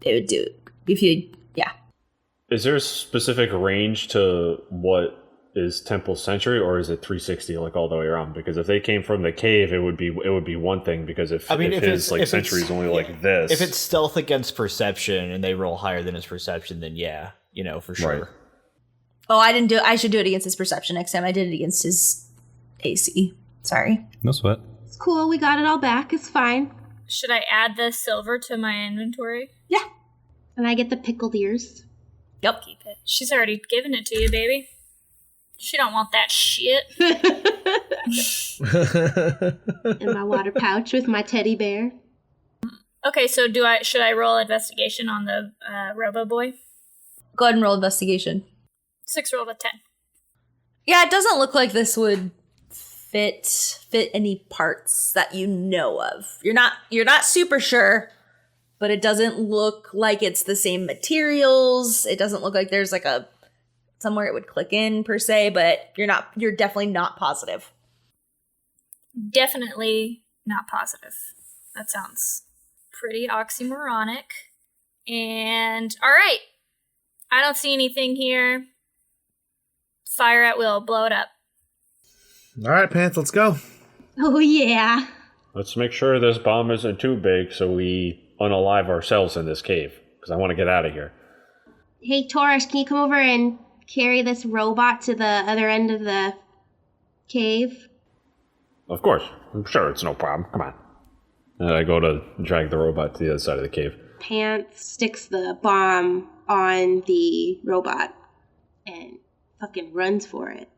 Speaker 1: it would do it. If you, yeah.
Speaker 6: Is there a specific range to what is Temple Sentry, or is it 360 like all the way around? Because if they came from the cave, it would be one thing. Because if his like sentry is only like this,
Speaker 5: if it's stealth against perception and they roll higher than his perception, then yeah, for sure.
Speaker 6: Right.
Speaker 1: Oh, I didn't do it. I should do it against his perception next time. I did it against his AC. Sorry.
Speaker 2: No sweat.
Speaker 7: It's cool. We got it all back. It's fine.
Speaker 8: Should I add the silver to my inventory?
Speaker 1: Yeah.
Speaker 7: And I get the pickled ears.
Speaker 1: Yep.
Speaker 8: Keep it. She's already given it to you, baby. She don't want that shit.
Speaker 7: In my water pouch with my teddy bear.
Speaker 8: Okay, so should I roll investigation on the Robo Boy?
Speaker 1: Go ahead and roll investigation.
Speaker 8: 6 rolled a 10.
Speaker 1: Yeah, it doesn't look like this would fit any parts that you know of. You're not super sure, but it doesn't look like it's the same materials. It doesn't look like there's like a somewhere it would click in per se, but you're definitely not positive.
Speaker 8: Definitely not positive. That sounds pretty oxymoronic. And all right. I don't see anything here. Fire at will. Blow it up.
Speaker 4: All right, Pants, let's go.
Speaker 7: Oh, yeah.
Speaker 6: Let's make sure this bomb isn't too big so we unalive ourselves in this cave, because I want to get out of here.
Speaker 7: Hey, Taurus, can you come over and carry this robot to the other end of the cave?
Speaker 6: Of course. I'm sure it's no problem. Come on. And I go to drag the robot to the other side of the cave.
Speaker 7: Pants sticks the bomb on the robot and fucking runs for it.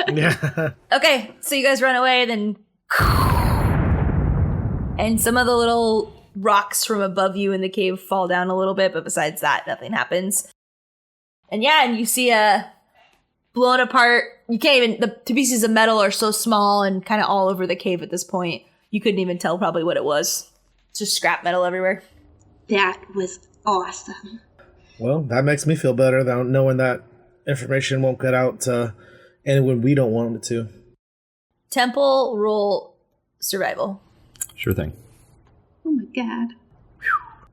Speaker 4: Yeah.
Speaker 1: Okay, so you guys run away, then and some of the little rocks from above you in the cave fall down a little bit, but besides that, nothing happens. And yeah, and you see a blown apart, you can't even, the two pieces of metal are so small and kind of all over the cave at this point, you couldn't even tell probably what it was. It's just scrap metal everywhere.
Speaker 7: That was awesome.
Speaker 4: Well, that makes me feel better, though, knowing that information won't get out to anyone we don't want it to.
Speaker 1: Temple, roll survival.
Speaker 2: Sure thing.
Speaker 7: Oh my god.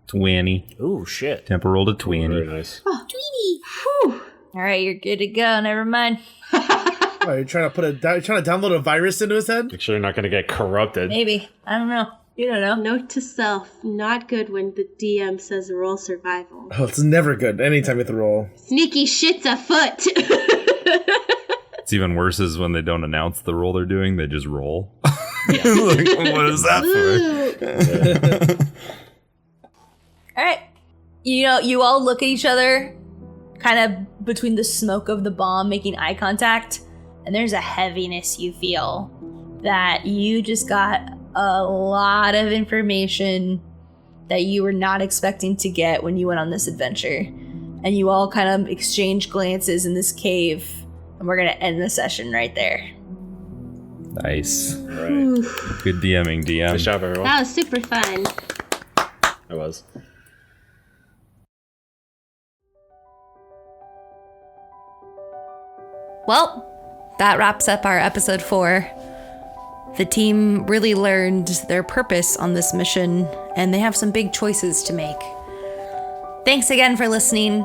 Speaker 2: 20.
Speaker 5: Ooh, shit.
Speaker 2: Temple rolled a 20.
Speaker 6: Very nice.
Speaker 7: Oh, Tweety. Whew.
Speaker 1: All right, you're good to go. Never mind.
Speaker 4: Oh, you're trying to download a virus into his head?
Speaker 6: Make sure you're not going to get corrupted.
Speaker 1: Maybe. I don't know. You don't know.
Speaker 7: Note to self, not good when the DM says roll survival.
Speaker 4: Oh, it's never good. Anytime you have to roll.
Speaker 7: Sneaky shit's afoot.
Speaker 2: It's even worse is when they don't announce the roll they're doing, they just roll. Like, what is that for?
Speaker 1: All right. You all look at each other, kind of between the smoke of the bomb, making eye contact, and there's a heaviness you feel that you just got a lot of information that you were not expecting to get when you went on this adventure. And you all kind of exchange glances in this cave, and we're going to end the session right there.
Speaker 2: Nice.
Speaker 6: Right.
Speaker 2: Good DMing, DM.
Speaker 6: Nice job, everyone.
Speaker 7: That was super fun.
Speaker 6: It was.
Speaker 1: Well, that wraps up our episode 4. The team really learned their purpose on this mission, and they have some big choices to make. Thanks again for listening.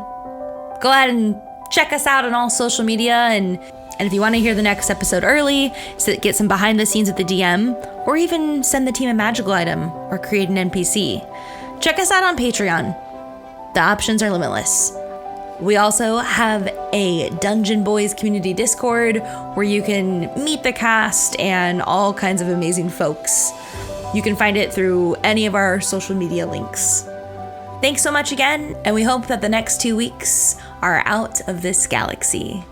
Speaker 1: Go ahead and check us out on all social media, and if you want to hear the next episode early, so get some behind the scenes with the DM, or even send the team a magical item or create an NPC, check us out on Patreon. The options are limitless. We also have a Dungeon Boiz community Discord where you can meet the cast and all kinds of amazing folks. You can find it through any of our social media links. Thanks so much again, and we hope that the next 2 weeks are out of this galaxy.